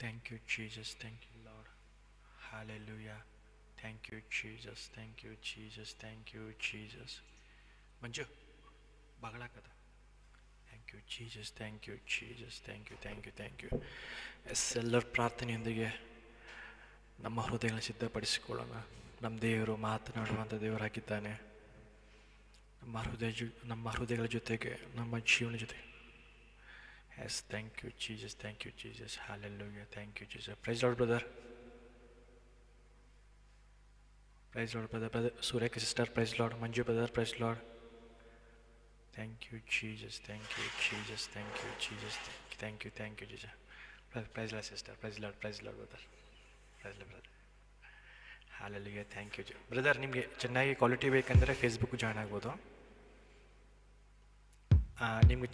Thank you, Jesus. Thank you, Lord. Hallelujah. Thank you, Jesus. Thank you, Jesus. Thank you, Jesus. Manju ಬಗಳಾಕದ. Thank you Jesus. Thank you Jesus. Thank you, thank you, thank you. ಎಲ್ಲರ ಪ್ರಾರ್ಥನೆಯೊಂದಿಗೆ ನಮ್ಮ ಹೃದಯಗಳನ್ನು ಸಿದ್ಧಪಡಿಸಿಕೊಳ್ಳೋಣ. ನಮ್ಮ ದೇವರು ಮಾತನಾಡುವಂಥ ದೇವರಾಗಿದ್ದಾನೆ. ನಮ್ಮ ಹೃದಯಗಳ ಜೊತೆಗೆ ನಮ್ಮ ಜೀವನ ಜೊತೆಗೆ. S, thank you Jesus. Thank you Jesus. Hallelujah. Thank you Jesus. Price lord brother. Price lord brother. ಸೂರ್ಯಕ್ಕೆ sister price lord. Manju brother price lord. Thank you Jesus. Thank you Jesus. Thank you Jesus. Thank you, thank you Jesus. Price lord sister. Price lord. Price lord brother. Price lord brother. Hallelujah. Thank you brother. ನಿಮಗೆ ಚೆನ್ನಾಗಿ quality ಬೇಕಂದರೆ Facebook join ಆಗ್ಬೋದು. ನಿಮ್ಗೆ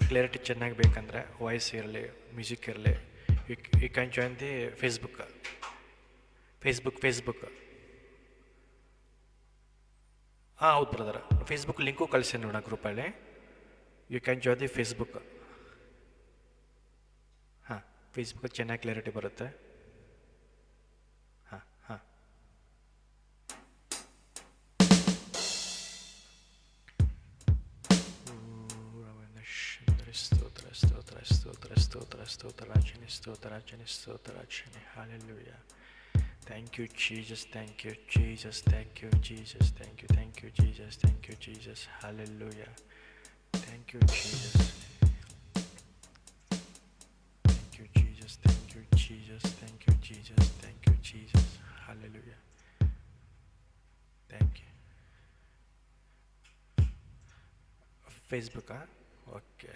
clarity ಚೆನ್ನಾಗಿ ಬೇಕಂದರೆ voice ಇರಲಿ, music ಇರಲಿ, you can join the Facebook. ಹೌದು ಬ್ರದರ್. ಫೇಸ್ಬುಕ್ ಲಿಂಕು ಕಳಿಸಿ ನೋಡೋಣ ಗ್ರೂಪಲ್ಲಿ. You can join the Facebook. Facebook ಚೆನ್ನಾಗಿ ಕ್ಲಿಯರಿಟಿ ಬರುತ್ತೆ. ಸ್ತೋತ್ರ. Hallelujah. Thank you Jesus. Thank you Jesus. Thank you Jesus. Thank you, thank you Jesus. Thank you Jesus. Hallelujah. Thank you Jesus. Thank you Jesus. Thank you Jesus. Thank you Jesus. Thank you Jesus. Hallelujah. Thank you. Facebook okay.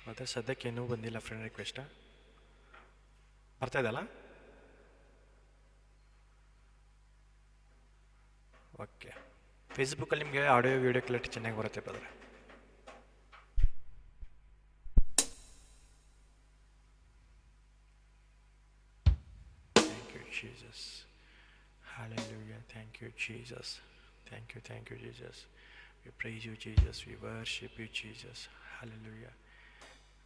ಮತ್ತು ಸದ್ಯಕ್ಕೆ ಏನೂ ಬಂದಿಲ್ಲ friend ರಿಕ್ವೆಸ್ಟ. ಬರ್ತಾ ಇದಲ್ಲ? Okay. ಫೇಸ್ಬುಕ್ಕಲ್ಲಿ ನಿಮಗೆ audio video clarity ಚೆನ್ನಾಗಿ ಬರುತ್ತೆ brother. Thank you Jesus. Hallelujah. Thank you Jesus. Thank you, thank you Jesus. We praise you Jesus. We worship you Jesus. Hallelujah.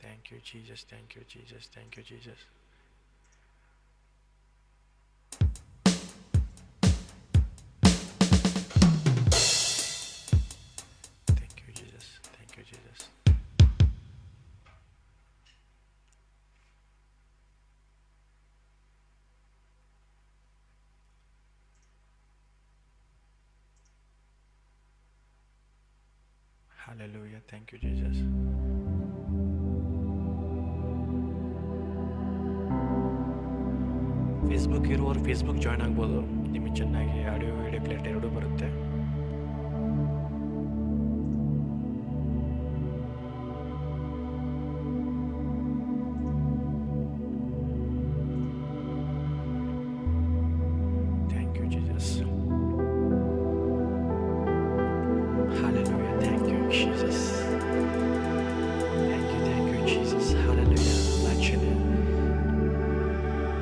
Thank you Jesus. Thank you Jesus. Thank you Jesus. Thank you Jesus. Thank you Jesus. Hallelujah. Thank you Jesus. Facebook ಇರುವವರು Facebook join ಆಗ್ಬೋದು. ನಿಮಗೆ ಚೆನ್ನಾಗಿ audio video clarity ಎರಡೂ ಬರುತ್ತೆ. Thank you Jesus. Hallelujah. Thank you Jesus. Thank you Jesus. Hallelujah.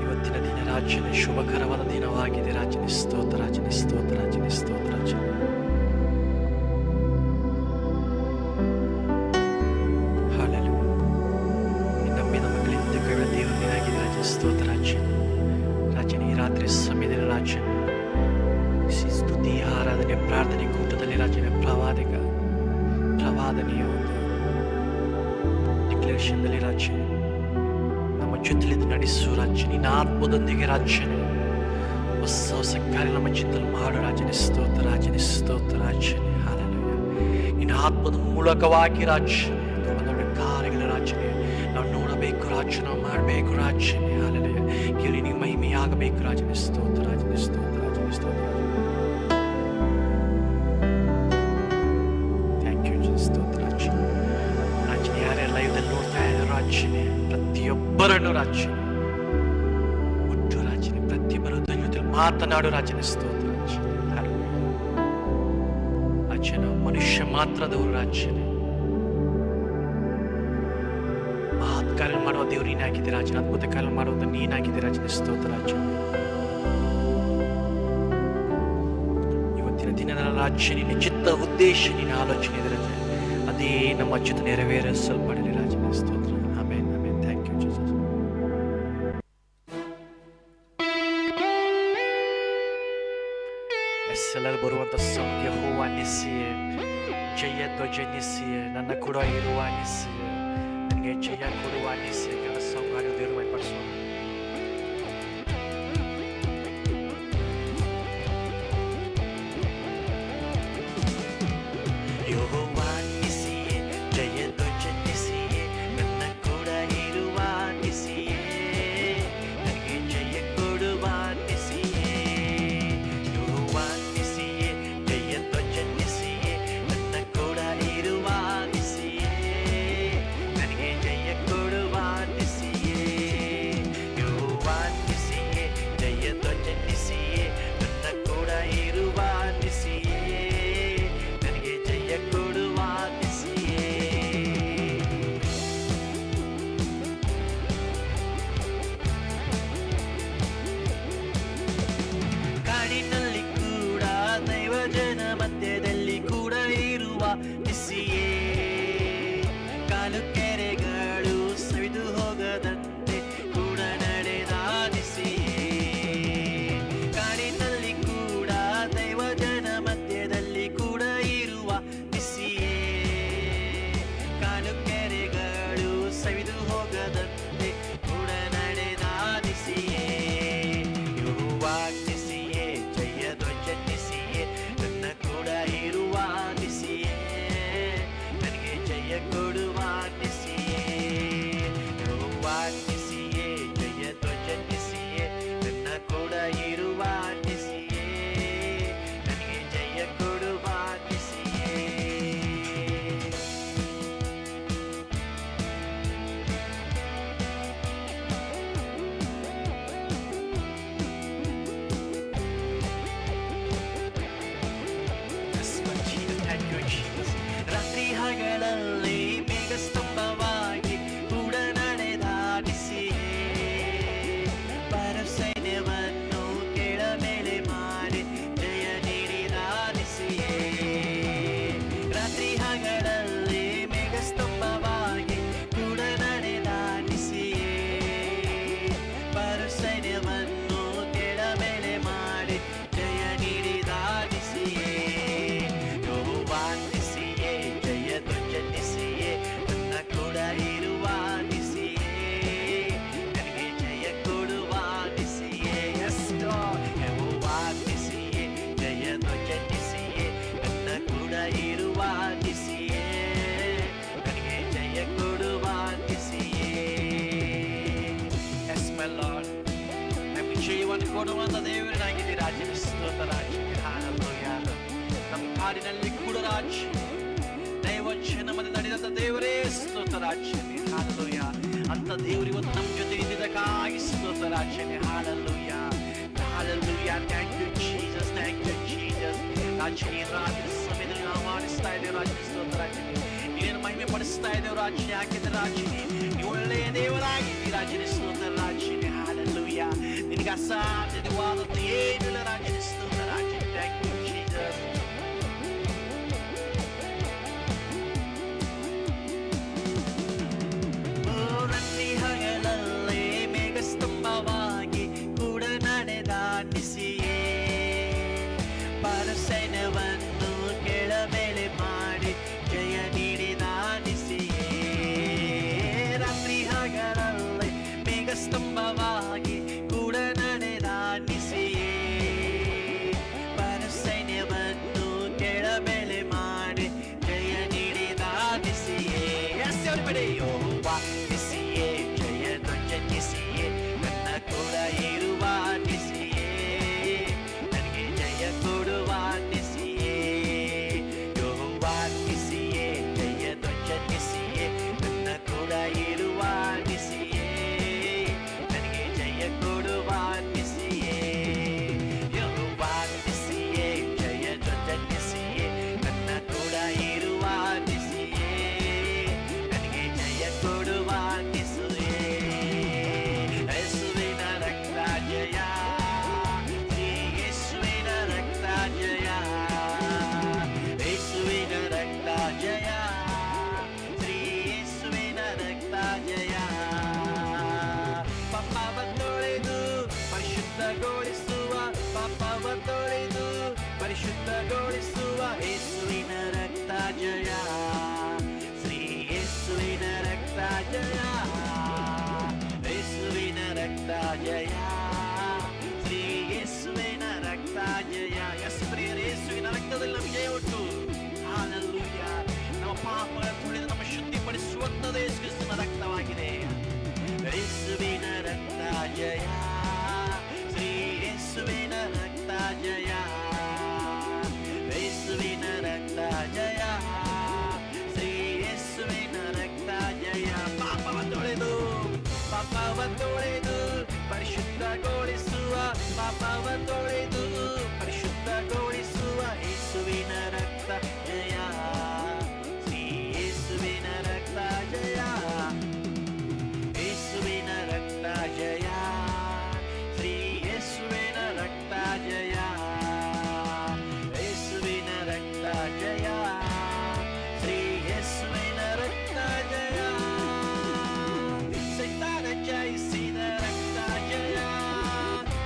ಇವತ್ತಿನ ದಿನ ರಾಜನೇ ಶುಭಕರವಾದ ದಿನವಾಗಿದೆ. ರಾಜನೇ ಸ್ತೋತ್ರ, ರಾಜನೇ ಸ್ತೋತ್ರ, ರಾಜನೇ ಸ್ತೋತ್ರ, ರಾಜನೇ. Hallelujah. ನಂಬಿದ ಮಕ್ಕಳಿಂದ ಕೈಗಳ ದೇವರು ನೀನಾಗಿದೆ. ರಾಜನೇ ಸ್ತೋತ್ರ, ರಾಜನೇ. ರಾಜನೇ ಈ ರಾತ್ರಿ ಸಮಯದಲ್ಲಿ ರಾಜನೇ ಸ್ತುತಿ, ಆರಾಧನೆ, ಪ್ರಾರ್ಥನೆ ಕೂಟದಲ್ಲಿ ರಾಜನೇ ಪ್ರವಾದನೆಯ ಒಂದು ಡಿಕ್ಲರೇಷನ್ದಲ್ಲಿ ರಾಜನೇ ನಮ್ಮ ಜೊತೆಲಿದ್ದು ನಡೆಸು ರಾಜನೇ. ನಿನ್ನ ಆತ್ಮದೊಂದಿಗೆ ರಾಜನೇ ಹೊಸ ಹೊಸ ಕಾರ್ಯ ನಮ್ಮ ಜೊತೆಲಿ ಮಾಡು ರಾಜನೇ. ಸ್ತೋತ್ರ, ರಾಜನೇ ಸ್ತೋತ್ರ, ರಾಜನೇ. ಹಲ್ಲೆಲೂಯಾ. ನಿನ್ನ ಆತ್ಮದ ಮೂಲಕವಾಗಿ ರಾಜನೇ ದೊಡ್ಡ ದೊಡ್ಡ ಕಾರ್ಯಗಳ ರಾಜನೇ ನಾವು ನೋಡಬೇಕು ರಾಜ, ನಾವು ಮಾಡಬೇಕು ರಾಜನೇ. ಹಲ್ಲೆಲೂಯಾ. ಕೇಳಿ ನಿನಗೆ ಮಹಿಮೆಯಾಗಬೇಕು ರಾಜನೇ. ಸ್ತೋತ್ರ, ರಾಜನೇ ಸ್ತೋತ್ರ, ರಾಜನೇ ಸ್ತೋತ್ರ. ಪ್ರತಿಯೊಬ್ಬರನ್ನು ರಾಜನೇ ಮುಟ್ಟು ರಾಜನೇ. ಪ್ರತಿಯೊಬ್ಬರ ಜೊತೆ ಮಾತನಾಡು ರಾಜನೇ. ಸ್ತೋತ್ರ ರಾಜನೇ. ಮನುಷ್ಯ ಮಾತ್ರದವರು ರಾಜನೇ. ಮಹತ್ ಕಾರ್ಯ ಮಾಡುವ ದೇವರು ನೀನಾಗಿದೆ ರಾಜನೇ. ಅದ್ಭುತ ಕಾರ್ಯ ಮಾಡುವಂತ ನೀನಾಗಿದೆ ರಾಜನೇ. ಸ್ತೋತ್ರ ರಾಜನೇ. ಇವತ್ತಿನ ದಿನದ ರಾಜನೇ ನಿನ್ನ ಚಿತ್ತ ಉದ್ದೇಶ, ನಿನ್ನ ಆಲೋಚನೆ ಇದ್ರೆ ಅದೇ ನಮ್ಮ ಚಿತ್ತ ನೆರವೇರಿಸಲ್ಪಡಲಿ ರಾಜನೇ. ಸ್ತೋತ್ರ. Amen, amen. ಹಾಡುಗಳಲ್ಲಿ ಬರುವಂಥ ಸಾಂಗ್ ಯೆಹೋವ ನಿಸ್ಸಿಯೇ, ಜಯ ಧ್ವಜ ನಿಸ್ಸಿಯೇ, ನನ್ನ ಕೂಡ ಇರುವ ನಿಸ್ಸಿಯೇ, ನನಗೆ ಜಯ ಕೊಡುವ ನಿಸ್ಸಿಯೇ. ಕೆಲ ಸಾಂಗ್ ಹಾಡು ದೇವರು ಮಹಿಮೆಪಡಿಸುವ. ಯೆಹೋವ ನಿಸ್ಸಿಯೇ, ಜಯ ಧ್ವಜ ನಿಸ್ಸಿಯೇ, ನನ್ನ ಕೂಡ ಇರುವ ನಿಸ್ಸಿಯೇ, ನನಗೆ ಜಯ ಕೊಡುವ ನಿಸ್ಸಿಯೇ. ಯೆಹೋವ ನಿಸ್ಸಿಯೇ, ಜಯ ಧ್ವಜ ನಿಸ್ಸಿಯೇ, ನನ್ನ ಕೂಡ ಇರುವ ನಿಸ್ಸಿಯೇ, ನನಗೆ ಜಯ ಕೊಡುವ ನಿಸ್ಸಿಯೇ. ಯೆಹೋವ ನಿಸ್ಸಿಯೇ, ಜಯ ಧ್ವಜ ನಿಸ್ಸಿಯೇ, ನನ್ನ ಕೂಡ ಇರುವ ನಿಸ್ಸಿಯೇ, ನನಗೆ ಜಯ ಕೊಡುವ ನಿಸ್ಸಿಯೇ. ಕಾಡಿನಲ್ಲಿ ಕೂಡ ದೈವಜನ ಮಧ್ಯದಲ್ಲಿ ಕೂಡ ಇರುವ ನಿಸ್ಸಿಯೇ, ಕಾಲು ಕೆರೆಗಳು ಸವಿದು ಹೋಗದಂತೆ ಕೂಡ ನಡೆದ ನಿಸ್ಸಿಯೇ. ಕಾಡಿನಲ್ಲಿ ಕೂಡ ದೈವಜನ ಮಧ್ಯದಲ್ಲಿ ಕೂಡ ಇರುವ ನಿಸ್ಸಿಯೇ, ಕಾಲು ಕೆರೆಗಳು ಸವಿದು ಹೋಗದಂತೆ ಕೂಡ ನಡೆದ ನಿಸ್ಸಿಯೇ. ಯೆಹೋವ ನಿಸ್ಸಿಯೇ, ಜಯ ಧ್ವಜ ನಿಸ್ಸಿಯೇ, ನನ್ನ ಕೂಡ ಇರುವ ನಿಸ್ಸಿಯೇ, ನನಗೆ ಜಯ ಕೊಡುವ ನಿಸ್ಸಿಯೇ. ಯೆಹೋವ ನಿಸ್ಸಿಯೇ, ಜಯ ಧ್ವಜ ನಿಸ್ಸಿಯೇ, ನನ್ನ ಕೂಡ ಇರುವ ನಿಸ್ಸಿಯೇ, ನನಗೆ ಜಯ ಕೊಡುವ ನಿಸ್ಸಿಯೇ. ರಾತ್ರಿ ಹಗಲಲ್ಲಿ ಮೇಘಸ್ತಂಭವಾಗಿ ಕೂಡ ನಡೆದ ನಿಸ್ಸಿಯೇ, ಪರಸೈನ್ಯವನ್ನು ಕೆಳ ಮೇಲೆ ಮಾಡಿ ಜಯ ನೀಡಿದ ನಿಸ್ಸಿಯೇ. ರಾತ್ರಿ ಹಗಲಲ್ಲಿ ಮೇಘಸ್ತಂಭವಾಗಿ ಕೂಡ ನಡೆದ ನಿಸ್ಸಿಯೇ, ಪರಸೈನ್ಯವನ್ನು ಕೆಳ ಮೇಲೆ ಮಾಡಿ ಜಯ ನೀಡಿದ ನಿಸ್ಸಿಯೇ. ಯೆಹೋವ ನಿಸ್ಸಿಯೇ, ಜಯ ಧ್ವಜ ನಿಸ್ಸಿಯೇ, ನನ್ನ ಕೂಡ ಇರುವ ನಿಸ್ಸಿಯೇ, ನನಗೆ ಜಯ ಕೊಡುವ ನಿಸ್ಸಿಯೇ. ಯೆಹೋವ ನಿಸ್ಸಿಯೇ, ಜಯ ಧ್ವಜ ನಿಸ್ಸಿಯೇ, ನನ್ನ ಕೂಡ ಇರುವ ನಿಸ್ಸಿಯೇ, ನನಗೆ ಜಯ ಕೊಡುವ ನಿಸ್ಸಿಯೇ. ಎಸ್ ಮೈ ಲಾರ್ಡ್, ನಮಗೆ ಜೀವನ ಕೊಡುವಂತ ದೇವರಾಗಿದೆ. ರಾಜ್ಯ ಸ್ತೋತ್ರ ರಾಜ್ಯ. ಹಲ್ಲೆಲೂಯಾ. ನಮ್ಮ ಕಾಡಿನಲ್ಲಿ ಕೂಡ ರಾಜ್ಯ ದೈವಜನ ಮಧ್ಯೆ ನಡೆದಂತ ದೇವರೇ ಸ್ತೋತ್ರ ರಾಜ್ಯನೇ. ಹಲ್ಲೆಲೂಯಾ. ಅಂತ ದೇವರು ಇವತ್ತು ನಮ್ಮ ಜೊತೆ ಇದ್ದಿದ್ದಕ್ಕಾಗಿ ಸ್ತೋತ್ರ ರಾಜ್ಯನೇ. Hallelujah. Hallelujah. Thank you Jesus, thank you Jesus. ರಾಜ್ಯನೇ ರಾತ್ರಿ ಸಮಯದಲ್ಲಿ ನಾವು ಮಾಡಿಸ್ತಾ ಇದ್ದೇವೆ ರಾಜ್ಯ ಸ್ತೋತ್ರ ರಾಜ್ಯನೇ. ನೀನೇನು ಮಹಿಮೆ ಪಡಿಸ್ತಾ ಇದ್ದೇವೆ ರಾಜ್ಯ. ಯಾಕೆಂದ್ರೆ ರಾಜ್ಯನೇ ನೀವು ಒಳ್ಳೆಯ ದೇವರಾಗಿದ್ದೀರಿ ರಾಜ್ಯನೇ ಸ್ತೋತ್ರ ರಾಜ್ಯನೇ. ಹಲ್ಲೆಲೂಯಾ. ನಿನಗೆ ಅಸಾಧ್ಯವಾದದ್ದು ಏನಿಲ್ಲ ರಾಜ್ಯನೇ ಸ್ತೋತ್ರ ರಾಜ್ಯ. Thank you Jesus. ರಾತ್ರಿ ಹಗಲಲ್ಲಿ ಮೇಘಸ್ತಂಭವಾಗಿ ಕೂಡ ನಡೆದ ನಿಸ್ಸಿಯೇ, ಪರಸೈನ್ಯವನ್ನು ಕೆಳ ಮೇಲೆ ಮಾಡಿ ಜಯ ನೀಡಿದ ನಿಸ್ಸಿಯೇ. ರಾತ್ರಿ ಹಗಲಲ್ಲಿ ಮೇಘಸ್ತಂಭವಾಗಿ ಕೂಡ ನಡೆದ ನಿಸ್ಸಿಯೇ, ಪರಸೈನ್ಯವನ್ನು ಕೆಳ ಮೇಲೆ ಮಾಡಿ ಜಯ ನೀಡಿದ ನಿಸ್ಸಿಯೇ. S everybody. ಯೆಹೋವ ನಿಸ್ಸಿಯೇ, ಜಯ ಧ್ವಜ ನಿಸ್ಸಿಯೇ, ನನ್ನ ಕೂಡ ಇರುವ ನಿಸ್ಸಿಯೇ, ನನಗೆ ಜಯ ಕೊಡುವ ನಿಸ್ಸಿಯೇ. ಯೆಹೋವ ನಿಸ್ಸಿಯೇ, ಜಯ ಧ್ವಜ ನಿಸ್ಸಿಯೇ, ನನ್ನ ಕೂಡ ಇರುವ ನಿಸ್ಸಿಯೇ, ನನಗೆ ಜಯ ಕೊಡುವ ನಿಸ್ಸಿಯೇ. ಯೆಹೋವ ನಿಸ್ಸಿಯೇ, ಜಯ ಧ್ವಜ ನಿಸ್ಸಿಯೇ, ನನ್ನ ಕೂಡ ಇರುವ ನಿಸ್ಸಿಯೇ, ನನಗೆ ಜಯ ಕೊಡುವ ಜಯ, ಯೇಸುವಿನ ರಕ್ತ ಜಯ, ಶ್ರೀ ಯೇಸುವಿನ ರಕ್ತ ಜಯ. ಎಸ್ ಪ್ರಿಯರೇ, ಯೇಸುವಿನ ರಕ್ತದಲ್ಲಿ ನಮಗೆ ಜಯ ಉಂಟು. ಹಾಲೆಲೂಯ. ನಮ್ಮ ಪಾಪಗಳ ತುಳಿದು ನಮ್ಮ ಶುದ್ಧಿಪಡಿಸುವಂಥದ್ದು ಯೇಸು ಕ್ರಿಸ್ತನ ರಕ್ತವಾಗಿದೆ. ಯೇಸುವಿನ ರಕ್ತ ಜಯ, ಶ್ರೀ ಯೇಸುವಿನ ರಕ್ತ ಜಯ, ಯೇಸುವಿನ ರಕ್ತ ಜಯ, ಶ್ರೀ ಯೇಸುವಿನ ರಕ್ತ ಜಯ. ಪಾಪವ ತೊಳೆದು ಪರಿಶುದ್ಧಗೊಳಿಸುವ, ಪಾಪವ ತೊಳೆದು ಪರಿಶುದ್ಧಗೊಳಿಸುವ ಯೇಸುವಿನ ರಕ್ತ ಜಯ, ಶ್ರೀ ಯೇಸುವಿನ ರಕ್ತ ಜಯ, ಯೇಸುವಿನ ರಕ್ತ ಜಯ, ಶ್ರೀ ಯೇಸುವಿನ ರಕ್ತ ಜಯ, ಯೇಸುವಿನ ರಕ್ತ ಜಯ, ಶ್ರೀ ಯೇಸುವಿನ ರಕ್ತ ಜಯ. ಸೈತಾನ ಜಯಿಸಿದ ರಕ್ತ ಜಯ,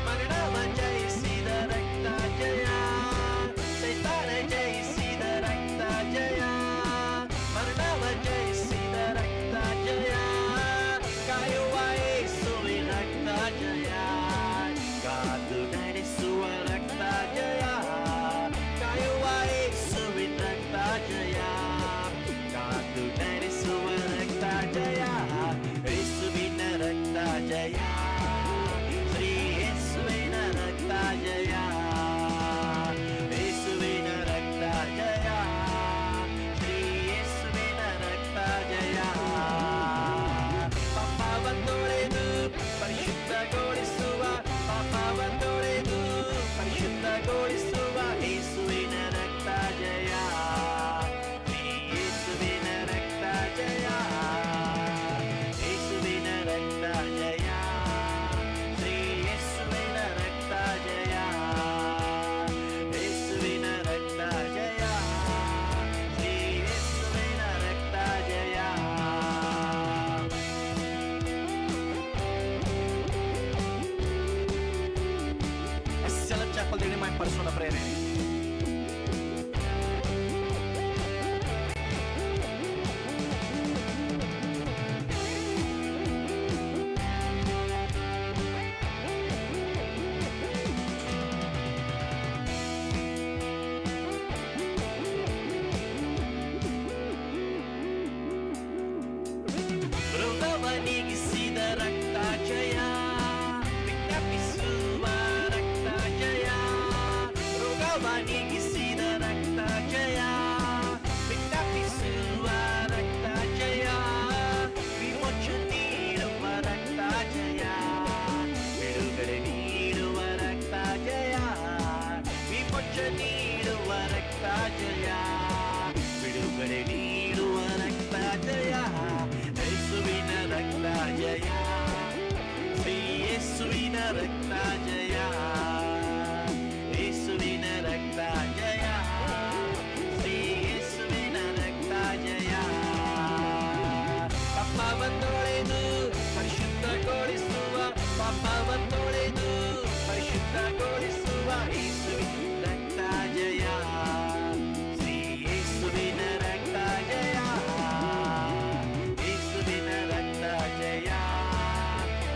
ಮರಣವ ಜಯಿಸಿದ ರಕ್ತ ಜಯ, ಸೈತಾನ ಜಯಿಸಿದ ರಕ್ತ ಜಯ, ಮರಣವ ಜಯಿಸಿದ ರಕ್ತ ಜಯ, ಕಾಯುವ ಯೇಸುವಿನ ರಕ್ತ ಜಯ, ಕಾದು ನಡೆಸುವ ರಕ್ತ ಜಯ, ಕಾಯುವ ಯೇಸುವಿನ ರಕ್ತ ಜಯ, ಕಾದು ನಡೆಸುವ ರಕ್ತ ಜಯ, ಯೇಸುವಿನ ರಕ್ತ ಜಯ, ಶ್ರೀ ಯೇಸುವಿನ ರಕ್ತ ಜಯ, ಯೇಸುವಿನ ರಕ್ತ ಜಯ, ಶ್ರೀ ಯೇಸುವಿನ ರಕ್ತ ಜಯ. ಪಾಪವ ತೊಳೆದು ಪರಿಶುದ್ಧಗೊಳಿಸುವ, ಪಾಪವ ತೊಳೆದು ಪರಿಶುದ್ಧಗೊಳಿಸುವ ಯೇಸುವಿನ ರಕ್ತ ಜಯ, ಶ್ರೀ ಯೇಸುವಿನ ರಕ್ತ ಜಯ, ಯೇಸುವಿನ ರಕ್ತ ಜಯ, ಶ್ರೀ ಯೇಸುವಿನ ರಕ್ತ ಜಯ, ಯೇಸುವಿನ ರಕ್ತ ಜಯ, ಶ್ರೀ ಯೇಸುವಿನ ರಕ್ತ ಜಯ. Celebrar quando ele mais passou na praia. ರೋಗವನಿಗಿಸಿದ ರಕ್ತ ಜಯ, ವಿಜ್ಞಾಪಿಸುವ ರಕ್ತ ಜಯ, ರೋಗವನಿಗಿಸಿದ ರಕ್ತ ಜಯ, ವಿಜ್ಞಾಪಿಸುವ ರಕ್ತ ಜಯ, ವಿಮೋಚನೆ ನೀಡುವ ರಕ್ತ ಜಯ, ಬಿಡುಗಡೆ ನೀಡುವ ರಕ್ತ ಜಯ, ವಿಮೋಚನೆ ನೀಡುವ ರಕ್ತ ಜಯ, ಬಿಡುಗಡೆ ನೀಡುವ ರಕ್ತ ಜಯ, ಯೇಸುವಿನ ರಕ್ತ ಜಯ, ಶ್ರೀ ಯೇಸುವಿನ ರಕ್ತ ಜಯ, ಯೇಸುವಿನ ರಕ್ತ ಜಯ, ಶ್ರೀ ಯೇಸುವಿನ ರಕ್ತ ಜಯ. ಪಾಪವ ತೊಳೆದು ಪರಿಶುದ್ಧಗೊಳಿಸುವ, ಪಾಪವ ತೊಳೆದು ಪರಿಶುದ್ಧಗೊಳಿಸುವ ಯೇಸುವಿನ ರಕ್ತ ಜಯ, ಶ್ರೀ ಯೇಸುವಿನ ರಕ್ತ ಜಯ, ಯೇಸುವಿನ ರಕ್ತ ಜಯ,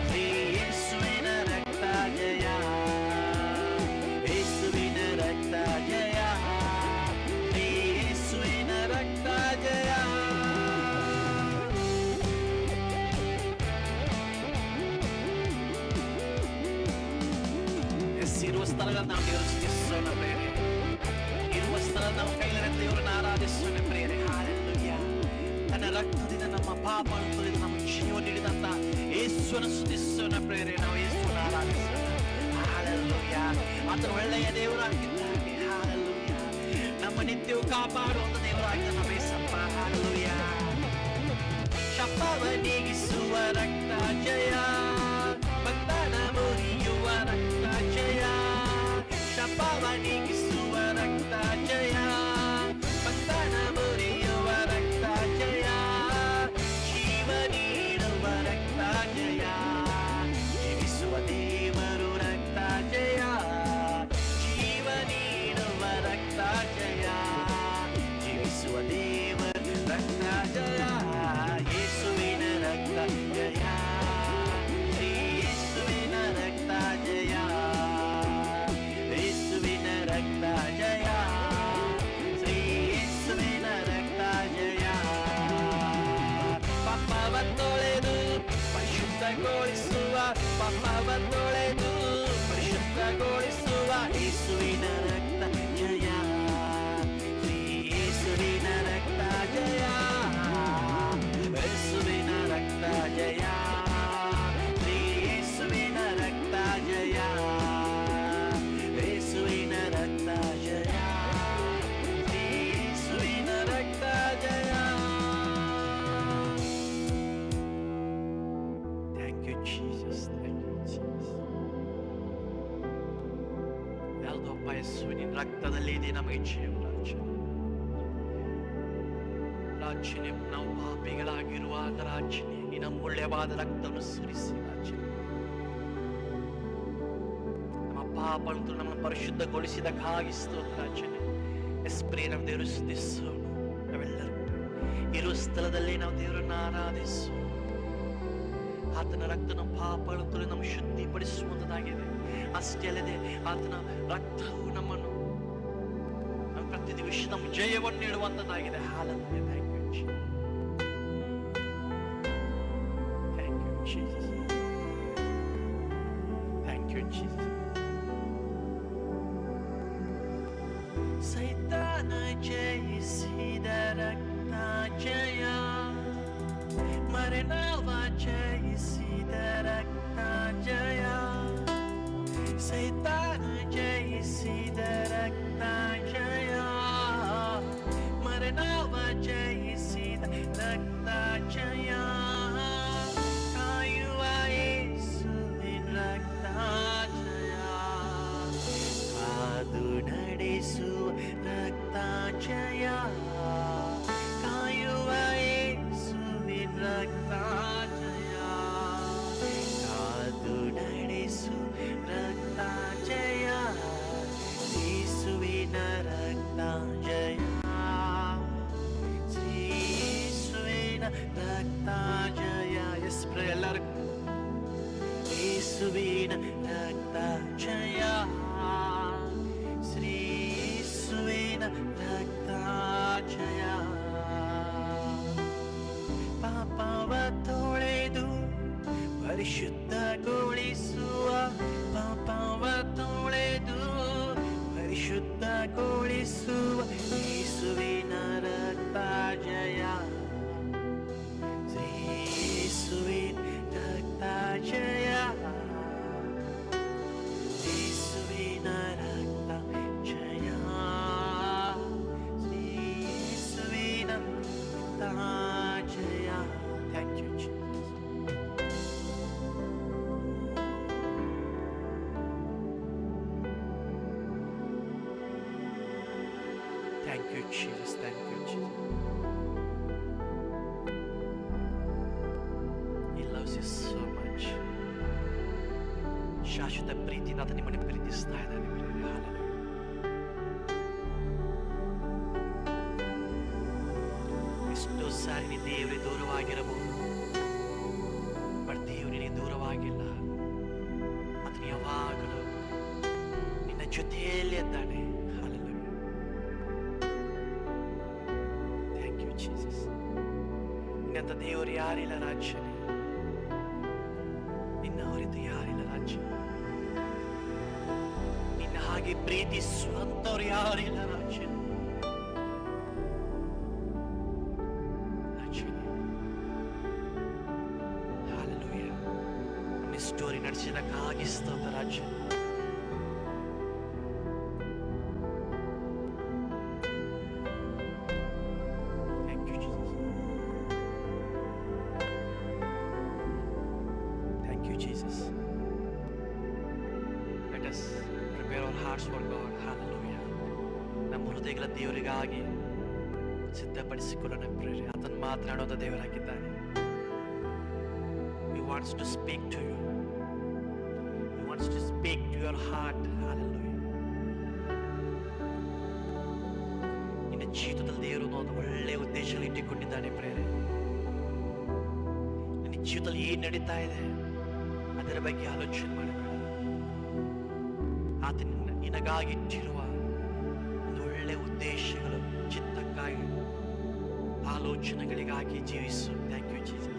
ಶ್ರೀ ಯೇಸುವಿನ ರಕ್ತ ಜಯ, ಯೇಸುವಿನ ರಕ್ತ ಜಯ, ಶ್ರೀ ಯೇಸುವಿನ ರಕ್ತ ಜಯ. ಇರುವ ಸ್ಥಳಗಳನ್ನು ನಾವು ದೇವರು ಸ್ತುತಿಸೋಣ ಪ್ರಿಯರೇ, ಇರುವ ಸ್ಥಳ ನಾವು ಕೈಲಿನ ದೇವರನ್ನು ಆರಾಧಿಸೋಣ ಪ್ರಿಯರೇ. ಹಾಲೆಲೂಯ. ತನ್ನ ರಕ್ತದಿಂದ ನಮ್ಮ ಪಾಪವನ್ನು ತೊಳೆದು ನಮಗೆ ಜೀವ ನೀಡಿದಂತ ಯೇಸುವನ್ನು ಸ್ತುತಿಸೋಣ ಪ್ರಿಯರೇ. ನಾವು ಯೇಸುವನ್ನು ಆರಾಧಿಸೋಣ. ಹಾಲೆಲೂಯ. ಆತನು ಒಳ್ಳೆಯ ದೇವರಾಗಿದ್ದಾನೆ. ಹಾಲೆಲೂಯ. ನಮ್ಮ ನಿತ್ಯವೂ ಕಾಪಾಡುವಂತ ದೇವರಾಗಿದ್ದ ನಮ್ಮ ಯೇಸಪ್ಪ. ಹಾಲೆಲೂಯ. ಶಪವ ನೀಗಿಸುವ ರಕ್ತ ಜಯ, ಬಂಧನ ಮುರಿಯುವ ರಕ್ತ ಜಯ, ಶಪವ ನೀಗಿಸುವ ರಕ್ತ ಜಯ, ಬಂಧನ ಮುರಿಯುವ ರಕ್ತ ಜಯ, ಜೀವ ನೀಡುವ ರಕ್ತ ಜಯ, ಜೀವಿಸುವ ದೇವರು ರಕ್ತ ಜಯ, ಜೀವ ನೀಡುವ ರಕ್ತ ಜಯ, ಜೀವಿಸುವ ದೇವರು ರಕ್ತ ಜಯ, ಯೇಸುವಿನ ರಕ್ತ ಪರಿಶುದ್ಧಗೊಳಿಸುವ, ಪಾಪವ ತೊಳೆದು ಪರಿಶುದ್ಧಗೊಳಿಸುವ ಯೇಸುವಿನ ರಕ್ತ ಜಯ, ಶ್ರೀ ಯೇಸುವಿನ ರಕ್ತ ಜಯ, ಯೇಸುವಿನ ರಕ್ತ ಜಯ, ಶ್ರೀ ಯೇಸುವಿನ ರಕ್ತ ಜಯ, ಯೇಸುವಿನ ರಕ್ತ ಜಯ, ಶ್ರೀ ಯೇಸುವಿನ ರಕ್ತ ಜಯ. Thank you Jesus, thank you Jesus. ಯಾವುದಪ್ಪ ಯೇಸುವಿನ ರಕ್ತದಲ್ಲಿ ಇದೆ ನಮಗೆ ಜೀವ ರಾಜನೇ. ರಾಜನೇ, ನಾವು ಪಾಪಿಗಳಾಗಿರುವಾಗ ರಾಜನೇ ನಿನ್ನ ಅಮೂಲ್ಯವಾದ ರಕ್ತವನ್ನು ಸುರಿಸಿ ರಾಜನೇ ನಮ್ಮ ಪಾಪವನ್ನು ನಮ್ಮನ್ನು ಪರಿಶುದ್ಧಗೊಳಿಸಿದಕ್ಕಾಗಿ ಸ್ತೋತ್ರ ರಾಜನೇ. ಎಸ್ಪ್ರೇ ನಾವು ದೇವರು ಸ್ತುತಿಸೋಣ. ನಾವೆಲ್ಲರೂ ಇರುವ ಸ್ಥಳದಲ್ಲಿ ನಾವು ದೇವರನ್ನು ಆರಾಧಿಸೋಣ. ಆತನ ರಕ್ತ ನಮ್ಮ ಪಾಪಗಳನ್ನು ತೊಳೆದು ನಮ್ಮ ಶುದ್ಧಿಪಡಿಸುವಂತದಾಗಿದೆ. ಅಷ್ಟೇ ಅಲ್ಲದೆ ಆತನ ರಕ್ತವು ನಮ್ಮನ್ನು ಪ್ರತಿ ದಿವಸ ನಮ್ಮ ಜಯವನ್ನು ನೀಡುವಂತದ್ದಾಗಿದೆ. Hallelujah. Thank you Jesus. Thank you Jesus. ಸೈತಾನ ಜಯಿಸಿದ ರಕ್ತ ಜಯ, ಮರಣವ ಜಯಿಸಿದ ರಕ್ತ ಜಯ, ಸೈತಾನ ಜಯಿಸಿದ ರಕ್ತ ಜಯ, ಮರಣವ ಜಯಿಸಿದ ರಕ್ತ ಜಯ, ಕಾಯುವ ಯೇಸುವಿನ ರಕ್ತ ಜಯ, ಕಾದು ನಡೆಸುವ ರಕ್ತ ಜಯ, ಕಾಯುವ ಯೇಸುವಿನ ರಕ್ತ ಜಯ, ಕಾದು ನಡೆಸು ರಕ್ತ ಜಯ, ಯೇಸುವಿನ ರಕ್ತ ಜಯ, ಶ್ರೀ ಯೇಸುವಿನ ರಕ್ತ ಜಯ. ಎಲ್ಲರಿಗೂ ಯೇಸುವಿನ ರಕ್ತ ಜಯ, ಶ್ರೀ ಯೇಸುವಿನ ರಕ್ತ ಜಯ, ಪಾಪವ ತೊಳೆದು ಪರಿಶುದ್ಧಗೊಳಿಸುವ, ಪಾಪವ ತೊಳೆದು ಪರಿಶುದ್ಧಗೊಳಿಸುವ ಯೇಸುವಿನ ರಕ್ತ ಜಯ, ಶ್ರೀ ಯೇಸುವಿನ ರಕ್ತ ಜಯ, ಯೇಸುವಿನ ರಕ್ತ ಜಯ, ಶ್ರೀ ಯೇಸುವಿನ ರಕ್ತ ಜಯ. Thank you Jesus. Thank you Jesus, thank you Jesus. He loves you so much. ಶಾಶ್ವತ ಪ್ರೀತಿಯಿಂದ ಆತ ನಿಮ್ಮನ್ನು ಪ್ರೀತಿಸ್ತಾ ಇದ್ದಾನೆ. ಎಷ್ಟೋ ಸಾರಿ ನೀ ದೇವರೇ ದೂರವಾಗಿರಬಹುದು, ಬಟ್ ದೇವರು ನಿನಗೆ ದೂರವಾಗಿಲ್ಲ. ಆತನು ಯಾವಾಗಲೂ ನಿನ್ನ ಜೊತೆಯಲ್ಲೇ ಇದ್ದಾನೆ. Thank you Jesus. ನಿನ್ನಂತ ದೇವರು ಯಾರಿಲ್ಲ ರಾಜ್ಯನೇ, ನಿನ್ನ ಹೊರತು ಯಾರಿಲ್ಲ ರಾಜ್ಯ. ನಿನ್ನ ಹಾಗೆ ಪ್ರೀತಿಸುವಂತವ್ರು ಯಾರಿಲ್ಲ ರಾಜ್ಯ. ಸ್ಟೋರಿ ನಡೆಸಿದಕ್ಕಾಗಿ ಸ್ತೋತ್ರ ರಾಜ್ಯ. Thank you Jesus. Thank you Jesus. Let us prepare our hearts for God. Hallelujah. ನಮ್ಮ ಹೃದಯಗಳ ದೇವರಿಗಾಗಿ ಸಿದ್ಧಪಡಿಸಿಕೊಳ್ಳೋಣ ಪ್ರೇರೆ. ಆತನು ಮಾತನಾಡೋದ ದೇವರಾಗಿದ್ದಾನೆ. He wants to speak to you. He wants to speak to your heart. Hallelujah. ನಿನ್ನ ಜೀವಿತದಲ್ಲಿ ದೇವರು ಒಂದು ಒಳ್ಳೆಯ ಉದ್ದೇಶಗಳು ಇಟ್ಟುಕೊಂಡಿದ್ದಾನೆ ಪ್ರೇರೆ. ನಿನ್ನ ಜೀವಿತದಲ್ಲಿ ಏನು ನಡೀತಾ ಇದೆ ಅದರ ಬಗ್ಗೆ ಆಲೋಚನೆ ಮಾಡಬೇಡ. ಆತ ನಿನಗಾಗಿ ಇಟ್ಟಿರುವ ಒಂದು ಒಳ್ಳೆಯ ಉದ್ದೇಶಗಳು, ಚಿತ್ತಕ್ಕಾಗಿ, ಆಲೋಚನೆಗಳಿಗಾಗಿ ಜೀವಿಸು. Thank you Jesus.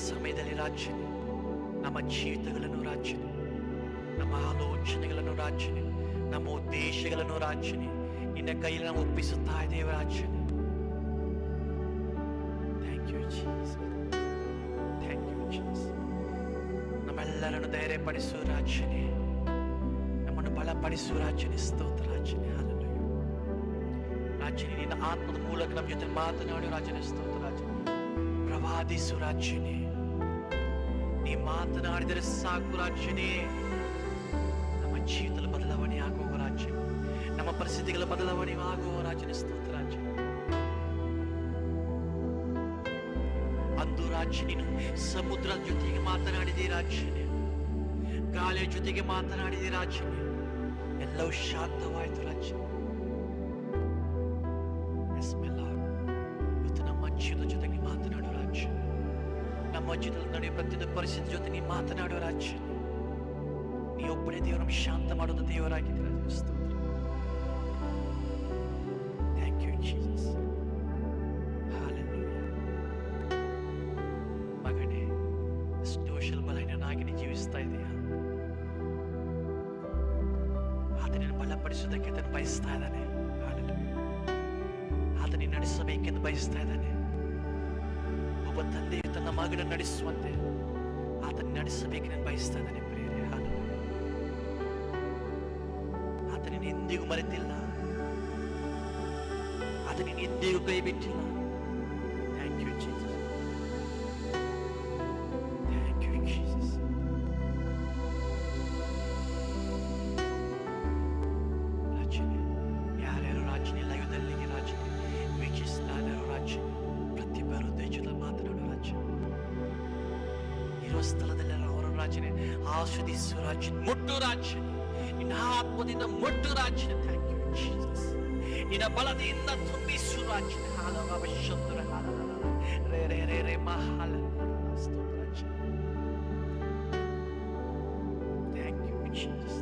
ಸಮಯದಲ್ಲಿ ರಾಜನೇ ನಮ್ಮ ಜೀವಿತಗಳನ್ನು ರಾಜನೇ, ನಮ್ಮ ಆಲೋಚನೆಗಳನ್ನು ರಾಜನೇ, ನಮ್ಮ ಉದ್ದೇಶಗಳನ್ನು ರಾಜನೇ ನಿನ್ನ ಕೈಯಲ್ಲಿ ನಾವು ಒಪ್ಪಿಸುತ್ತಾ ಇದ್ದೇವೆ ರಾಜನೇ. Thank you Jesus, thank you Jesus. ನಮ್ಮೆಲ್ಲರನ್ನು ಧೈರ್ಯಪಡಿಸು ರಾಜನೇ, ನಮ್ಮನ್ನು ಬಲಪಡಿಸು ರಾಜನೇ. ಸ್ತೋತ್ರ ರಾಜನೇ. ಹಲ್ಲೆಲೂಯಾ ರಾಜನೇ, ನಿನ್ನ ಆತ್ಮದ ಮೂಲಕ ನಮ್ಮ ಜೊತೆ ಮಾತನಾಡು ರಾಜನೇ. ಸ್ತೋತ್ರ ರಾಜನೇ. ಪ್ರವಾದಿಸು ರಾಜನೇ, ನೀ ಮಾತನಾಡಿದರೆ ಸಾಕು ರಾಜನೇ. ನಮ್ಮ ಜೀವಿತದ ಬದಲಾವಣೆ ಆಗುವ ರಾಜನೇ, ನಮ್ಮ ಪರಿಸ್ಥಿತಿಗಳ ಬದಲಾವಣೆ ಆಗುವ ರಾಜನೇ. ಸ್ತೋತ್ರ ರಾಜನೇ. ಅಂದು ರಾಜ್ಯ ನೀನು ಸಮುದ್ರದ ಜೊತೆಗೆ ಮಾತನಾಡಿದೆ ರಾಜನೇ, ಗಾಳಿಯ ಜೊತೆಗೆ ಮಾತನಾಡಿದೆ ರಾಜನೇ, ಎಲ್ಲವೂ ಶಾಂತವಾಯಿತು ರಾಜನೇ. ಇವತ್ತು ನಮ್ಮ ಜೀವದ ಜೊತೆಗೆ ಮಾತನಾಡೋ ರಾಜ್ಯ, ನಮ್ಮ ಜೀವನದಲ್ಲಿ ನಡೆಯುವ ಪ್ರತಿಯೊಂದು ಪರಿಸ್ಥಿತಿ ಜೊತೆ ನೀ ಮಾತನಾಡೋ ರಾಜ್ಯ. ನೀ ಒಬ್ಬನೇ ದೇವರು ನಮ್ಗೆ ಶಾಂತ ಮಾಡೋದು ದೇವರಾಗಿದ್ದೀರ. Thank you Jesus. ಹಲ್ಲೆಲೂಯಾ. ಮಗನೇ, ಸ್ಟೋಷಲ್ ಬಲಹೀನನಾಗಿ ನೀ ಜೀವಿಸ್ತಾ ಇದೆಯಾ? ಆತನನ್ನು ಬಲಪಡಿಸುವುದಕ್ಕೆ ಆತನು ಬಯಸ್ತಾ ಇದ್ದಾನೆ. ಆತನಿಗೆ ನಡೆಸಬೇಕೆಂದು ಬಯಸ್ತಾ ಇದ್ದಾನೆ. ಒಬ್ಬ ತಂದೆಯು ತನ್ನ ಮಗನನ್ನು ನಡೆಸುವಂತೆ ಆತನ ನಡೆಸಬೇಕೆಂದು ಬಯಸ್ತಾ ಇದ್ದಾನೆ. ಪ್ರಿಯರೇ, ಆತನಿನ ಎಂದಿಗೂ ಮರೆತಿಲ್ಲ, ಆತನಿನ ಎಂದಿಗೂ ಕೈ ಬಿಟ್ಟಿಲ್ಲ. Thank you Jesus, thank you Jesus. ರಾಜನೇ, ಯಾರ್ಯಾರು ರಾಜನೇ ಲೈವ್ದಲ್ಲಿ ರಾಜನೇ ವೀಕ್ಷಿಸ್ತಾ ಇದ್ದಾರೋ ರಾಜ, ಪ್ರತಿಯೊಬ್ಬರು ದೇಶದಲ್ಲಿ ಮಾತನಾಡೋ ರಾಜ, ಇರೋ ಸ್ಥಳದಲ್ಲೆಲ್ಲ ಅವರ ರಾಜನೇ ಆಸ್ವಾದಿಸು ರಾಜ, ಮುಟ್ಟು ರಾಜ, ನಿನ್ನ ಆತ್ಮದಿಂದ ಮುಟ್ಟು ರಾಜ. Thank you Jesus. ನಿನ್ನ ಬಲದಿಂದ ತುಂಬಿಸು ರಾಜ. ಹಾಲವಶಂತರ ಹಾಲ ರೇ ರೇ ರೇ ರೇ ಮಹಾಲ ಸ್ತೋತ್ರ ರಾಜ. Thank you Jesus.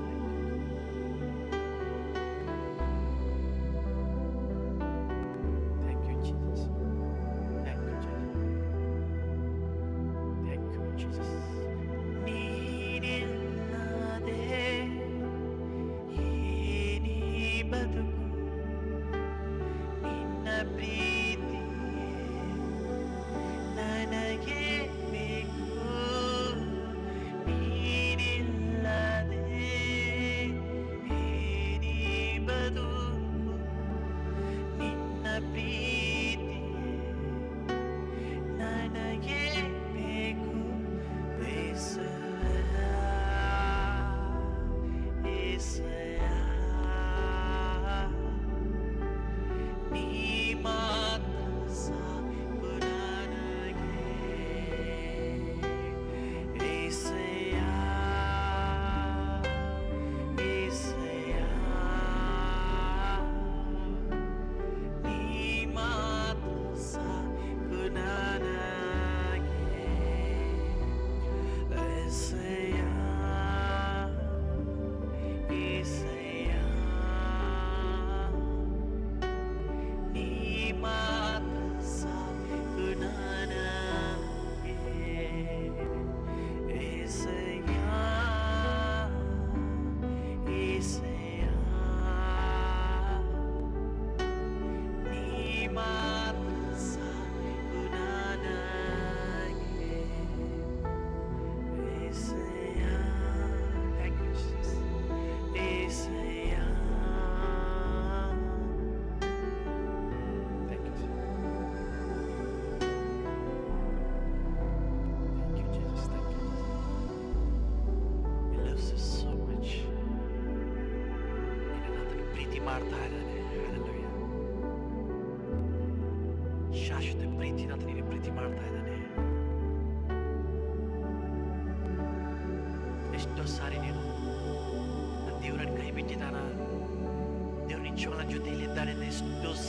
ಎಷ್ಟೋ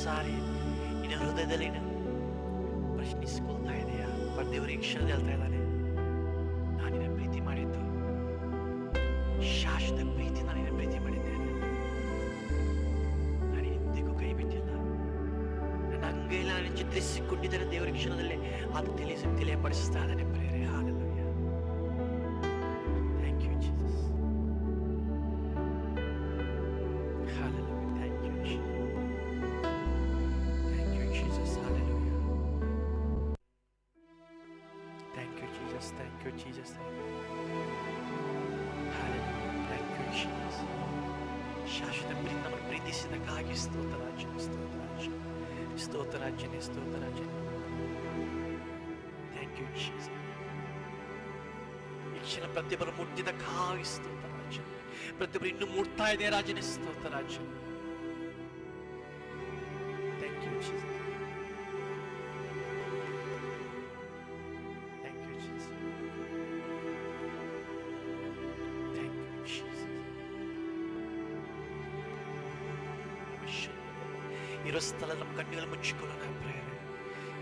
ಸಾರಿ ನಿನ್ನ ಹೃದಯದಲ್ಲಿ ಪ್ರಶ್ನಿಸಿಕೊಳ್ತಾ ಇದೆಯಾ? ದೇವರು ಈ ಕ್ಷಣದಲ್ಲಿ ಹೇಳ್ತಾ ಇದ್ದಾನೆ, ನಾನು ನಿನ್ನ ಪ್ರೀತಿ ಮಾಡಿದ್ದು ಶಾಶ್ವತ ಪ್ರೀತಿ, ನಾನು ನಿನ್ನ ಪ್ರೀತಿ ಮಾಡಿದ್ದೇನೆ, ನಾನು ಎಂದಿಗೂ ಕೈ ಬಿಟ್ಟಿಲ್ಲ. ನನ್ನ ಅಂಗೈಯಲ್ಲಿ ನಾನು ಚಿತ್ರಿಸಿಕೊಂಡಿದ್ದರೆ ದೇವರ ಕ್ಷಣದಲ್ಲಿ ಅದು ತಿಳಿಯಪಡಿಸ್ತಾ ಇದ್ದಾನೆ ಪ್ರೇರೆ. Jesus. Thank you, Jesus. Hallelujah. Thank you, Jesus. ಶಾಶ್ವತ ಪ್ರೀತಿ ನಮ್ಮನ್ನು ಪ್ರೀತಿಸಿದಕ್ಕಾಗಿ ಸ್ತೋತ್ರ ರಾಜನೇ, ಸ್ತೋತ್ರ ರಾಜನೇ, ಸ್ತೋತ್ರ ರಾಜನೇ, ಸ್ತೋತ್ರ ರಾಜನೇ. Thank you Jesus. ಈ ಕ್ಷಣ ಪ್ರತಿಯೊಬ್ಬರು ಮುಟ್ಟಿದಕ್ಕಾಗಿ ಸ್ತೋತ್ರ ರಾಜನೇ. ಪ್ರತಿಯೊಬ್ಬರು ಇನ್ನು ಮುಟ್ತಾ ಇದೆ ರಾಜನೇ, ಸ್ತೋತ್ರ ರಾಜನೇ. Thank you Jesus. Thank you Jesus. Thank you Jesus. ಇರೋ ಸ್ಥಳ ನಮ್ಮ ಕಣ್ಣುಗಳು ಮುಚ್ಚಿಕೊಳ್ಳೋಣ ಪ್ರೇರೆ.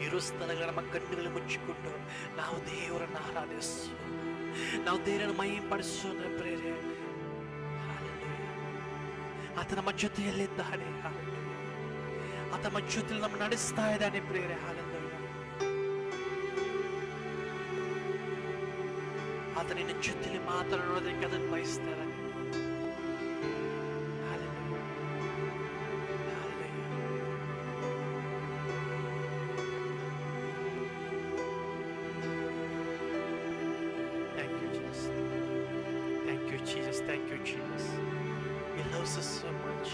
ಇರೋ ಸ್ಥಳಗಳ ನಮ್ಮ ಕಣ್ಣುಗಳು ಮುಚ್ಚಿಕೊಂಡು ನಾವು ದೇವರನ್ನು ಆರಾಧಿಸೋಣ, ನಾವು ದೇವರನ್ನು ಮಹಿಮೆಪಡಿಸೋಣ ಪ್ರೇರೆ. ಆತ ನಮ್ಮ ಜೊತೆಯಲ್ಲಿದ್ದಾನೆ, ಆತ ನಮ್ಮ ಜೊತೆಯಲ್ಲಿ ನಮ್ಮ ನಡೆಸ್ತಾ ಇದ್ದಾನೆ ಪ್ರೇರೆ. ಆತ ನಿನ್ನ ಜೊತೆಯಲ್ಲಿ ಮಾತನಾಡೋದಕ್ಕೆ ಅದನ್ನು ಬಯಸ್ತಾ ಇದ್ದಾನೆ. Thank you, Jesus. He loves us so much.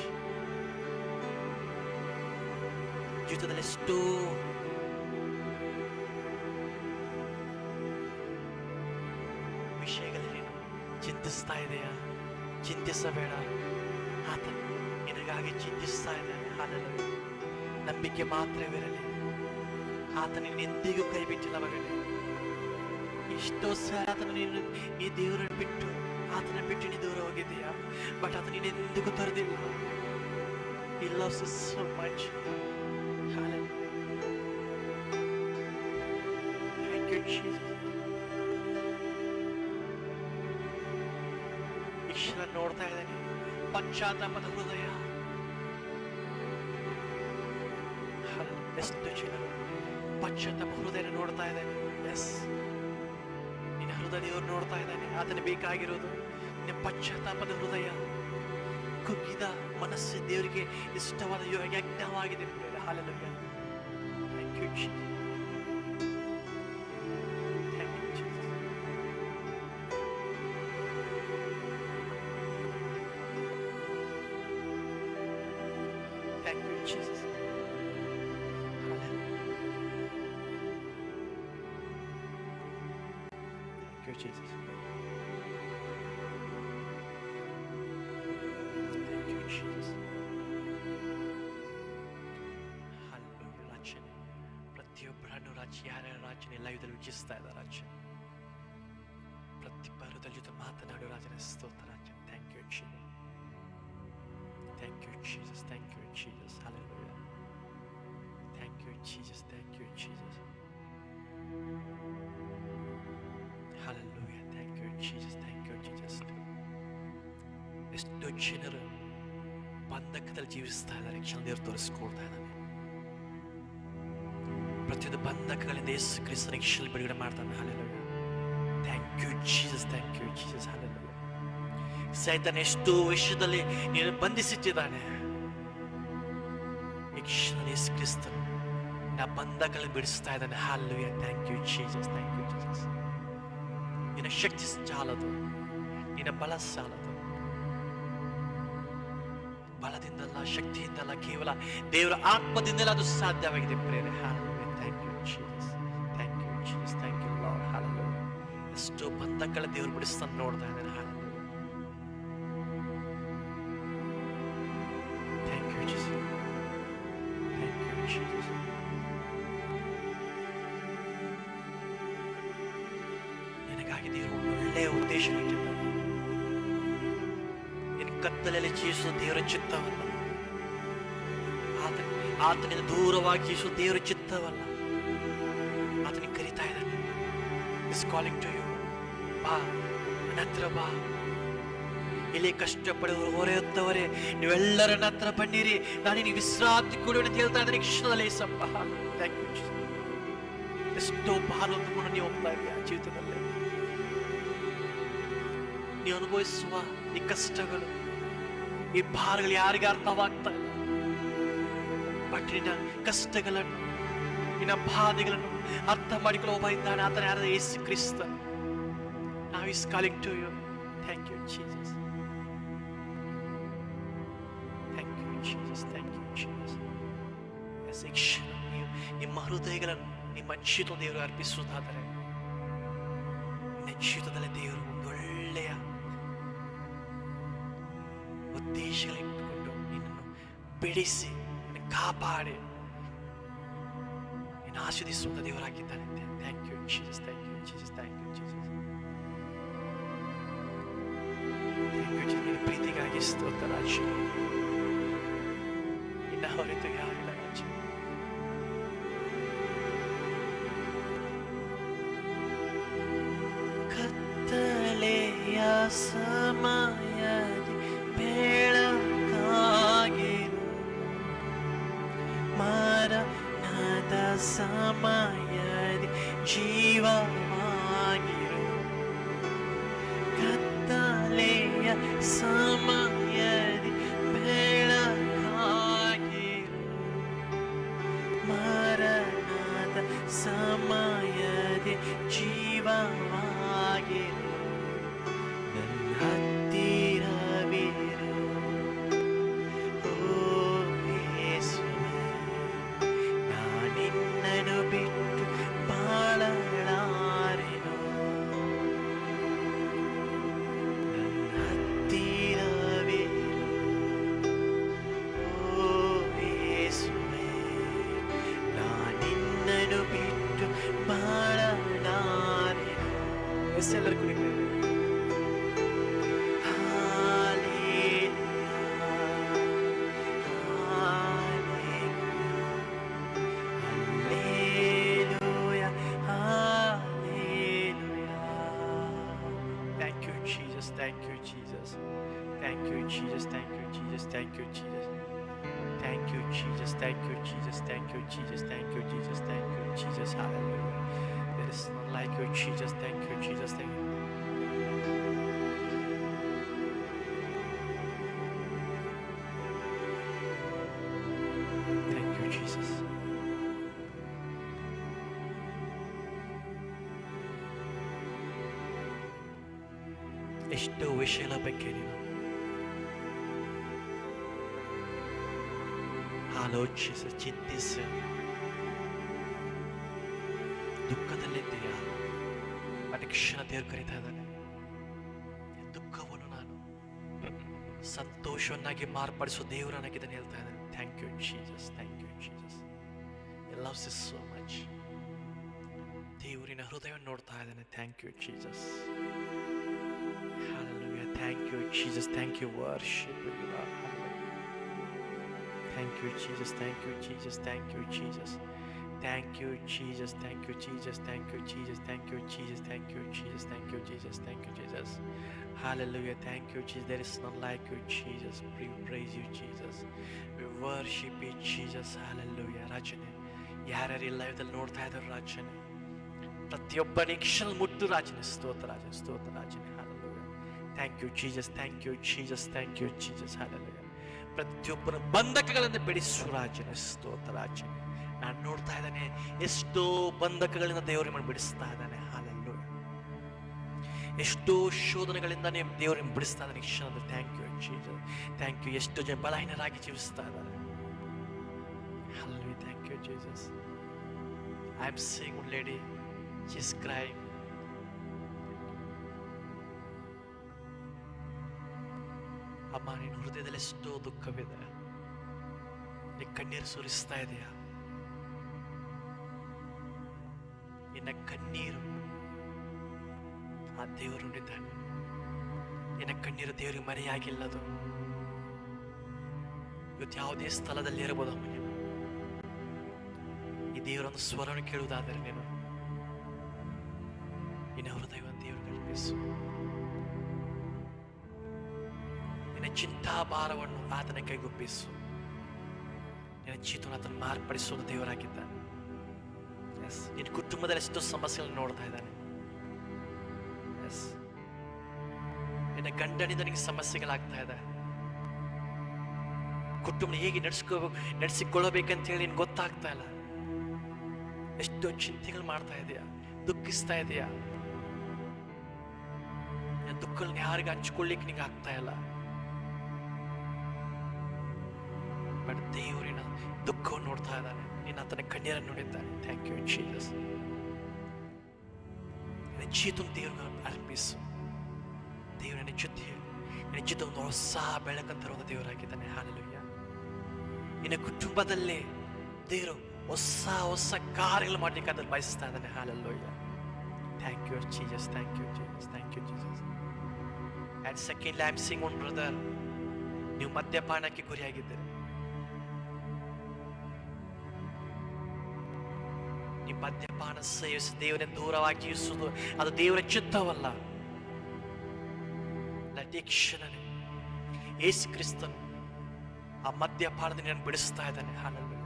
ಜೀವಿತದಲ್ಲಿ ಎಷ್ಟೋ ವಿಷಯಗಳಲ್ಲಿ ಚಿಂತಿಸ್ತಾ ಇದೆಯಾ? ಚಿಂತಿಸಬೇಡ. ಆತ ನಿನಗಾಗಿ ಚಿಂತಿಸ್ತಾ ಇದ್ದಾನೆ. ಹಾಲೆಲೂಯಾ. ನಂಬಿಕೆ ಮಾತ್ರವಿರಲಿ. ಆತ ನಿನ್ನೆಂದಿಗೂ ಕೈ ಬಿಟ್ಟಿಲ್ಲ ಮಗನೇ. ಎಷ್ಟೋ ಸಲ ಆತನ ನೀ ದೇವರನ್ನು ಬಿಟ್ಟು ಆತನ ಬಿಟ್ಟು ನೀ ದೂರ ಹೋಗಿದ್ದೀಯಾ, ಬಟ್ ಆತ ನೀನೆಂದಿಗೂ ತೊರೆದಿಲ್ಲ. He loves us so much. Hallelujah. Thank you, Jesus. ಈ ಕ್ಷಣ ನೋಡ್ತಾ ಇದ್ದಾನೆ ಪಶ್ಚಾತ್ತಾಪದ ಹೃದಯ. ಎಷ್ಟು ಜನರು ಪಶ್ಚಾತ್ತಾಪ ಹೃದಯ ನೋಡ್ತಾ ಇದ್ದಾನೆ. ಎಸ್, ನಿನ್ನ ಹೃದಯ ದೇವರು ನೋಡ್ತಾ ಇದ್ದಾನೆ. ಆತನಿಗೆ ಬೇಕಾಗಿರೋದು ನಿನ್ನ ಪಶ್ಚಾತ್ತಾಪದ ಹೃದಯ, ಕುಗ್ಗಿದ ಮನಸ್ಸು ದೇವರಿಗೆ ಇಷ್ಟವಾದ ಯಜ್ಞವಾಗಿದೆ. Hallelujah. Thank you Jesus. Thank you Jesus. Thank you Jesus. Thank you, Jesus. Thank you, Jesus. Hallelujah. ರಾಜನೇ, ಪ್ರತಿಯೊಬ್ಬರನ್ನು ಯಾರ್ಯಾರ ರಾಜನೇ ಲೈವ್ದಲ್ಲಿ ವಿಜಿಸ್ತಾ ಇದ್ದಾರೆ ರಾಜ, ಪ್ರತಿಯೊಬ್ಬರ ಜೊತೆ ಮಾತನಾಡು ರಾಜನೇ. ಸ್ತೋತ್ರ ರಾಜ. Thank you Jesus. Thank you Jesus. Thank you Jesus. Hallelujah. Thank you, Jesus. Thank you, Jesus. Hallelujah. Thank you, Jesus. Thank you, Jesus. ಎಷ್ಟೋ ಜನರು ಬಂಧಕದಲ್ಲಿ ಜೀವಿಸ್ತಾ ಇದ್ದಾರೆ. ಕ್ಷಣ ದೇವರು ತೋರಿಸ್ಕೊಳ್ತಾ ಇದ್ದಾನೆ. ಪ್ರತಿಯೊಂದು ಬಂಧಕಗಳಿಂದ ಯೇಸು ಕ್ರಿಸ್ತನ ಕ್ಷಣ ಬಿಡುಗಡೆ ಮಾಡ್ತಾನೆ. Hallelujah. Thank you, Jesus. Thank you, Jesus. Hallelujah. ಸೈತಾನ ಎಷ್ಟೋ ವಿಷಯದಲ್ಲಿ ನೀನು ಬಂಧಿಸಿಟ್ಟಿದ್ದಾನೆ. ಈ ಕ್ಷಣ ಯೇಸು ಕ್ರಿಸ್ತನು ನಿನ್ನ ಬಂಧಕಗಳನ್ನು ಬಿಡಿಸ್ತಾ ಇದ್ದಾನೆ. Hallelujah. Thank you, Jesus. Thank you, Jesus. ನಿನ್ನ ಶಕ್ತಿ ಸಾಲದು, ನಿನ್ನ ಬಲ ಸಾಲದು. ಬಲದಿಂದಲ್ಲ, ಶಕ್ತಿಯಿಂದಲ್ಲ, ಕೇವಲ ದೇವರ ಆತ್ಮದಿಂದಲೇ ಅದು ಸಾಧ್ಯವಾಗಿದೆ ಪ್ರೇರೆ. Hallelujah. Thank you, Jesus. Thank you, Jesus. Thank you, Lord. Hallelujah. ಎಷ್ಟೋ ಬಂಧಕಗಳ ದೇವರು ಬಿಡಿಸ್ತಾನೆ ನೋಡ್ತಾ ಇದ್ದಾನೆ. Hallelujah. Thank you, Jesus. Thank you, Jesus. ನಿನಗಾಗಿ ದೇವರು ಒಳ್ಳೆಯ ಉದ್ದೇಶ ಇಟ್ಟಿದ್ದಾನೆ. ನಿನ್ನ ಕತ್ತಲಲ್ಲಿ ಜೀವಿಸುವ ದೇವರ ಚಿತ್ತವಲ್ಲ, ಆತನಿಂದ ದೂರವಾಗಿ ಜೀವಿಸುವ ದೇವರ ಚಿತ್ತವಲ್ಲ. ಆತನಿಗೆ ಕರೀತಾ ಇದ್ದಾನೆ. Is calling to you. ಬಾ, ನನ್ನ ಹತ್ರ ಬಾ. ಇಲ್ಲಿ ಕಷ್ಟಪಡುವವರು, ಹೊರೆಯುತ್ತವರೇ, ನೀವೆಲ್ಲರನ್ನ ಹತ್ರ ಬನ್ನಿರಿ, ನಾನು ನಿನಗೆ ವಿಶ್ರಾಂತಿ ಕೊಡುವೆ ಅಂತ ಹೇಳ್ತಾ ಇದ್ದಾನೆ. ಕ್ಷಣದಲ್ಲಿ ಸಪ್ಪ. Thank you. ಎಷ್ಟೋ ಭಾರ ಹೊತ್ತುಕೊಂಡು ನೀವು ಹೋಗ್ತಾ ಇದೆಯಾ ಜೀವಿತದಲ್ಲಿ? ನೀವು ಅನುಭವಿಸುವ ಈ ಕಷ್ಟಗಳು, ಈ ಭಾರಗಳು ಯಾರಿಗೆ ಅರ್ಥವಾಗ್ತಾ ಇಲ್ಲ. ಬಟ್ ನಿನ್ನ ಕಷ್ಟಗಳನ್ನು, ನಿನ್ನ ಬಾಧೆಗಳನ್ನು ಅರ್ಥ ಮಾಡಿಕೊಳ್ಳೋ ಒಬ್ಬ ಇದ್ದಾನೆ. ಆತನ ಯಾರಾದ ಯೇಸು ಕ್ರಿಸ್ತನು. now He's calling to you. Thank you, Jesus. Thank you, Jesus. Thank you, Jesus. Yes, ಈ ಕ್ಷಣ ನೀವು ನಿಮ್ಮ ಹೃದಯಗಳನ್ನು ನಿಮ್ಮ ಜೀವಿತ ದೇವರು ಅರ್ಪಿಸುವುದಾದರೆ, ನಿನ್ನ ಜೀವಿತದಲ್ಲಿ ದೇವರು ಒಂದು ಒಳ್ಳೆಯ ಉದ್ದೇಶಗಳಿಟ್ಟುಕೊಂಡು ನಿನ್ನನ್ನು ಬಿಡಿಸಿ ಕಾಪಾಡಿ ನಿನ್ನ ಆಶೀರ್ವದಿಸುವಂತ ದೇವರಾಗಿದ್ದಾನೆ. Thank you Jesus, thank you Jesus, thank you Jesus, thank you Jesus. ನಿನ್ನ ಪ್ರೀತಿಗಾಗಿ ಸ್ತೋತ್ರ ರಾಜ. ನಿನ್ನ ಹೊರತು ಯಾರಿಲ್ಲ ರಾಜ. ಕತ್ತಲೆಯ ಸಮಯದಿ ಬೆಳಕಾಗಿರು, ಮರಣದ ಸಮಯದಿ ಜೀವವಾಗಿರು. ಕತ್ತಲೆಯ ಸಮಯದಿ ಬೆಳಕಾಗಿರು, ಮರಣದ ಸಮಯದಿ ಜೀವವಾಗಿರು. ನನ್ನ ಹತ್ತಿರವಿರು ಓ ಯೇಸುವೇ, ನಾನಿನ್ನನು ಬಿಟ್ಟು ಬಾಳಲಾರೆನು. ನನ್ನ ಹತ್ತಿರವಿರು ಓ ಯೇಸುವೇ, ನಾನಿನ್ನನು ಬಿಟ್ಟು ಬಾಳಲಾರೆನು. ಎಲ್ಲರೂ ಕುಣಿತೇವೆ. Thank you, Jesus. Thank you, Jesus. Thank you, Jesus. Thank you, Jesus. Thank you, Jesus. Thank you, Jesus. Thank you, Jesus. Thank you, Jesus. Thank you, Jesus. Hallelujah. There is none like you, Jesus. Thank you, Jesus. Thank you. Thank you, Jesus. ಎಷ್ಟೋ ವಿಷಯಗಳ ಬಗ್ಗೆ ನೀನು ಆಲೋಚಿಸಿ ಚಿಂತಿಸಿ ದುಃಖದಲ್ಲಿದ್ದೀಯಾ? ಅದೇ ಕ್ಷಣ ದೇವರು ಕರೀತಾ ಇದ್ದಾನೆ. ದುಃಖವನ್ನು ನಾನು ಸಂತೋಷವನ್ನಾಗಿ ಮಾರ್ಪಡಿಸೋ ದೇವರು ನನಗಿದ್ದಾನೆ ಹೇಳ್ತಾ ಇದ್ದಾನೆ. Thank you Jesus, thank you Jesus. I loves you so much. ದೇವರಿನ ಹೃದಯವನ್ನು ನೋಡ್ತಾ ಇದ್ದಾನೆ. Thank you Jesus. Hallelujah. Thank you, Jesus. Thank you, worship you, Lord. Thank you, Jesus. Thank you, Jesus. Thank you, Jesus. Thank you, Jesus. Thank you, Jesus. Thank you, Jesus. Thank you, Jesus. Thank you, Jesus. Thank you, Jesus. Thank you, Jesus. Hallelujah. Thank you, Jesus. There is none like you, Jesus. We praise you, Jesus. We worship you, Jesus. Hallelujah. ರಾಜನೇ, ಯಾರ್ಯಾರು ಈ ಲೈವ್ದಲ್ಲಿ ನೋಡ್ತಾ ಇದ್ದಾರೆ ರಾಜನೇ, ಪ್ರತಿಯೊಬ್ಬನ ಕ್ಷಣ ಮುಟ್ಟು ರಾಜನೇ. ಸ್ತೋತ್ರ ರಾಜನೇ, ಸ್ತೋತ್ರ ರಾಜನೇ. Thank you Jesus, thank you Jesus, thank you Jesus. Hallelujah. ಪ್ರತಿಯೊಬ್ಬರ ಬಂಧಕಗಳನ್ನು ಬಿಡಿಸು ರಾಜನೇ. ಸ್ತೋತ್ರ ರಾಜನೇ. ನಾನು ನೋಡ್ತಾ ಇದ್ದಾನೆ ಎಷ್ಟೋ ಬಂಧಕಗಳಿಂದ ದೇವರನ್ನು ಬಿಡಿಸ್ತಾ ಇದ್ದಾನೆ. ಹಲ್ಲೆಲೂಯಾ. ಎಷ್ಟೋ ಶೋಧನೆಗಳಿಂದ ದೇವರನ್ನು ಬಿಡಿಸ್ತಾ ಇದ್ದಾನೆ ಈ ಕ್ಷಣದಲ್ಲಿ. Thank you Jesus, thank you. ಎಷ್ಟೋ ಜನ ಬಲಹೀನರಾಗಿ ಜೀವಿಸ್ತಾ ಇದ್ದಾರೆ. Hallelujah. Thank you Jesus. I am seeing one lady, she is crying. ಅಮ್ಮ, ನಿನ್ನ ಹೃದಯದಲ್ಲಿ ಎಷ್ಟೋ ದುಃಖವಿದೆ, ನೀ ಕಣ್ಣೀರು ಸುರಿಸ್ತಾ ಇದೆಯಾ? ನಿನ್ನ ಕಣ್ಣೀರು ಆ ದೇವರು ನೋಡಿದ್ದಾನೆ. ನಿನ್ನ ಕಣ್ಣೀರು ದೇವರಿಗೆ ಮರೆಯಾಗಿಲ್ಲದು. ಇವತ್ತು ಯಾವುದೇ ಸ್ಥಳದಲ್ಲಿ ಇರಬಹುದು ಅಮ್ಮ, ನೀನು ಈ ದೇವರೊಂದು ಸ್ವರವನ್ನು ಕೇಳುವುದಾದರೆ ನೀನು ನಿನ್ನ ಹೃದಯವನ್ನು ದೇವರು ಕಲ್ಪಿಸು. ನಿನ್ನ ಚಿಂತಾಭಾರವನ್ನು ಆತನ ಕೈಗೊಪ್ಪಿಸು. ನಿನ್ನ ಜೀವನ ಆತನ ಮಾರ್ಪಡಿಸುವ ದೇವರಾಗಿದ್ದಾನೆ. ಎಸ್, ನಿನ್ನ ಕುಟುಂಬದಲ್ಲಿ ಎಷ್ಟೋ ಸಮಸ್ಯೆಗಳನ್ನು ನೋಡ್ತಾ ಇದ್ದಾನೆ. ಎಸ್, ನಿನ್ನ ಗಂಡನಿಂದ ನಿನಗೆ ಸಮಸ್ಯೆಗಳಾಗ್ತಾ ಇದೆ. ಕುಟುಂಬ ಹೇಗೆ ನಡೆಸಿಕೊಳ್ಳಬೇಕಂತ ಹೇಳಿ ನಿನ್ಗೆ ಗೊತ್ತಾಗ್ತಾ ಇಲ್ಲ. ಎಷ್ಟೋ ಚಿಂತೆಗಳು ಮಾಡ್ತಾ ಇದೆಯಾ, ದುಃಖಿಸ್ತಾ ಇದೆಯಾ? ದುಃಖಗಳನ್ನ ಯಾರಿಗೆ ಹಂಚ್ಕೊಳ್ಳಿಕ್ಕೆ ನಿಂಗೆ ಆಗ್ತಾ ಇಲ್ಲ. ಬಟ್ ದೇವರಿನ ದುಃಖವನ್ನು ನೋಡ್ತಾ ಇದ್ದಾನೆ, ನಿನ್ನ ಆತನ ಕಣ್ಣೀರನ್ನು ನೋಡಿದ್ದಾನೆ. Thank you Jesus. ನಿನ್ನ ಜೀವನ ದೇವ್ರಿಗೆ ಅರ್ಪಿಸು. ದೇವರ ನಿನ್ನ ಜೊತೆ ಒಂದು ಹೊಸ ಬೆಳಕನ್ನು ತರುವಂತ ದೇವರಾಗಿದ್ದಾನೆ. ಹಾಲೆಲೂಯ. ನಿನ್ನ ಕುಟುಂಬದಲ್ಲೇ ದೇವರು ಹೊಸ ಹೊಸ ಕಾರ್ಯಗಳು ಮಾಡ್ಲಿಕ್ಕೆ ಅದನ್ನು ಬಯಸ್ತಾ ಇದ್ದಾನೆ. Hallelujah. Thank you Jesus, thank you Jesus, thank you Jesus. And secondly I am seeing one brother, ನೀವು ಮದ್ಯಪಾನಕ್ಕೆ ಗುರಿಯಾಗಿದ್ದೀರಿ. ನೀವು ಮದ್ಯಪಾನ ಸೇವಿಸಿ ದೇವರನ್ನು ದೂರವಾಗಿ ಇರಿಸುವುದು ಅದು ದೇವರ ಚಿತ್ತವಲ್ಲ. ಕ್ಷಣನೇ ಯೇಸು ಕ್ರಿಸ್ತನು ಆ ಮದ್ಯಪಾನದಿಂದ ನಾನು ಬಿಡಿಸ್ತಾ ಇದ್ದಾನೆ. ಹಾಲೆಲೂಯ.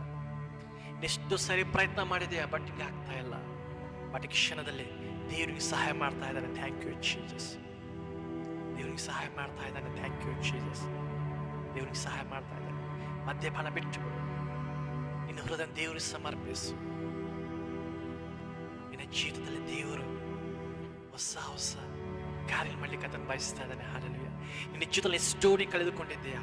ಎಷ್ಟು ಸರಿ ಪ್ರಯತ್ನ ಮಾಡಿದೆಯಾ, ಬಟ್ ಹಿಂಗೆ ಆಗ್ತಾ ಇಲ್ಲ. ಬಟ್ ಕ್ಷಣದಲ್ಲಿ ದೇವರಿಗೆ ಸಹಾಯ ಮಾಡ್ತಾ ಇದ್ದಾನೆ. Thank you Jesus. ದೇವರಿಗೆ ಸಹಾಯ ಮಾಡ್ತಾ ಇದ್ದಾನೆ. Thank you Jesus. ದೇವರಿಗೆ ಸಹಾಯ ಮಾಡ್ತಾ ಇದ್ದಾನೆ. ಮದ್ಯಪಾನ ಬಿಟ್ಟುಬಿಡು. ನಿನ್ನ ಹೃದಯ ದೇವರಿಗೆ ಸಮರ್ಪಿಸು. ನಿನ್ನ ಜೀವಿತದಲ್ಲಿ ದೇವರು ಹೊಸ ಹೊಸ ಕಾರ್ಯ ಮಾಡ್ಲಿಕ್ಕೆ ಅದನ್ನು ಬಯಸ್ತಾ ಇದ್ದಾನೆ. ಹಾಲೆಲೂಯ. ನಿನ್ನ ಜೀವಿತದಲ್ಲಿ ಎಷ್ಟೋ ನೀ ಕಳೆದುಕೊಂಡಿದ್ದೀಯಾ,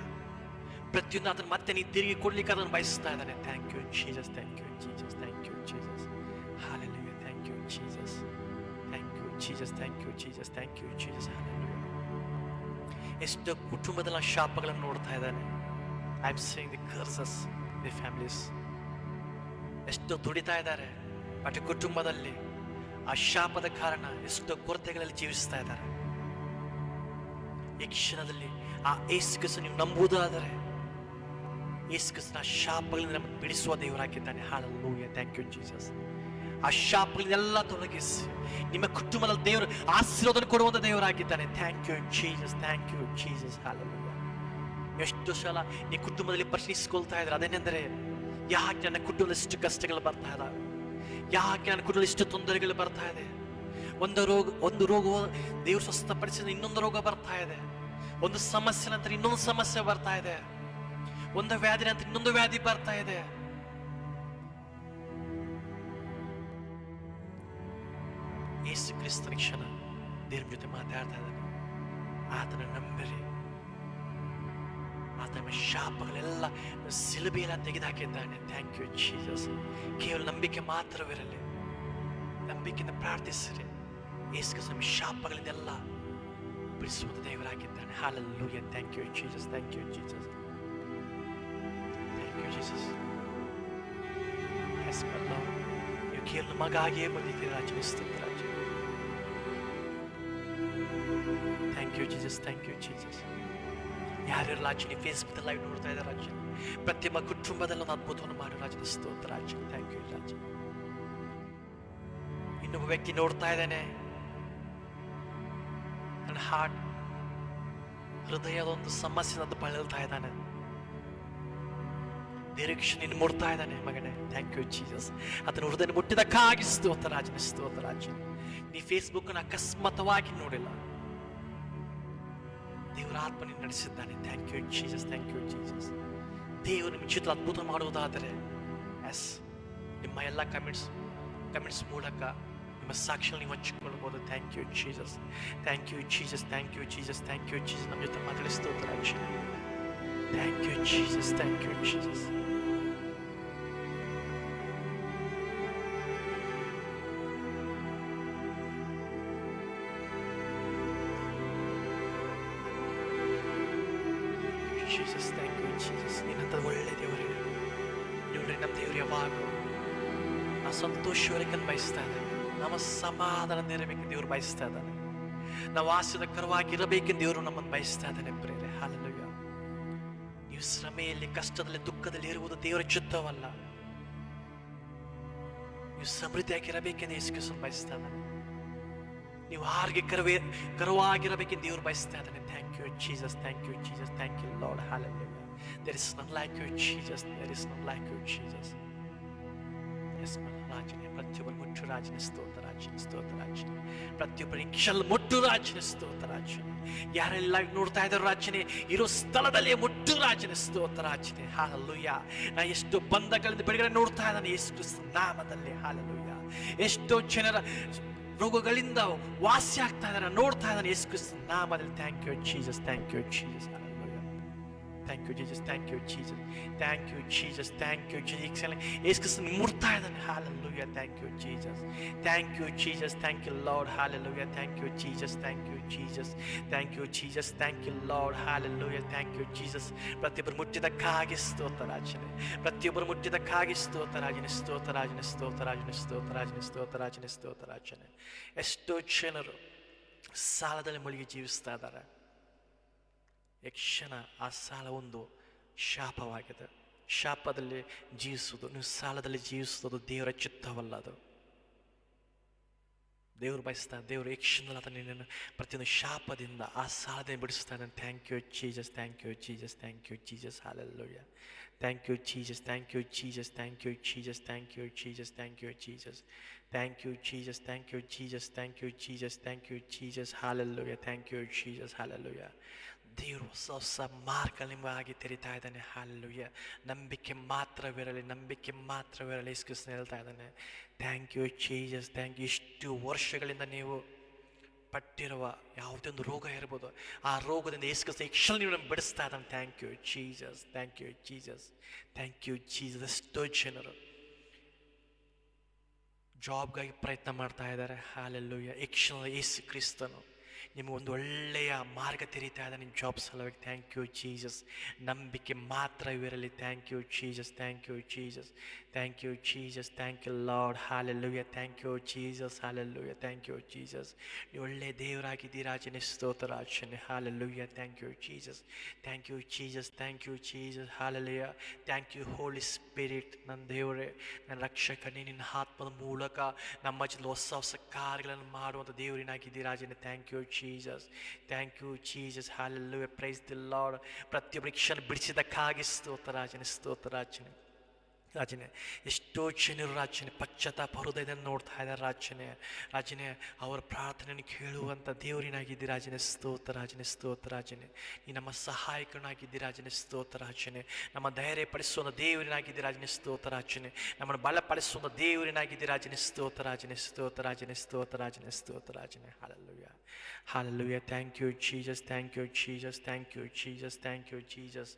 ಪ್ರತಿಯೊಂದು ಅದನ್ನು ಮತ್ತೆ ನೀ ತಿರುಗಿ ಕೊಡ್ಲಿಕ್ಕೆ ಅದನ್ನು ಬಯಸ್ತಾ ಇದ್ದಾನೆ. Thank you Jesus, thank you Jesus, thank you Jesus. Hallelujah. Thank you Jesus, thank you Jesus, thank you Jesus, thank you Jesus. Hallelujah. ಎಷ್ಟೋ ಕುಟುಂಬದ ಶಾಪಗಳನ್ನು ನೋಡ್ತಾ ಇದ್ದಾನೆ. I am seeing the curses the families. ಎಷ್ಟೋ ದುಡಿತಾ ಇದ್ದಾರೆ, ಬಟ್ ಕುಟುಂಬದಲ್ಲಿ ಆ ಶಾಪದ ಕಾರಣ ಎಷ್ಟೋ ಕೊರತೆಗಳಲ್ಲಿ ಜೀವಿಸ್ತಾ ಇದ್ದಾರೆ. ಈ ಕ್ಷಣದಲ್ಲಿ ಆ ಯೇಸು ಕ್ರಿಸ್ತನ ನೀವು ನಂಬುವುದಾದರೆ ಯೇಸು ಕ್ರಿಸ್ತನ ಆ ಶಾಪಗಳಿಂದ ನಮ್ಮನ್ನು ಬಿಡಿಸುವ ದೇವರಾಗಿದ್ದಾನೆ. ಹಾಲೆಲೂಯಾ. Thank you Jesus. ಆ ಶಾಪಗಳನ್ನೆಲ್ಲ ತೊಲಗಿಸಿ ನಿಮ್ಮ ಕುಟುಂಬದಲ್ಲಿ ದೇವರು ಆಶೀರ್ವಾದ ಕೊಡುವಂತ ದೇವರಾಗಿದ್ದಾನೆ. Thank you Jesus, thank you Jesus. Hallelujah. ಎಷ್ಟು ಸಲ ಈ ಕುಟುಂಬದಲ್ಲಿ ಪ್ರಶ್ನಿಸಿಕೊಳ್ತಾ ಇದ್ದಾರೆ, ಅದೇನೆಂದರೆ ಯಾಕೆ ನನ್ನ ಕುಟುಂಬದಲ್ಲಿ ಇಷ್ಟು ಕಷ್ಟಗಳು ಬರ್ತಾ ಇದ್ದಾವೆ, ಯಾಕೆ ನನ್ನ ಕುಟುಂಬದಲ್ಲಿ ಇಷ್ಟು ತೊಂದರೆಗಳು ಬರ್ತಾ ಇದೆ. ಒಂದು ರೋಗ ದೇವರು ಸ್ವಸ್ಥಪಡಿಸಿದ ಇನ್ನೊಂದು ರೋಗ ಬರ್ತಾ ಇದೆ. ಒಂದು ಸಮಸ್ಯೆ ನಂತರ ಇನ್ನೊಂದು ಸಮಸ್ಯೆ ಬರ್ತಾ ಇದೆ. ಒಂದು ವ್ಯಾಧಿ ನಂತರ ಇನ್ನೊಂದು ವ್ಯಾಧಿ ಬರ್ತಾ ಇದೆ. ಯೇಸು ಕ್ರಿಸ್ತನ ಕ್ಷಣ ದೇವರ ಜೊತೆ ಮಾತಾಡ್ತಾ ಇದ್ದಾನೆ. ಆತನ ನಂಬಿರಿ, ಆತನ ಶಾಪಗಳೆಲ್ಲ ಸಿಲುಬೆಯೆಲ್ಲ ತೆಗೆದುಹಾಕಿದ್ದಾನೆ. Thank you Jesus. ಕೇವಲ ನಂಬಿಕೆ ಮಾತ್ರವಿರಲಿ, ನಂಬಿಕೆಯಿಂದ ಪ್ರಾರ್ಥಿಸಿರಿ. ಯೇಸು ಕ್ರಿಸ್ತನ ಶಾಪಗಳಿಂದೆಲ್ಲ ಬಿಡಿಸುವಂತ ದೇವರಾಗಿದ್ದಾನೆ. Hallelujah. Thank you Jesus, thank you Jesus, thank you Jesus. S ಮಲ್ಲ, ನೀವು ಕೇವಲ ನಮಗಾಗಿಯೇ ಬಂದಿದ್ದೀರಿ ರಾಜ. ಸ್ತೋತ್ರ ರಾಜ. Thank you Jesus, thank you Jesus. ಯಾರ್ಯಾರು ರಾಜನಿ ಫೇಸ್ಬುಕ್ ಲೈವ್ ನೋಡ್ತಾ ಇದ್ದಾರೆ ರಾಜ, ಪ್ರತಿಯೊಬ್ಬ ಕುಟುಂಬದಲ್ಲಿ ಒಂದು ಅದ್ಭುತವನ್ನು ಮಾಡಿ ರಾಜನ ಸ್ತೋತ್ರ ರಾಜ. ಥ್ಯಾಂಕ್ ಯು ರಾಜ. ಇನ್ನೊಬ್ಬ ವ್ಯಕ್ತಿ ನೋಡ್ತಾ ಇದ್ದಾನೆ, ನನ್ನ ಹಾರ್ಟ್ ಹೃದಯದ ಒಂದು ಸಮಸ್ಯೆ ಅದು ಬಳಲ್ತಾ ಇದ್ದಾನೆ. ನಿರೀಕ್ಷೆ ನಿನ್ನ ಮುಡ್ತಾ ಇದ್ದಾನೆ ಮಗನೇ. Thank you Jesus. ಅದನ್ನು ಹೃದಯ ಮುಟ್ಟಿದಕ್ಕಾಗಿ ಸ್ತೋತ್ರ ರಾಜನ ಸ್ತೋತ್ರ ರಾಜ. ನೀ ಫೇಸ್ಬುಕ್ ಅನ್ನು ಅಕಸ್ಮಾತ್ವಾಗಿ ನೋಡಿಲ್ಲ, ದೇವರ ಆತ್ಮ ನಿನ್ನ ನಡೆಸಿದ್ದಾನೆ. Thank you Jesus, thank you Jesus. ದೇವರು ನಿಮ್ಮ ಚಿತ್ರ ಅದ್ಭುತ ಮಾಡುವುದಾದರೆ ಎಸ್, ನಿಮ್ಮ ಎಲ್ಲ ಕಮೆಂಟ್ಸ್ ಮೂಲಕ ನಿಮ್ಮ ಸಾಕ್ಷಿಗಳು ನೀವು ಹಂಚಿಕೊಳ್ಬೋದು. Thank you Jesus, thank you Jesus, thank you Jesus, thank you Jesus. ನಮ್ಮ ಜೊತೆ ಮಾತಾಡಿಸ್ತೋತ್ರ ರಾಜ. Thank you Jesus, thank you Jesus. Jesus, thank you Jesus. ನಿನ್ನಂತ ಒಳ್ಳೆ ದೇವರೇ ನೋಡ್ರಿ. ನಮ್ಮ ದೇವರು ಯಾವಾಗಲೂ ನಾವು ಸಂತೋಷವರೆಗೆ ಬಯಸ್ತಾ ಇದ್ದಾನೆ. ನಮ್ಮ ಸಮಾಧಾನ ನೆರವೇಕೆ ದೇವರು ಬಯಸ್ತಾ ಇದ್ದಾನೆ. ನಾವು ಆಶೀರ್ವಾದಕರವಾಗಿರಬೇಕೆಂದು ದೇವರು ನಮ್ಮನ್ನು ಬಯಸ್ತಾ ಇದ್ದಾನೆ. ಪ್ರೇರೆ ಹಾಲೆಲೂಯಾ. ನೀವು ಶ್ರಮೆಯಲ್ಲಿ, ಕಷ್ಟದಲ್ಲಿ, ದುಃಖದಲ್ಲಿ ಇರುವುದು ದೇವರ ಚಿತ್ತವಲ್ಲ. ನೀವು ಸಮೃದ್ಧಿಯಾಗಿರಬೇಕೆಂದು ಯೇಸು ಕ್ರಿಸ್ತನು ಬಯಸ್ತಾ ಇದ್ದಾನೆ. ನೀವು ಆರ್ಗೆ ಕರುವಾಗಿರಬೇಕೆಂದು ದೇವರು ಬಯಸ್ತಾ ಇದ್ದಾನೆ. Thank you Jesus, thank you Jesus, thank you Lord. Hallelujah. There is none like you Jesus. There is none like you Jesus. Yes my ರಾಜನೇ, ಪ್ರತಿಯೊಬ್ಬರು ಮುಟ್ಟು ರಾಜನೇ ಸ್ತೋತ್ರ ರಾಜನೇ, ಸ್ತೋತ್ರ ರಾಜನೇ. ಪ್ರತಿಯೊಬ್ಬರು ಕ್ಷಲ್ ಮುಟ್ಟು ರಾಜನೇ ಸ್ತೋತ್ರ ರಾಜನೇ. ಯಾರೆಲ್ಲ ನೋಡ್ತಾ ಇದ್ದಾರೆ ರಾಜನೇ, ಇರೋ ಸ್ಥಳದಲ್ಲಿ ಮುಟ್ಟು ರಾಜನೇ ಸ್ತೋತ್ರ ರಾಜನೇ. ಹಾಲೆಲೂಯಾ. ನಾ ಎಷ್ಟೋ ಬಂಧಗಳಿಂದ ಬಿಡುಗಡೆ ನೋಡ್ತಾ ಇದ್ದಾನೆ ಯೇಸು ಕ್ರಿಸ್ತನ ನಾಮದಲ್ಲಿ. ಹಾಲೆಲೂಯಾ. ಎಷ್ಟೋ ಜನರ ರೋಗಗಳಿಂದ ವಾಸಿ ಆಗ್ತಾ ಇದ್ದಾರೆ ನೋಡ್ತಾ ಇದ್ದಾನೆ ಯೇಸು ಕ್ರಿಸ್ತನ ನಾಮದಲ್ಲಿ. Thank you Jesus, thank you Jesus. Thank you Jesus, thank you Jesus, thank you Jesus, thank you Jesus. ಯೇಸು ಕ್ರಿಸ್ತನ ಮುಟ್ತಾ ಇದ್ದಾನೆ. Hallelujah, thank you Jesus, thank you Jesus, thank you Lord. Hallelujah, thank you Jesus, thank you Jesus, thank you Jesus, thank you Lord. Hallelujah, thank you Jesus. ಪ್ರತಿಯೊಬ್ಬರು ಮುಟ್ಟಿದ್ದಕ್ಕಾಗಿ ಸ್ತೋತ್ರ ರಾಜನೇ, ಪ್ರತಿಯೊಬ್ಬರು ಮುಟ್ಟಿದ್ದಕ್ಕಾಗಿ ಸ್ತೋತ್ರ ರಾಜನೇ, ಸ್ತೋತ್ರ ರಾಜನೇ, ಸ್ತೋತ್ರ ರಾಜನೇ, ಸ್ತೋತ್ರ ರಾಜನೇ, ಸ್ತೋತ್ರ ರಾಜನೇ, ಸ್ತೋತ್ರ ರಾಜನೇ. ಎಷ್ಟೋ ಜನರು ಸಾಲದಲ್ಲಿ ಮುಳುಗಿ ಜೀವಿಸ್ತಾ ಇದ್ದಾರೆ. ಕ್ಷಣ ಆ ಸಾಲ ಒಂದು ಶಾಪವಾಗಿದೆ. ಶಾಪದಲ್ಲಿ ಜೀವಿಸುವುದು, ನೀವು ಸಾಲದಲ್ಲಿ ಜೀವಿಸುವುದು ದೇವರ ಚಿತ್ತವಲ್ಲ. ಅದು ದೇವರು ಬಯಸ್ತಾ, ದೇವರು ಕ್ಷಣದಲ್ಲಿ ಅದನ್ನು ನಿನ್ನನ್ನು ಪ್ರತಿಯೊಂದು ಶಾಪದಿಂದ ಆ ಸಾಲದಿಂದ ಬಿಡಿಸ್ತಾ ಇದ್ದಾನೆ. Thank you Jesus, thank you Jesus, thank you Jesus. Hallelujah, thank you Jesus, thank you Jesus, thank you Jesus, thank you Jesus, thank you Jesus, thank you Jesus, thank you Jesus, thank you Jesus, thank you Jesus. Hallelujah, thank you Jesus. Hallelujah. ದೇವರು ಹೊಸ ಹೊಸ ಮಾರ್ಗ ನಿಮಗಾಗಿ ತೆರಿತಾ ಇದ್ದಾನೆ. Hallelujah. ನಂಬಿಕೆ ಮಾತ್ರವಿರಲಿ, ನಂಬಿಕೆ ಮಾತ್ರವಿರಲಿ. ಯೇಸು ಕ್ರಿಸ್ತನು ಹೇಳ್ತಾ ಇದ್ದಾನೆ. Thank you Jesus, thank you. ಇಷ್ಟು ವರ್ಷಗಳಿಂದ ನೀವು ಪಟ್ಟಿರುವ ಯಾವುದೇ ಒಂದು ರೋಗ ಇರ್ಬೋದು, ಆ ರೋಗದಿಂದ ಯೇಸು ಕ್ರಿಸ್ತನು ಈ ಕ್ಷಣ ನೀವು ಬಿಡಿಸ್ತಾ ಇದ್ದಾನೆ. Thank you Jesus, thank you Jesus, thank you Jesus. ಎಷ್ಟೋ ಜನರು ಜಾಬ್ಗಾಗಿ ಪ್ರಯತ್ನ ಮಾಡ್ತಾ ಇದ್ದಾರೆ. ಹಾಲೆಲೂಯಾ. ಈ ಕ್ಷಣದಲ್ಲಿ ಯೇಸು ಕ್ರಿಸ್ತನು ನಿಮಗೊಂದು ಒಳ್ಳೆಯ ಮಾರ್ಗ ತೆರೀತಾ ಇದ್ದಾನೆ ನಿಮ್ಮ ಜಾಬ್ ಸಲುವಾಗಿ. Thank you Jesus. ನಂಬಿಕೆ ಮಾತ್ರವಿರಲಿ. Thank you Jesus, thank you Jesus, thank you Jesus, thank you Lord. Hallelujah, thank you Jesus. Hallelujah, thank you Jesus. ನೀವು ಒಳ್ಳೆಯ ದೇವರಾಗಿದ್ದೀರಿ ರಾಜನೇ, ಸ್ತೋತ್ರ ರಾಜನೇ. Hallelujah, thank you Jesus, thank you Jesus, thank you Jesus. Hallelujah, thank you Holi spirit. ನನ್ನ ದೇವರೇ, ನನ್ನ ರಕ್ಷಕನೇ, ನಿನ್ನ ಆತ್ಮದ ಮೂಲಕ ನಮ್ಮ ಜೊತೆ ಹೊಸ ಹೊಸ ಕಾರ್ಯಗಳನ್ನು ಮಾಡುವಂಥ ದೇವರಿನಾಗಿದ್ದೀರಿ ರಾಜನೇ. Thank you Jesus, thank you Jesus, hallelujah, praise the Lord. ಪ್ರತಿಯೊಬ್ಬರ ಕ್ಷಣ ಬಿಡಿಸಿದ್ದಕ್ಕಾಗಿ ಸ್ತೋತ್ರ ರಾಜನೇ, ಸ್ತೋತ್ರ ರಾಜನೇ. ರಾಜನೇ, ಎಷ್ಟೋ ಜನರು ರಾಜನೇ ಪಶ್ಚಾತ್ತಾಪ ಹೃದಯದಿಂದ ನೋಡ್ತಾ ಇದ್ದಾರೆ ರಾಜನೇ. ರಾಜನೇ, ಅವರ ಪ್ರಾರ್ಥನೆಯನ್ನು ಕೇಳುವಂಥ ದೇವರಿನಾಗಿದ್ದಿ ರಾಜನೇ, ಸ್ತೋತ್ರ ರಾಜನೇ, ಸ್ತೋತ್ರ ರಾಜನೇ. ನೀ ನಮ್ಮ ಸಹಾಯಕನಾಗಿದ್ದಿ ರಾಜನೇ, ಸ್ತೋತ್ರ ರಾಜನೇ. ನಮ್ಮ ಧೈರ್ಯ ಪಡಿಸುವಂಥ ದೇವರಿನಾಗಿದ್ದಿ ರಾಜನೇ, ಸ್ತೋತ್ರ ರಾಜನೇ. ನಮ್ಮನ್ನು ಬಲಪಡಿಸುವಂಥ ದೇವರಿನಾಗಿದ್ದಿ ರಾಜನೇ, ಸ್ತೋತ್ರ ರಾಜನೇ, ಸ್ತೋತ್ರ ರಾಜನೇ, ಸ್ತೋತ್ರ ರಾಜನೇ, ಸ್ತೋತ್ರ ರಾಜನೇ. Hallelujah, hallelujah. Thank you Jesus, thank you Jesus, thank you Jesus, thank you Jesus,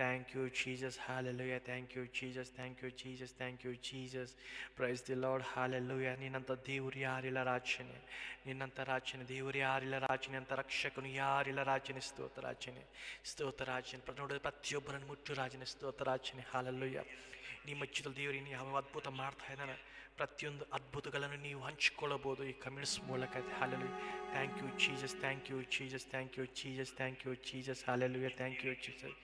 thank you Jesus. Hallelujah, thank you Jesus, thank you Jesus, thank you Jesus. Praise the lord. Hallelujah. ನಿನ್ನಂಥ ದೇವರು ಯಾರಿಲ್ಲ ರಾಜನೇ, ನಿನ್ನಂಥ ರಾಜನೇ ದೇವರು ಯಾರಿಲ್ಲ ರಾಜನೇ, ಅಂತ ರಕ್ಷಕನು ಯಾರಿಲ್ಲ ರಾಜನೇ, ಸ್ತೋತ್ರ ರಾಜನೇ, ಸ್ತೋತ್ರ ರಾಜನೇ. ನೋಡಿದ್ರೆ ಪ್ರತಿಯೊಬ್ಬರನ್ನು ಮುಟ್ಟು ರಾಜನೇ, ಸ್ತೋತ್ರ ರಾಜನೇ. ಹಾಲೆಲೂಯಾ. ನಿಮ್ಮ ಚಿತ್ರದಲ್ಲಿ ದೇವರು ಇನ್ನು ಯಾವ ಅದ್ಭುತ ಮಾಡ್ತಾ ಇದ್ದಾನೆ, ಪ್ರತಿಯೊಂದು ಅದ್ಭುತಗಳನ್ನು ನೀವು ಹಂಚಿಕೊಳ್ಳಬಹುದು ಈ ಕಮೆಂಟ್ಸ್ ಮೂಲಕ. Hallelujah. Thank you Jesus, thank you Jesus, thank you Jesus, thank you Jesus. Hallelujah, thank you Jesus,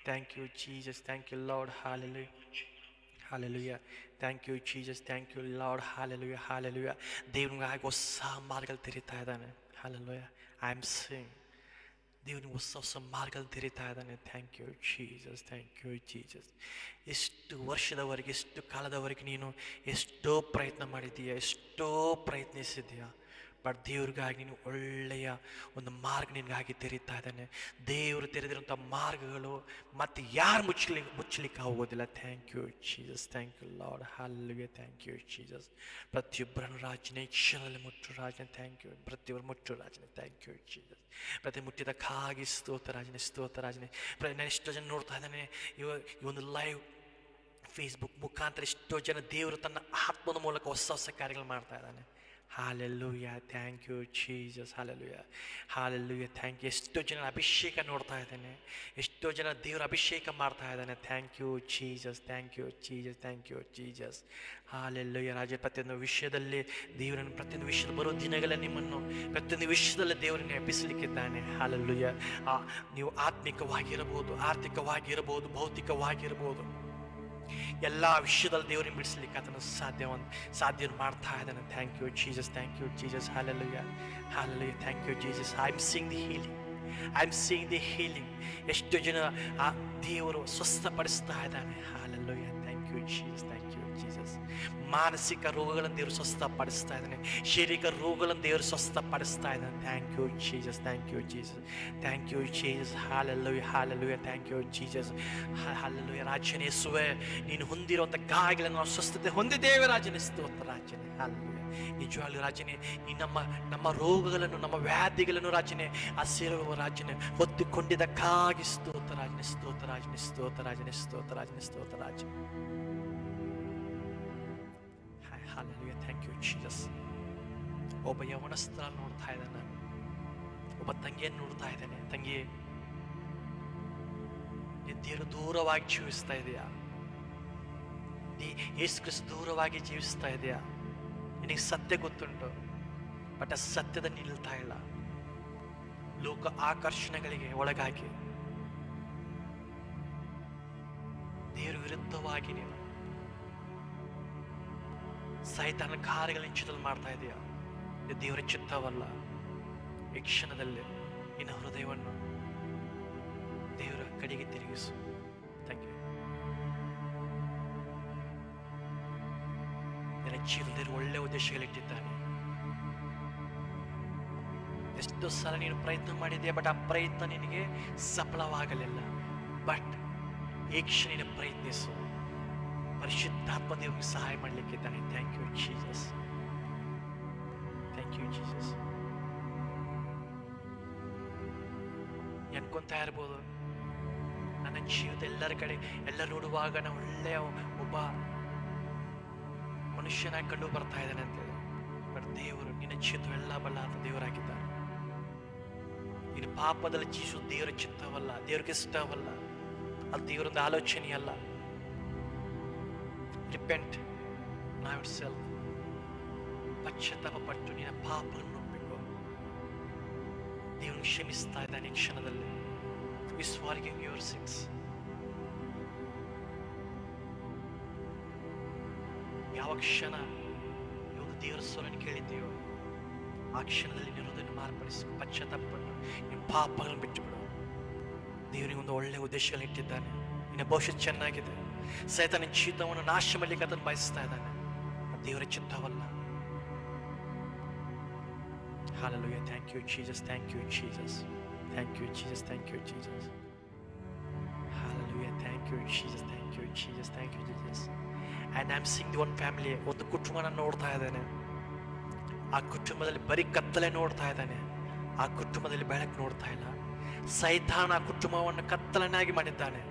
thank you Jesus, thank you Lord. Hallelujah, hallelujah. Thank you Jesus, thank you Lord. Hallelujah, hallelujah. ದೇವ್ರಿಗಾಗಿ ಹೊಸ ಮಾರ್ಗಗಳು ತೆರೀತಾ ಇದ್ದಾನೆ. Hallelujah. I am saying ದೇವ್ರಿಗೆ ಹೊಸ ಹೊಸ ಮಾರ್ಗಗಳು ತೆರೀತಾ ಇದ್ದಾನೆ. Thank you Jesus, thank you Jesus. ಎಷ್ಟು ವರ್ಷದವರೆಗೆ, ಎಷ್ಟು ಕಾಲದವರೆಗೆ ನೀನು ಎಷ್ಟೋ ಪ್ರಯತ್ನ ಮಾಡಿದ್ದೀಯಾ, ಎಷ್ಟೋ ಪ್ರಯತ್ನಿಸಿದ್ದೀಯಾ. ಬಟ್ ದೇವ್ರಿಗಾಗಿ ನೀನು ಒಳ್ಳೆಯ ಒಂದು ಮಾರ್ಗ ನಿನಗಾಗಿ ತೆರೀತಾ ಇದ್ದಾನೆ. ದೇವರು ತೆರೆದಿರುವಂಥ ಮಾರ್ಗಗಳು ಮತ್ತು ಯಾರು ಮುಚ್ಚಲಿಕ್ಕೆ ಆಗೋದಿಲ್ಲ. Thank you Jesus, thank you Lord. Hallelujah, thank you Jesus. ಪ್ರತಿಯೊಬ್ಬರನ್ನು ರಾಜನೇ ಕ್ಷಣದಲ್ಲಿ ಮುಟ್ಟು ರಾಜನೇ. Thank you. ಪ್ರತಿಯೊಬ್ಬರು ಮುಟ್ಟು ರಾಜನೇ. Thank you Jesus. ಪ್ರತಿ ಮುಟ್ಟಿದ್ದಕ್ಕಾಗಿ ಸ್ತೋತ್ರ ರಾಜನೇ, ಸ್ತೋತ್ರ ರಾಜನೇ. ಎಷ್ಟೋ ಜನ ನೋಡ್ತಾ ಇದ್ದಾನೆ ಈ ಒಂದು ಲೈವ್ ಫೇಸ್ಬುಕ್ ಮುಖಾಂತರ. ಎಷ್ಟೋ ಜನ ದೇವರು ತನ್ನ ಆತ್ಮದ ಮೂಲಕ ಹೊಸ ಹೊಸ ಕಾರ್ಯಗಳು ಮಾಡ್ತಾ ಇದ್ದಾನೆ. Hallelujah, thank you Jesus. Hallelujah, hallelujah, thank you. ಎಷ್ಟೋ ಜನ ಅಭಿಷೇಕ ನೋಡ್ತಾ ಇದ್ದಾನೆ, ಎಷ್ಟೋ ಜನ ದೇವರ ಅಭಿಷೇಕ ಮಾಡ್ತಾ ಇದ್ದಾನೆ. Thank you Jesus, thank you Jesus, thank you Jesus. Hallelujah. ರಾಜ, ಪ್ರತಿಯೊಂದು ವಿಷಯದಲ್ಲಿ ದೇವರನ್ನು, ಪ್ರತಿಯೊಂದು ವಿಷಯದ ಬರೋ ದಿನಗಳ ನಿಮ್ಮನ್ನು ಪ್ರತಿಯೊಂದು ವಿಷಯದಲ್ಲಿ ದೇವರನ್ನು ಎಬ್ಬಿಸಲಿಕ್ಕಿದ್ದಾನೆ. ಹಾಲೆಲೂಯಾ. ನೀವು ಆತ್ಮಿಕವಾಗಿರಬಹುದು, ಆರ್ಥಿಕವಾಗಿರಬಹುದು, ಭೌತಿಕವಾಗಿರ್ಬೋದು, ಎಲ್ಲ ವಿಷಯದಲ್ಲಿ ದೇವರನ್ನು ಬಿಡಿಸಲಿಕ್ಕೆ ಆತನು ಸಾಧ್ಯ ಮಾಡ್ತಾ ಇದ್ದಾನೆ. Thank you Jesus, thank you Jesus. Hallelujah, hallelujah. Thank you Jesus. I am seeing the healing, I am seeing the healing. ಎಷ್ಟು ಜನ ಆ ದೇವರು ಸ್ವಸ್ಥಪಡಿಸ್ತಾ ಇದ್ದಾನೆ. Hallelujah, thank you Jesus, thank you Jesus. ಮಾನಸಿಕ ರೋಗಗಳನ್ನು ದೇವರು ಸ್ವಸ್ಥಪಡಿಸ್ತಾ ಇದ್ದಾನೆ, ಶಾರೀರಿಕ ರೋಗಗಳನ್ನು ದೇವರು ಸ್ವಸ್ಥಪಡಿಸ್ತಾ ಇದ್ದಾನೆ. Thank you Jesus, thank you Jesus, thank you Jesus. Hallelujah, hallelujah. Thank you Jesus. Hallelujah. ರಾಜನೇ ಯೇಸುವೇ, ನೀನು ಹೊಂದಿರುವಂಥ ಗಾಯಗಳನ್ನು ನಾವು ಸ್ವಸ್ಥತೆ ಹೊಂದಿದ್ದೇವೆ ರಾಜನೇ, ಸ್ತೋತ್ರ ರಾಜನೇ. ಹಾಲೆಲೂಯಾ. ನಿಜವಾಗ್ಲೂ ರಾಜನೇ, ಈ ನಮ್ಮ ರೋಗಗಳನ್ನು, ನಮ್ಮ ವ್ಯಾಧಿಗಳನ್ನು ರಾಜನೇ, ಆ ಸೇರುವ ರಾಜನೇ ಹೊತ್ತುಕೊಂಡಿದ್ದಕ್ಕಾಗಿ ಸ್ತೋತ್ರ ರಾಜನೇ, ಸ್ತೋತ್ರ ರಾಜನೇ, ಸ್ತೋತ್ರ ರಾಜನೇ, ಸ್ತೋತ್ರ ರಾಜನೇ, ಸ್ತೋತ್ರ ರಾಜ. Hallelujah, thank you Jesus. ಒಬ್ಬ ಯವನಸ್ಥ ನೋಡ್ತಾ ಇದ್ದಾನೆ, ಒಬ್ಬ ತಂಗಿಯನ್ನು ನೋಡ್ತಾ ಇದ್ದಾನೆ. ತಂಗಿ, ದೇವರು ದೂರವಾಗಿ ಜೀವಿಸ್ತಾ ಇದೆಯಾ? ಯೇಸು ಕ್ರಿಸ್ತ ದೂರವಾಗಿ ಜೀವಿಸ್ತಾ ಇದೆಯಾ? ನಿನಗೆ ಸತ್ಯ ಗೊತ್ತುಂಟು, ಬಟ್ ಆ ಸತ್ಯದ ನಿಲ್ತಾ ಇಲ್ಲ. ಲೋಕ ಆಕರ್ಷಣೆಗಳಿಗೆ ಒಳಗಾಗಿ ದೇವರ ವಿರುದ್ಧವಾಗಿ ನೀನು ಸೈತಾನ ಕಾರ್ಯಗಳ ಚಿತ್ತದಲ್ಲಿ ಮಾಡ್ತಾ ಇದೆಯಾ? ಇದು ದೇವರ ಚಿತ್ತವಲ್ಲ. ಈ ಕ್ಷಣದಲ್ಲಿ ನಿನ್ನ ಹೃದಯವನ್ನು ದೇವರ ಕಡೆಗೆ ತಿರುಗಿಸು. Thank you. ನಿನ್ನ ಜೀವನದಲ್ಲಿ ಒಳ್ಳೆ ಉದ್ದೇಶಗಳಿಟ್ಟಿದ್ದಾನೆ. ಎಷ್ಟೋ ಸಲ ನೀನು ಪ್ರಯತ್ನ ಮಾಡಿದೆಯಾ, ಬಟ್ ಆ ಪ್ರಯತ್ನ ನಿನಗೆ ಸಫಲವಾಗಲಿಲ್ಲ. ಬಟ್ ಈ ಕ್ಷಣ ನೀನು ಪ್ರಯತ್ನಿಸು. ಪರಿಶುದ್ಧಾತ್ಮ ದೇವರಿಗೆ ಸಹಾಯ ಮಾಡಲಿಕ್ಕಿದ್ದಾನೆ. Thank you Jesus, thank you Jesus. ಅನ್ಕೊಂತಾ ಇರ್ಬೋದು, ನನ್ನ ಜೀವಿತ ಎಲ್ಲರ ಕಡೆ ಎಲ್ಲ ನೋಡುವಾಗ ನಾನು ಒಳ್ಳೆಯ ಒಬ್ಬ ಮನುಷ್ಯನಾಗಿ ಕಂಡು ಬರ್ತಾ ಇದ್ದಾನೆ ಅಂತೇಳಿ. ಬಟ್ ದೇವರು ನಿನ್ನ ಜೀವಿತ ಎಲ್ಲ ಬಲ್ಲ ಅಂತ ದೇವರಾಗಿದ್ದಾರೆ. ನೀನು ಪಾಪದಲ್ಲಿ ಜೀವಿಸೋದು ದೇವರ ಚಿತ್ತವಲ್ಲ, ದೇವ್ರಿಗೆ ಇಷ್ಟವಲ್ಲ, ಅದು ದೇವರೊಂದು ಆಲೋಚನೆ ಅಲ್ಲ. Repent now yourself. ಪಶ್ಚಾತ್ತಾಪ ಪಟ್ಟು ನಿನ್ನ ಪಾಪವನ್ನು ಒಪ್ಪಬೇಕು. ದೇವರು ಕ್ಷಮಿಸ್ತಾ ಇದ್ದಾನೆ ಈ ಕ್ಷಣದಲ್ಲಿ. He's forgiving your sins. ಯಾವ ಕ್ಷಣ ಇವಾಗ ದೇವರ ಸ್ವರನ್ನು ಕೇಳಿದ್ದೀಯೋ ಆ ಕ್ಷಣದಲ್ಲಿ ನಿನ್ನ ಹೃದಯವನ್ನು ಮಾರ್ಪಡಿಸಿ ಪಶ್ಚಾತ್ತಾಪ ಪಟ್ಟು ನಿಮ್ಮ ಪಾಪಗಳನ್ನು ಬಿಟ್ಟುಬಿಡು. ದೇವರಿಗೆ ಒಂದು ಒಳ್ಳೆಯ ಉದ್ದೇಶಗಳನ್ನು ಇಟ್ಟಿದ್ದಾನೆ. ನಿನ್ನ ಭವಿಷ್ಯ ಚೆನ್ನಾಗಿದೆ. ಸೈತಾನ ಜೀವಿತವನ್ನು ನಾಶ ಮಾಡಲಿಕ್ಕೆ ಅದನ್ನು ಬಯಸ್ತಾ ಇದ್ದಾನೆ. ದೇವರ ಚಿತ್ತವಲ್ಲ. Hallelujah, thank you Jesus, thank you Jesus, thank you Jesus, thank you Jesus. Hallelujah, thank you Jesus, thank you Jesus, thank you Jesus. And I'm seeing the one family, ಒಂದು ಕುಟುಂಬನ ನೋಡ್ತಾ ಇದ್ದಾನೆ. ಆ ಕುಟುಂಬದಲ್ಲಿ ಬರೀ ಕತ್ತಲೆ ನೋಡ್ತಾ ಇದ್ದಾನೆ. ಆ ಕುಟುಂಬದಲ್ಲಿ ಬೆಳಕು ನೋಡ್ತಾ ಇಲ್ಲ. ಸೈತಾನ ಆ ಕುಟುಂಬವನ್ನು ಕತ್ತಲನ್ನಾಗಿ ಮಾಡಿದ್ದಾನೆ.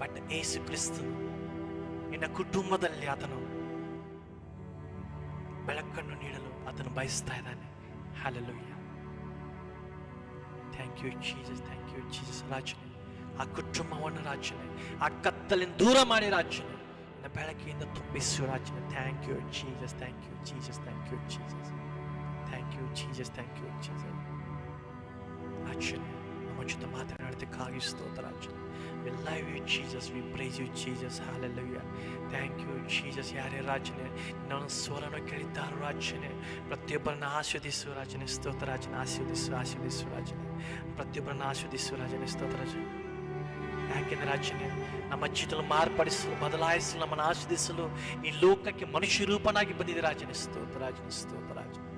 ಬಟ್ ಯೇಸು ಕ್ರಿಸ್ತನು ನಿನ್ನ ಕುಟುಂಬದಲ್ಲಿ ಆತನು ಬೆಳಕನ್ನು ನೀಡಲು ಆತನು ಬಯಸ್ತಾ ಇದ್ದಾನೆ. Hallelujah, thank you Jesus, thank you Jesus. ರಾಜನೇ, ಆ ಕುಟುಂಬವನ್ನು ರಾಜನೇ, ಆ ಕತ್ತಲಿನ ದೂರ ಮಾಡಿ ರಾಜನೇ, ನಿನ್ನ ಬೆಳಕಿಯಿಂದ ತುಂಬಿಸು ರಾಜನೇ. Thank you Jesus, thank you Jesus, thank you Jesus, thank you Jesus, thank you Jesus. ರಾಜನೇ, ನಮ್ಮ ಜೊತೆ ಮಾತನಾಡೋದಕ್ಕಾಗಿ ಸ್ತೋತ್ರ ರಾಜನೇ. We love you Jesus, we praise you Jesus, hallelujah, thank you Jesus. ಯಾರೇ ರಾಜನೇ ನನ್ನ ಸ್ವರನ ಕೇಳಿದ್ದಾರೋ ರಾಜನೇ, ಪ್ರತಿಯೊಬ್ಬರನ್ನ ಆಶೀರ್ವದಿಸು ರಾಜನೇ. ಸ್ತೋತ್ರ ರಾಜನೇ, ಆಶೀರ್ವದಿಸು ರಾಜನೇ, ಪ್ರತಿಯೊಬ್ಬರನ್ನ ಆಶೀರ್ವದಿಸು ರಾಜನೇ. ಸ್ತೋತ್ರ ರಾಜನೇ. ಯಾಕೆಂದ್ರೆ ರಾಜನೇ, ನಮ್ಮ ಜೀವಿತವನ್ನು ಮಾರ್ಪಡಿಸಲು, ಬದಲಾಯಿಸಲು, ನಮ್ಮನ್ನು ಆಶೀರ್ವದಿಸಲು ಈ ಲೋಕಕ್ಕೆ ಮನುಷ್ಯ ರೂಪನಾಗಿ ಬಂದಿದೆ ರಾಜನೇ. ಸ್ತೋತ್ರ ರಾಜನೇ, ಸ್ತೋತ್ರ ರಾಜನೇ.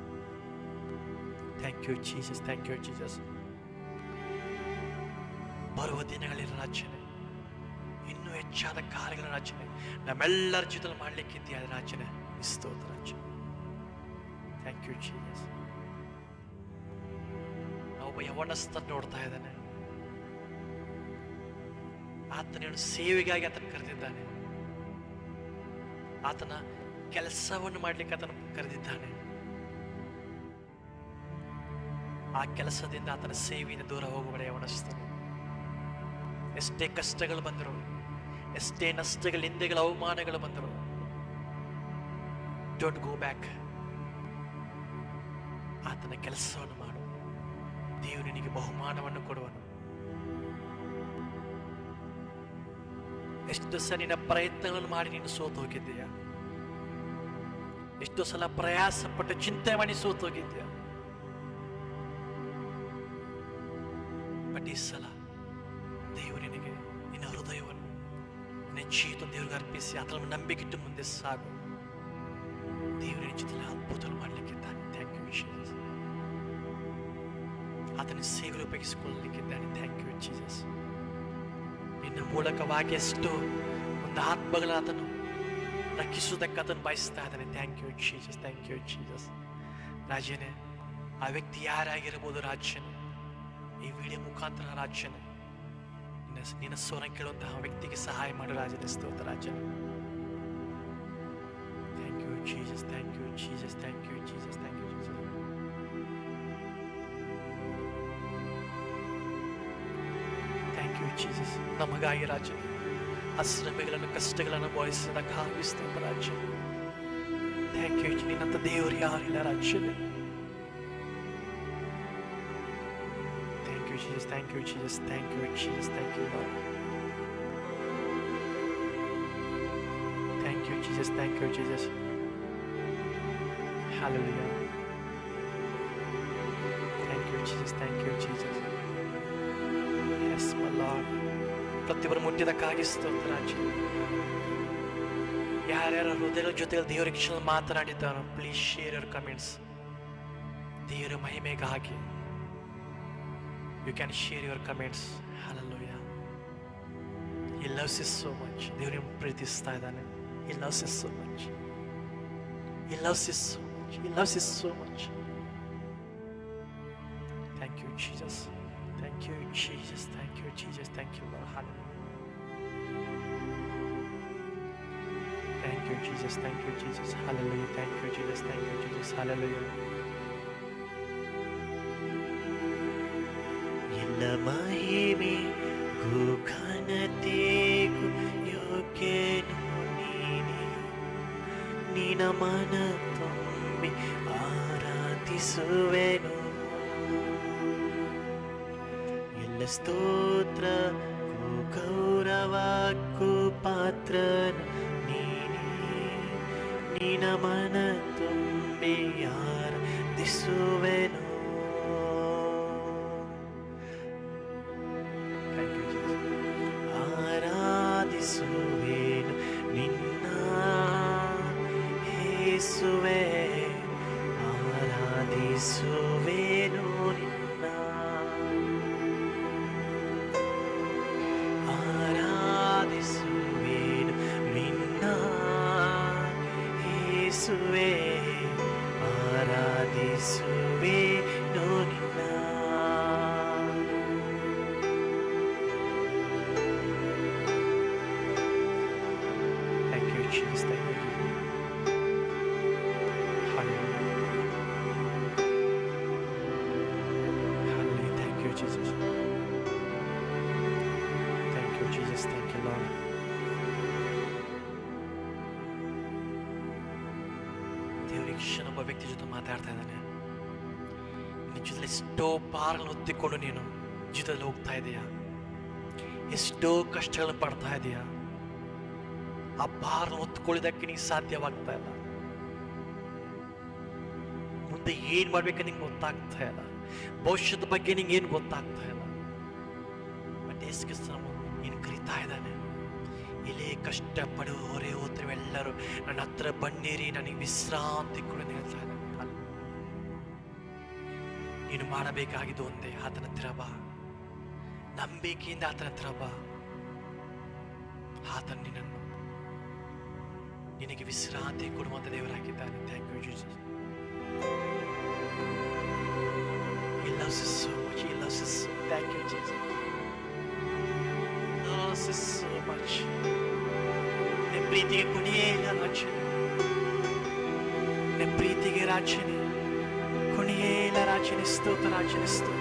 Thank you Jesus, thank you Jesus. ಬರುವ ದಿನಗಳಲ್ಲಿ ರಾಜನೇ ಇನ್ನೂ ಹೆಚ್ಚಾದ ಕಾರ್ಯಗಳ ರಾಜನೇ ನಮ್ಮೆಲ್ಲರ ಜೊತೆಲಿ ಮಾಡ್ಲಿಕ್ಕಿದ್ದೀಯ ರಾಜನೇ. ಸ್ತೋತ್ರ ರಾಜ, ಥ್ಯಾಂಕ್ ಯು ಜೀಸಸ್. ಒಬ್ಬ ಯವನಸ್ಥ ನೋಡ್ತಾ ಇದ್ದಾನೆ. ಆತನ ಸೇವೆಗಾಗಿ ಆತನ ಕರೆದಿದ್ದಾನೆ. ಆತನ ಕೆಲಸವನ್ನು ಮಾಡ್ಲಿಕ್ಕೆ ಆತನ ಕರೆದಿದ್ದಾನೆ. ಆ ಕೆಲಸದಿಂದ ಆತನ ಸೇವೆಯಿಂದ ದೂರ ಹೋಗಬೇಡ ಯವನಸ್ಥನು. ಎಷ್ಟೇ ಕಷ್ಟಗಳು ಬಂದರು, ಎಷ್ಟೇ ನಷ್ಟಗಳು, ನಿಂದೆಗಳು, ಅವಮಾನಗಳು ಬಂದರು, ಡೋಂಟ್ ಗೋ ಬ್ಯಾಕ್. ಆತನ ಕೆಲಸವನ್ನು ಮಾಡು. ದೇವರು ನಿನಗೆ ಬಹುಮಾನವನ್ನು ಕೊಡುವನು. ಎಷ್ಟು ಸಲ ನಿನ್ನ ಪ್ರಯತ್ನಗಳನ್ನು ಮಾಡಿ ನೀನು ಸೋತು ಹೋಗಿದ್ದೀಯಾ? ಎಷ್ಟೋ ಸಲ ಪ್ರಯಾಸ ಪಟ್ಟು ಚಿಂತೆ ಮಾಡಿ ಸೋತು ಹೋಗಿದ್ದೀಯಾ? ಬಟ್ ಈ ಸಲ ದೇವರು ನಿನಗೆ ನಿನ್ನ ಹೃದಯವನ್ನು, ನಿನ್ನ ಜೀವಿತ ದೇವರಿಗೆ ಅರ್ಪಿಸಿ ಆತನ ನಂಬಿಕೆಟ್ಟು ಮುಂದೆ ಸಾಗು. ದೇವರ ಜೊತೆ ಅದ್ಭುತ ಮಾಡಲಿಕ್ಕಿದ್ದಾನೆ. Thank you Jesus. ಆತನ ಸೇವೆಗೆ ಉಪಯೋಗಿಸಿಕೊಳ್ಳಲಿಕ್ಕಿದ್ದಾನೆ. Thank you Jesus. ನಿನ್ನ ಮೂಲಕವಾಗಿ ಎಷ್ಟೋ ಒಂದು ಆತ್ಮಗಳ ಆತನು ರಕ್ಷಿಸುವುದಕ್ಕೆ ಅದನ್ನು ಬಯಸ್ತಾ ಇದ್ದಾನೆ. Thank you Jesus, thank you Jesus. ರಾಜನೇ, ಆ ವ್ಯಕ್ತಿ ಯಾರಾಗಿರ್ಬೋದು ರಾಜನೇ, ಈ ವಿಡಿಯೋ ಮುಖಾಂತರ ರಾಜನೇ ನಿನ್ನ ಸ್ವರ ಕೇಳುವಂತಹ ವ್ಯಕ್ತಿಗೆ ಸಹಾಯ ಮಾಡು ರಾಜನೇ. ಸ್ತೋತ್ರ ರಾಜನೇ. Thank you Jesus, thank you Jesus, thank you Jesus, thank you Jesus. Thank you Jesus. ನಮಗಾಗಿ ರಾಜನೇ ಆ ಶ್ರಮೆಗಳನ್ನು ಕಷ್ಟಗಳನ್ನು ಅನುಭವಿಸಿದಕ್ಕಾಗಿ ಸ್ತೋತ್ರ ರಾಜನೇ. Thank you. ನಿನ್ನಂತ ದೇವರು ಯಾರಿಲ್ಲ ರಾಜನೇ. Thank you Jesus, thank you Jesus, thank you Jesus, thank you lord. Thank you Jesus, thank you Jesus. Hallelujah. Thank you Jesus, thank you Jesus. S my lord. ಪ್ರತಿಯೊಬ್ಬರು ಮುಟ್ಟಿದಕ್ಕಾಗಿ ಸ್ತೋತ್ರ ರಾಜನೇ. ಯಾರ್ಯಾರ ಹೃದಯದ ಜೊತೆ ದೇವರ ಕ್ಷಣ ಮಾತನಾಡಿದ್ದಾರೋ ಪ್ಲೀಸ್ ಶೇರ್ ಯುವರ್ ಕಮೆಂಟ್ಸ್. ದೇವರ ಮಹಿಮೆಗಾಗಿ you can share your comments. Hallelujah. He loves you so much. ದೇವರನ್ನು ಪ್ರೀತಿಸ್ತಾ ಇದ್ದಾನೆ. He loves you so much. He loves you so much. He loves you so much. Thank you Jesus. Thank you Jesus. Thank you Jesus. Thank you Lord. Hallelujah. Thank you Jesus. Thank you Jesus. Hallelujah. Thank you Jesus. Thank you Jesus. Hallelujah. ಎಲ್ಲ ಮಹಿಮೆಗೂ ಘನತೆಗೂ ಯೋಗ್ಯನು ನೀನೇ. ನಿನ್ನ ಮನ ತುಂಬಿ ಆರಾಧಿಸುವೆನು. ಎಲ್ಲ ಸ್ತೋತ್ರಕ್ಕೂ ಗೌರವಕ್ಕೂ ಪಾತ್ರನು ನೀನೇ. ನಿನ್ನ ಮನ ತುಂಬಿ ಆರಾಧಿಸುವೆನು. ಆರಾಧಿಸುವೆನು ನಿನ್ನ ಯೇಸುವೇ. ಆರಾಧಿಸುವೆನು ನಿನ್ನ. ಆರಾಧಿಸುವೆನು ನಿನ್ನ ಯೇಸುವೇ. ಆರಾಧಿಸುವೆನು ನಿನ್ನ. Jesus, thank you. Hallelujah. Hallelujah. Thank you, Jesus. Thank you, Jesus. Thank you, Lord. ದೇವರಿಗೆ ಕ್ಷಣ ಒಬ್ಬ ವ್ಯಕ್ತಿ ಜೊತೆ ಮಾತಾಡ್ತಾ ಇದ್ದಾನೆ. ನಿನ್ನ ಜೊತೆ ಎಷ್ಟೋ ಭಾರಗಳನ್ನು ಹೊತ್ತಿಕೊಂಡು ನೀನು ಜೀವಿತದಲ್ಲಿ ಹೋಗ್ತಾ ಇದೆಯಾ? ಎಷ್ಟೋ ಕಷ್ಟಗಳನ್ನು ಪಡ್ತಾ ಇದೆಯಾ? ಆ ಭಾರ ಹೊತ್ಕೊಳ್ಳೋದಕ್ಕೆ ನಿಂಗೆ ಸಾಧ್ಯವಾಗ್ತಾ ಇಲ್ಲ. ಮುಂದೆ ಏನ್ ಮಾಡ್ಬೇಕಂತ ನಿಂಗೆ ಗೊತ್ತಾಗ್ತಾ ಇಲ್ಲ. ಭವಿಷ್ಯದ ಬಗ್ಗೆ ನಿಂಗೆ ಏನು ಗೊತ್ತಾಗ್ತಾ ಇಲ್ಲ. ಬಟ್ ನೀನು ಕರಿತಾ ಇದ್ದಾನೆ. ಇಲ್ಲೇ ಕಷ್ಟಪಡು ಹೊರೆ ಹೋದ್ರೆ ಎಲ್ಲರೂ ನನ್ನ ಹತ್ರ ಬನ್ನಿರಿ, ನನಗೆ ವಿಶ್ರಾಂತಿ ಕೂಡ ಹೇಳ್ತಾ ಇದ್ದಾನೆ. ನೀನು ಮಾಡಬೇಕಾಗಿದ್ದು ಒಂದೇ, ಆತನ ಹತ್ರ ಬಾ. ನಂಬಿಕೆಯಿಂದ ಆತನ ಹತ್ರ ಬಾ. ಆತನ ನಿನಗೆ ವಿಶ್ರಾಂತಿ ಕೊಡುವಂತ ದೇವರಾಗಿದ್ದಾನೆ. Thank you Jesus. He loves you so much. He loves you so. Thank you Jesus. He loves you so much. ನಿನ್ನ ಪ್ರೀತಿಗೆ ಕೊನೆಯೇ ಇಲ್ಲ ರಾಜನೇ. ನಿನ್ನ ಪ್ರೀತಿಗೆ ರಾಜನೇ ಕೊನೆಯೇ ಇಲ್ಲ ರಾಜನೇ. ಸ್ತೋತ್ರ ರಾಜನೇ, ಸ್ತೋತ್ರ.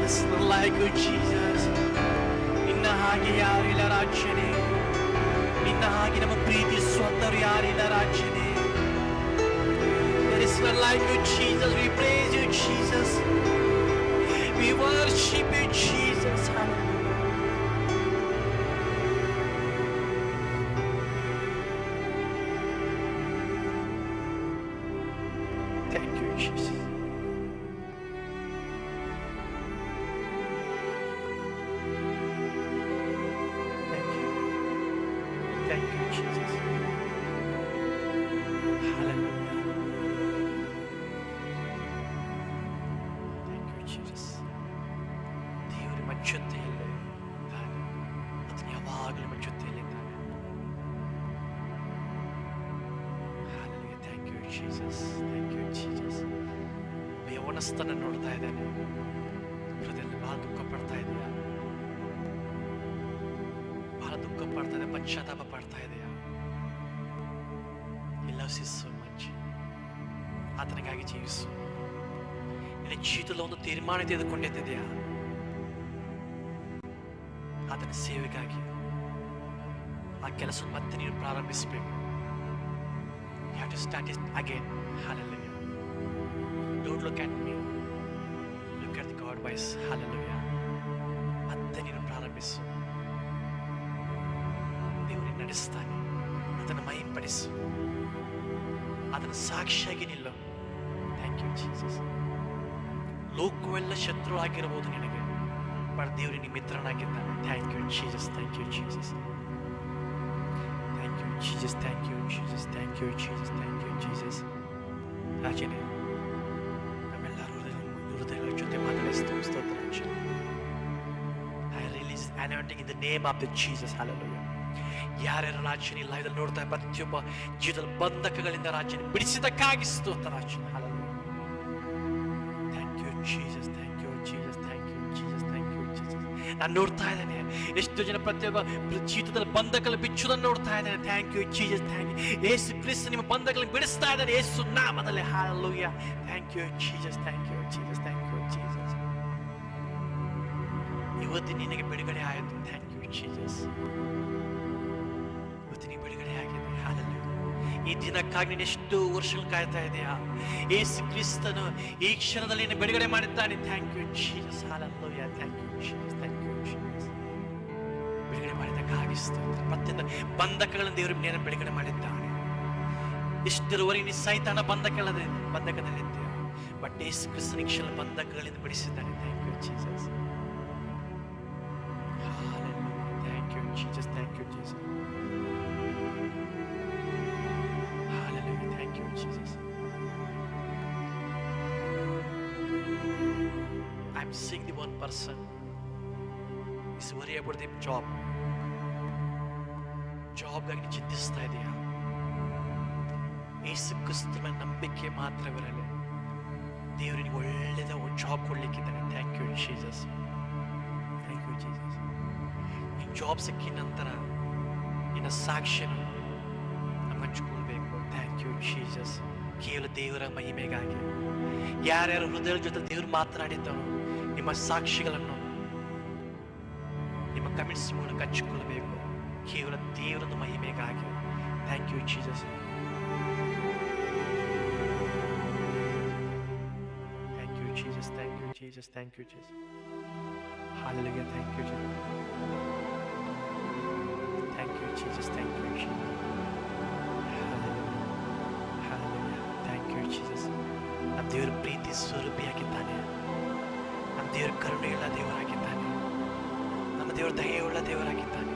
It's not like you, Jesus. ನಿನ್ನ ಹಾಗೆ ಯಾರಿಲ್ಲ ರಾಜ್ಯನೇ, ನಿನ್ನ ಹಾಗೆ ನಮ್ಮ ಪ್ರೀತಿಸುವಂತರು ಯಾರಿಲ್ಲ ರಾಜ್ಯನೇ. There is none like you, Jesus. We praise you, Jesus. We worship you, Jesus. Hallelujah. Thank you, Jesus. Thank you. Thank you, Jesus. Hallelujah. Thank you, Jesus. ದೇವರು ನಿಮ್ಮ ಜೊತೆಯಲ್ಲೇ ಇದ್ದಾನೆ. ಆತನು ಯಾವಾಗಲೂ ನಿಮ್ಮ ಜೊತೆಯಲ್ಲಿದ್ದಾನೆ. Hallelujah. Thank you, Jesus. Thank you, Jesus. ಒಬ್ಬ ಯೌವನಸ್ಥನ ನೋಡ್ತಾ ಇದ್ದಾನೆ. ಹೃದಯದಲ್ಲಿ ಬಹಳ ದುಃಖ ಪಡ್ತಾ ಇದೆಯಾ? ಬಹಳ ದುಃಖ ಪಡ್ತಾ ಇದೆ, ಪಶ್ಚಾತ್ತಾಪ ಪಡ್ತಾ ಇದೆಯಾ? He loves you so much. ಆತನಿಗಾಗಿ ಜೀವಿಸು. ನಿನ್ನ ಜೀವಿತದಲ್ಲಿ ಒಂದು ತೀರ್ಮಾನ ತೆಗೆದುಕೊಂಡಿದ್ದೀಯಾ? ಆತನ ಸೇವೆಗಾಗಿ ಆ ಕೆಲಸ ಮತ್ತೆ ನೀನು ಪ್ರಾರಂಭಿಸಬೇಕು. You have to start it again. Hallelujah. Don't look at me. Look at the God voice. Hallelujah. ಮತ್ತೆ ನೀನು ಪ್ರಾರಂಭಿಸು. ದೇವರು ನಡೆಸ್ತಾನೆ. ಅದನ್ನು ಮಹಿಂಪಡಿಸು. ಅದನ್ನು ಸಾಕ್ಷಿಯಾಗಿ ನಿಲ್ಲು. Thank you Jesus. ಲೋಕವೆಲ್ಲ ಶತ್ರು ಆಗಿರಬಹುದು ನಿನಗೆ, ಬಟ್ ದೇವರು ನಿನ್ನ ಮಿತ್ರನಾಗಿದ್ದಾನೆ. Thank you Jesus. Thank you Jesus. Thank you Jesus. Thank you Jesus. Thank you Jesus. Thank you Jesus. ರಾಜನೇ, ನಮ್ಮೆಲ್ಲರೂ ಹೃದಯಗಳ ಜೊತೆ ಮಾತಾಡಿಸ್ತು. ಸ್ತೋತ್ರ ರಾಜನೇ. I release anointing in the name of the Jesus. Hallelujah. ಯಾರ್ಯಾರು ರಾಜನೇ ಲೈವ್ದಲ್ಲಿ ನೋಡ್ತಾ ಪ್ರತಿಯೊಬ್ಬ ಜೀವನದ ಬಂಧಕಗಳಿಂದ ರಾಜನೇ ಬಿಡಿಸಿದಕ್ಕಾಗಿ ಸ್ತೋತ್ರ ರಾಜನೇ. Hallelujah. Thank you Jesus. Thank you Jesus. Thank you Jesus. Thank you Jesus. ನಾನು ನೋಡ್ತಾ ಇದ್ದೇನೆ ಎಷ್ಟು ಜನ ಪ್ರತಿಯೊಬ್ಬ ಜೀವಿತದಲ್ಲಿ ಬಂಧಕಗಳು ಬಿಚ್ಚುವುದನ್ನು ನೋಡ್ತಾ ಇದ್ದೇನೆ. Thank you Jesus. Thank you Yesu Krista ನಿಮ್ಮ ಬಂಧಕಗಳನ್ನು ಬಿಡಿಸ್ತಾ ಇದ್ದಾರೆ ಯೇಸು ನಾಮದಲ್ಲಿ. Hallelujah. Thank you Jesus. Thank you Jesus. Thank you Jesus. ಇವತ್ತು ನಿನಗೆ ಬಿಡುಗಡೆ ಆಯಿತು. Thank you Jesus. ಇವತ್ತು ನೀನು ಬಿಡುಗಡೆ ಆಗಿದೆ. Hallelujah. ಈ ದಿನಕ್ಕಾಗಿ ನೀನು ಎಷ್ಟು ವರ್ಷಗಳು ಕಾಯ್ತಾ ಇದೆಯಾ? ಯೇಸು ಕ್ರಿಸ್ತನು ಈ ಕ್ಷಣದಲ್ಲಿ ನಿನ್ನ ಬಿಡುಗಡೆ ಮಾಡಿದ್ದಾನೆ. Thank you Jesus. Hallelujah. Thank you Jesus. Thank you Jesus. ಬಿಡುಗಡೆ ಮಾಡಿದ್ದಕ್ಕಾಗಿ ಸ್ತೋತ್ರ. ಪ್ರತಿಯೊಂದು ಬಂಧಕಗಳನ್ನು ದೇವರು ನೇರ ಬಿಡುಗಡೆ ಮಾಡಿದ್ದಾನೆ. ಇಷ್ಟರವರೆಗೆ ನೀನು ಸೈತಾನ ಬಂಧಕದಲ್ಲಿದ್ದೀಯ, ಬಟ್ ಯೇಸು ಕ್ರಿಸ್ತನ ಈ ಕ್ಷಣ ಬಂಧಕಗಳಿಂದ ಬಿಡಿಸಿದ್ದಾನೆ. Thank you Jesus. Hallelujah. Thank you Jesus. Thank you Jesus. Hallelujah. Thank you Jesus. I'm seeing the one person is worried about the job. ಜಾಬ್ಗಾಗಿ ನೀನು ಚಿಂತಿಸ್ತಾ ಇದೆಯಾ? ಯೇಸು ಕ್ರಿಸ್ತನ ನಂಬಿಕೆ ಮಾತ್ರವಿರಲಿ. ದೇವರು ನಿನಗೆ ಒಳ್ಳೆಯದ ಒಂದು job ಕೊಡ್ಲಿಕ್ಕಿದ್ದಾನೆ. Thank you Jesus. Thank you Jesus. ನೀನು job ಸಿಕ್ಕಿದ ನಂತರ ನಿನ್ನ ಸಾಕ್ಷಿಯನ್ನು ನಮ್ಮ ಹಂಚಿಕೊಳ್ಬೇಕು. Thank you Jesus. ಕೇವಲ ದೇವರ ಮಹಿಮೆಗಾಗಿ ಯಾರ್ಯಾರು ಹೃದಯದ ಜೊತೆ ದೇವರು ಮಾತನಾಡಿದ್ದಾನೋ ನಿಮ್ಮ ಸಾಕ್ಷಿಗಳನ್ನು ನಿಮ್ಮ ಕಮೆಂಟ್ಸ್ ಮೂಲಕ ಹಂಚಿಕೊಳ್ಳಬೇಕು. ಕೇವಲ ದೇವರನ್ನು ಮಹಿಮೆಗಾಗಿ. Thank you Jesus. Thank you Jesus. Thank you Jesus. Thank you Jesus. Hallelujah. Thank you Jesus. Thank you Jesus. Thank you Jesus. Hallelujah. Hallelujah. Thank you Jesus. ನಮ್ಮ ದೇವರ ಪ್ರೀತಿ ಸ್ವರೂಪಿಯಾಗಿದ್ದಾನೆ. ನಮ್ಮ ದೇವರ ಕರುಣೆಯುಳ್ಳ ದೇವರಾಗಿದ್ದಾನೆ. ನಮ್ಮ ದೇವರ ದಯೆಯುಳ್ಳ ದೇವರಾಗಿದ್ದಾನೆ.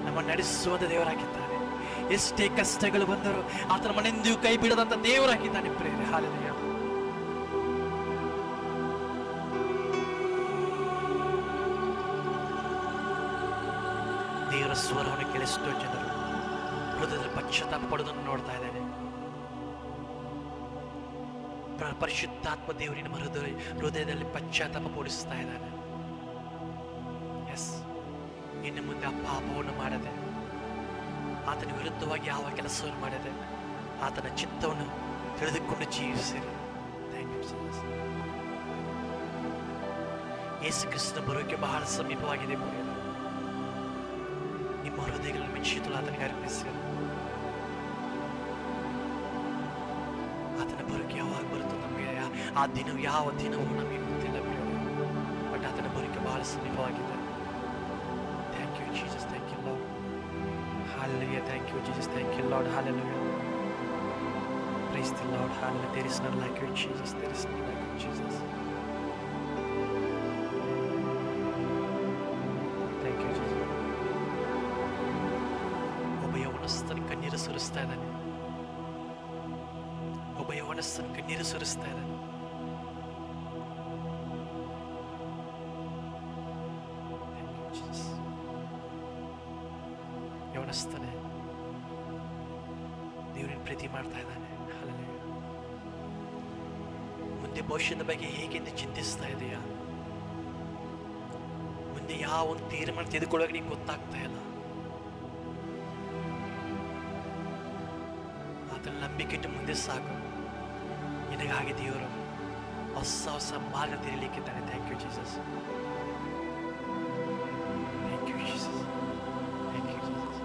ನಮ್ಮ ನಡೆಸುವ ದೇವರಾಗಿದ್ದಾನೆ. ಎಷ್ಟೇ ಕಷ್ಟಗಳು ಬಂದರೂ ಆತನ ಮನೆಯೆಂದಿಗೂ ಕೈ ಬಿಡದಂತ ದೇವರಾಗಿದ್ದಾನೆ. ಪ್ರೇರೆ ಹಾಲೆಲೂಯಾ. ದೇವರ ಸ್ವರವನ್ನು ಕೇಳಿಸುವ ಜನರು ಹೃದಯದಲ್ಲಿ ಪಶ್ಚಾತ್ತಾಪ ಪಡುವುದನ್ನು ನೋಡ್ತಾ ಇದ್ದೇನೆ. ಪರಿಶುದ್ಧಾತ್ಮ ದೇವರು ನಿಮ್ಮ ಹೃದಯದಲ್ಲಿ ಪಶ್ಚಾತ್ತಾಪ ಪಡಿಸ್ತಾ ಇದ್ದಾನೆ. ಎಸ್, ಇನ್ನು ಮುಂದೆ ಆ ಪಾಪವನ್ನು ಮಾಡದೆ, ಆತನ ವಿರುದ್ಧವಾಗಿ ಯಾವ ಕೆಲಸವನ್ನು ಮಾಡದೆ ಆತನ ಚಿತ್ತವನ್ನು ತಿಳಿದುಕೊಂಡು ಜೀವಿಸಿರಿ. Thank you Jesus. ಯೇಸು ಕ್ರಿಸ್ತನ ಬರೋಕೆ ಬಹಳ ಸಮೀಪವಾಗಿದೆ ಪ್ರಿಯರೇ. ನಿಮ್ಮ ಹೃದಯಗಳನ್ನು ಮೆಚ್ಚಿತು ಆತನಿಗೆ ಅರ್ಪಿಸಿ. ಆತನ ಬರೋಕೆ ಯಾವಾಗ ಬರುತ್ತೋ ನಮಗೆ ಆ ದಿನವು ಯಾವ ದಿನವೂ ನಮಗೆ ಗೊತ್ತಿಲ್ಲ ಪ್ರಿಯರೇ. ಬಟ್ ಆತನ ಬರೋಕೆ ಬಹಳ ಸಮೀಪವಾಗಿದೆ. Thank you Jesus, thank you lord. Hallelujah, thank you Jesus, thank you Lord, hallelujah. Praise the Lord, hallelujah. There is none like you Jesus, there is none like you Jesus. Thank you Jesus. ಒಬ್ಬ ಯೌವನಸ್ಥನ ಕಣ್ಣೀರು ಸುರಿಸ್ತಾ ಇದ್ದಾನೆ. ಒಬ್ಬ ಯೌವನಸ್ಥನ ಕಣ್ಣೀರು ಸುರಿಸ್ತಾ ಇದ್ದಾನೆ. ಯೌವನಸ್ಥನೇ, ದೇವರನ್ನ ಪ್ರೀತಿ ಮಾಡ್ತಾ ಇದ್ದಾನೆ. Hallelujah. ಮುಂದೆ ಭವಿಷ್ಯದ ಬಗ್ಗೆ ಹೇಗೆಂದು ಚಿಂತಿಸ್ತಾ ಇದೆಯಾ? ಮುಂದೆ ಯಾವ ಒಂದು ತೀರ್ಮಾನ ತೆಗೆದುಕೊಳ್ಳೋಕೆ ನಿಂಗೆ ಗೊತ್ತಾಗ್ತಾ ಇಲ್ಲ. ಆತನ ನಂಬಿಕೆ ಇಟ್ಟು ಮುಂದೆ ಸಾಕು. ನಿನಗಾಗಿ ದೇವರು ಹೊಸ ಹೊಸ ಮಾರ್ಗ ತೆರೀಲಿಕ್ಕಿದ್ದಾನೆ. Thank you Jesus, thank you Jesus, thank you Jesus.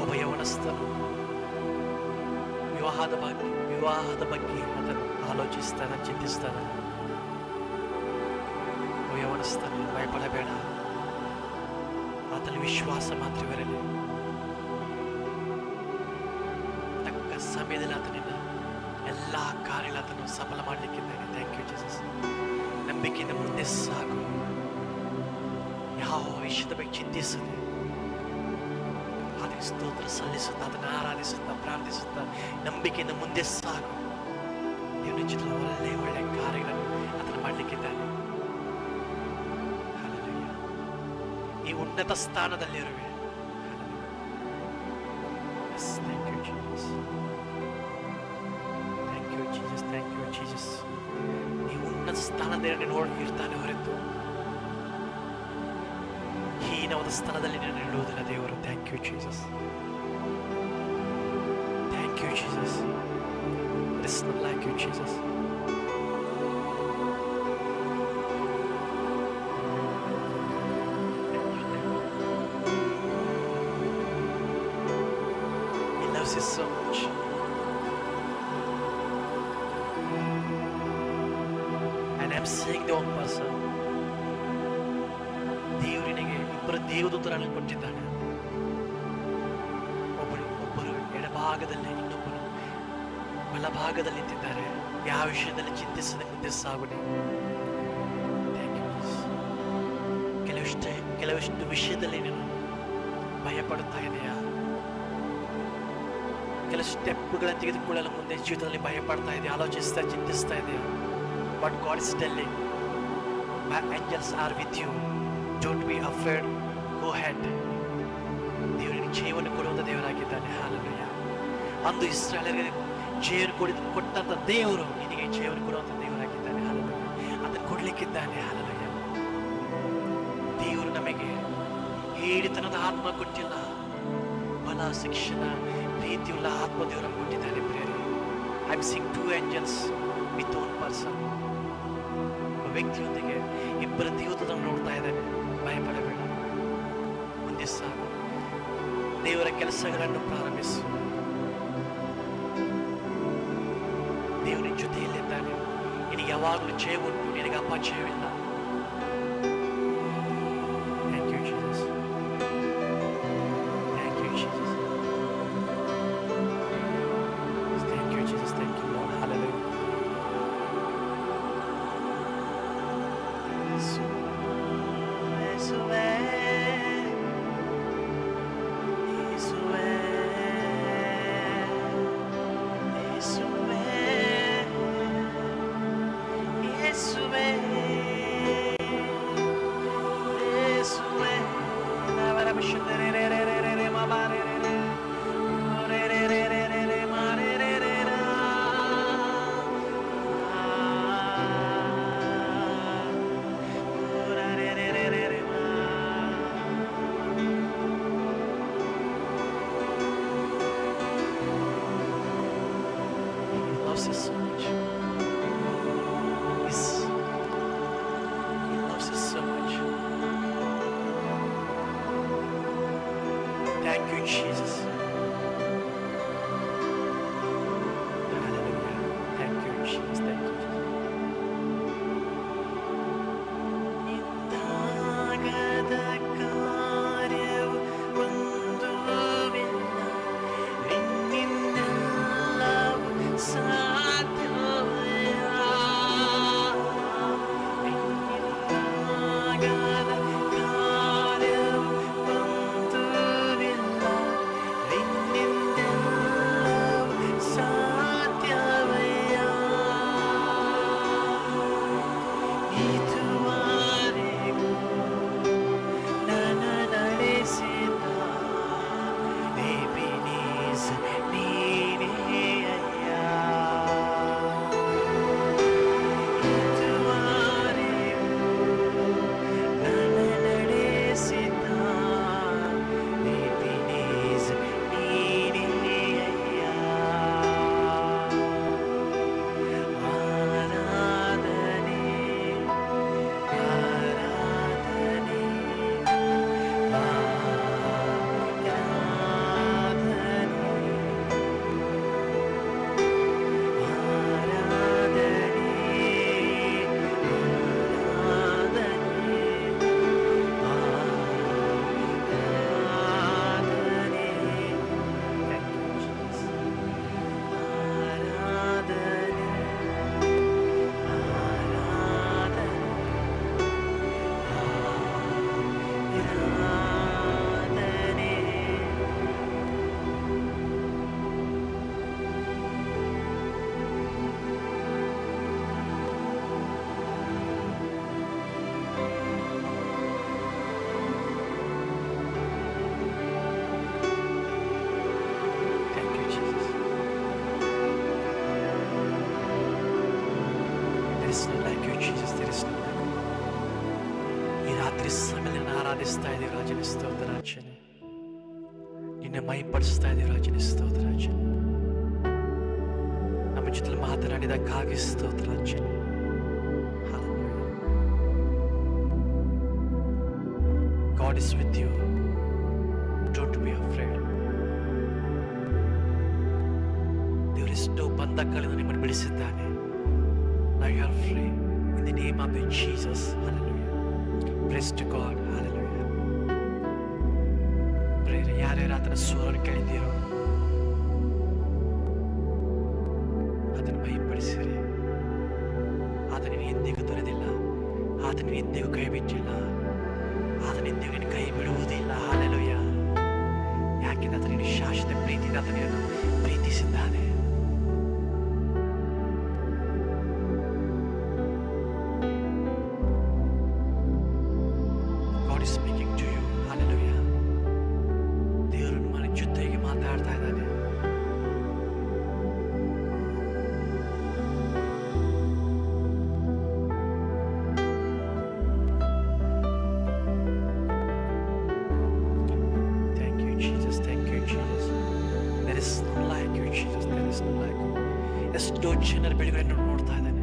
ಒಬ್ಬ ಯೌವನಸ್ಥನು ವಿವಾಹದ ಬಗ್ಗೆ ಅದನ್ನು ಆಲೋಚಿಸ್ತಾನೆ, ಚಿಂತಿಸ್ತಾನೆ. ಓ ಯೌವನಸ್ಥನೇ, ಭಯಪಡಬೇಡ. ಆತನ ವಿಶ್ವಾಸ ಮಾತ್ರವಿರಲಿ. ತಕ್ಕ ಸಮಯದಲ್ಲಿ ಆತನಿಂದ ಎಲ್ಲ ಕಾರ್ಯಗಳು ಆತನು ಸಫಲ ಮಾಡಲಿಕ್ಕಿದ್ದಾನೆ. Thank you Jesus. ನಂಬಿಕೆಯಿಂದ ಮುಂದೆ ಸಾಗು. ಯಾವ ವಿಷಯದ ಬಗ್ಗೆ ಚಿಂತಿಸದೆ ಆತನಿಗೆ ಸ್ತೋತ್ರ ಸಲ್ಲಿಸುತ್ತಾ, ಅದನ್ನು ಆರಾಧಿಸುತ್ತಾ, ಪ್ರಾರ್ಥಿಸುತ್ತಾ ನಂಬಿಕೆಯಿಂದ ಮುಂದೆ ಸಾಗು. ದೇವರ ಚಿತ್ರ ಒಳ್ಳೆ ಒಳ್ಳೆ ಕಾರ್ಯಗಳನ್ನು ಅದನ್ನು ಮಾಡಲಿಕ್ಕಿದ್ದಾನೆ. ಹಲ್ಲೆಲೂಯಾ. ಈ ಉನ್ನತ ಸ್ಥಾನದಲ್ಲಿರುವೆ. Thank you Jesus, thank you Jesus, thank you Jesus. ಈ ಉನ್ನತ ಸ್ಥಾನದಲ್ಲಿ ನೋಡಿ ಇರ್ತಾನೆ ಹೊರತು ಹೀನವಾದ ಸ್ಥಳದಲ್ಲಿ ನಾನು ಇಡುವುದಿಲ್ಲ ದೇವರು. Thank you Jesus, thank you Jesus. There is none like you Jesus. He loves you so much. And I'm saying the one person. ದೇವರಿಗೆ ಇಬ್ಬರು ದೇವದೂತರನ್ನು ಕೊಟ್ಟಿದ್ದಾನೆ. ಒಬ್ಬರು ಎಡಭಾಗದಲ್ಲಿ, ಇನ್ನೊಬ್ಬರು ಬಲಭಾಗದಲ್ಲಿ ನಿಂತಿದ್ದಾರೆ. ಯಾವ ವಿಷಯದಲ್ಲಿ ಚಿಂತಿಸದೆ ಮುಂದೆ ಸಾಗುನೆ. ಕೆಲವಿಷ್ಟು ವಿಷಯದಲ್ಲಿ ನೀನು ಭಯಪಡುತ್ತಾ ಇದೆಯಾ? ಕೆಲವು ಸ್ಟೆಪ್ಗಳನ್ನು ತೆಗೆದುಕೊಳ್ಳಲು ಮುಂದೆ ಜೀವಿತದಲ್ಲಿ ಭಯಪಡ್ತಾ ಇದೆಯಾ? ಆಲೋಚಿಸ್ತಾ, ಚಿಂತಿಸ್ತಾ ಇದೆಯಾ? But god is telling, my angels are with you, don't be afraid, go head. ದೇವರಿಗೆ ಜೀವನ ಕೊಡುವಂಥ ದೇವರಾಗಿದ್ದಾನೆ. ಹಲ್ಲೆಲೂಯಾ. ಅಂದು ಇಸ್ರಾಯೇಲರಿಗೆ ಜೀವನ ಕೊಟ್ಟಂತ ದೇವರು ನಿನಗೆ ಜೀವನ ಕೊಡುವಂತ ದೇವರಾಗಿದ್ದಾನೆ. ಹಲ್ಲೆಲೂಯಾ. ಅದನ್ನು ಕೊಡ್ಲಿಕ್ಕಿದ್ದಾನೆ. ಹಲ್ಲೆಲೂಯಾ. ದೇವರು ನಮಗೆ ಹೇಳಿತನದ ಆತ್ಮ ಕೊಟ್ಟಿಲ್ಲ, ಬಲ, ಶಿಕ್ಷಣ, ಪ್ರೀತಿಯುಳ್ಳ ಆತ್ಮ ದೇವರನ್ನು ಕೊಟ್ಟಿದ್ದಾನೆ. ಪ್ರಿಯರೇ, I am seeing two angels with one person. ಒಬ್ಬ ವ್ಯಕ್ತಿಯೊಂದಿಗೆ ಇಬ್ಬರು ದೇವದೂತರನ್ನು ನೋಡ್ತಾ ಇದ್ದಾನೆ. ಭಯಪಡಬೇಡ, ಮುಂದೆ ಸಾಗು. ದೇವರ ಕೆಲಸಗಳನ್ನು ಪ್ರಾರಂಭಿಸು. ದೇವರ ಜೊತೆಯಲ್ಲಿದ್ದಾನೆ. ನಿನಗೆ ಯಾವಾಗಲೂ ಜಯ ಉಂಟು, ನಿನಗೆ ಅಪಜಯವಿಲ್ಲ. Thank you Jesus, thank you Jesus, thank you Jesus, thank you lord. Hallelujah. ಯೇಸುವೇ, loves you so much. He's, he loves you so much. Thank you, Jesus. Hallelujah. Thank you, Jesus. Thank you, Jesus. ಇದ್ದಾಗದ ಕಾರ್ಯವು ಒಂದೂವಿಲ್ಲ, ನಿನ್ನಿಂದೆಲ್ಲವೂ ಸಾಧ್ಯವಯ್ಯ. ನಿನ್ನಿಂದಾಗದ ಕಾರ್ಯವು ಒಂದೂವಿಲ್ಲ, ನಿನ್ನಿಂದೆಲ್ಲವೂ ಸಾಧ್ಯವಯ್ಯ. ಇದುವರೆಗೂ ನನ್ನ ನಡೆಸಿದ Ebenezer ನೀನೇ ಅಯ್ಯ. ಇದುವರೆಗೂ ನನ್ನ ನಡೆಸಿದ ಎಬಿನೇಜರ್ ನೀನೇ ಅಯ್ಯ. ಆರಾಧನೆ ಆರಾಧನೆ Thank you, Jesus. There is none like you, Jesus. There is none like you. ಈ ರಾತ್ರಿ ಸಮಯದಲ್ಲಿ ಆರಾಧಿಸ್ತಾ ಇದ್ದೀವಿ ರಾಜನ ಸ್ತೋತ್ರ ರಾಜನೇ. ನಿನ್ನ ಮೈಪಡಿಸ್ತಾ ಇದ್ದೀವಿ ರಾಜನ ಸ್ತೋತ್ರ ರಾಜನೇ. ನಮ್ಮ ಜೊತೆ ಮಾತನಾಡಿದಕ್ಕಾಗಿ ಸ್ತೋತ್ರ ರಾಜನೇ. Hallelujah. God is with you. Don't be afraid. ದೇವರೆಷ್ಟೋ ಬಂಧಗಳಿಂದ ನಿಮ್ಮನ್ನು ಬಿಡಿಸಿದ್ದಾನೆ. Now you are free in the name of Jesus. Hallelujah. Praise to God. Hallelujah. ಪ್ರೇರೆ ಯಾರ್ಯಾರು ಆತನ ಸ್ವರವನ್ನು ಕೇಳಿದ್ದೀರೋ ಅದನ್ನು ಮಹಿಮೆಪಡಿಸಿರಿ. ಆತನಿಗೆ ಎಂದಿಗೂ ದೊರೆದಿಲ್ಲ, ಆತನಿಗೆ ಎಂದಿಗೂ ಕೈ ಬಿಟ್ಟಿಲ್ಲ, ಆತನ ಎಂದಿಗೂ ನಿನ್ನ ಕೈ ಬಿಡುವುದಿಲ್ಲ. ಹಾಲೆಲೂಯ. ಯಾಕೆಂದ್ರೆ ಆತನಿಗೆ ಶಾಶ್ವತ ಪ್ರೀತಿಯಿಂದ ಆತನಿಯನ್ನು ಪ್ರೀತಿಸಿದ್ದಾನೆ. God is speaking to you. Hallelujah. ದೇವರು ನಿಮ್ಮ ಜೊತೆಗೆ ಮಾತಾಡ್ತಾ ಇದ್ದಾನೆ. Thank you, Jesus. Thank you, Jesus. There is none like you, Jesus. There is none like you. ಎಷ್ಟೋ ಜನರ ಬಿಡುಗಡೆಯನ್ನು ನೋಡ್ತಾ ಇದ್ದಾನೆ.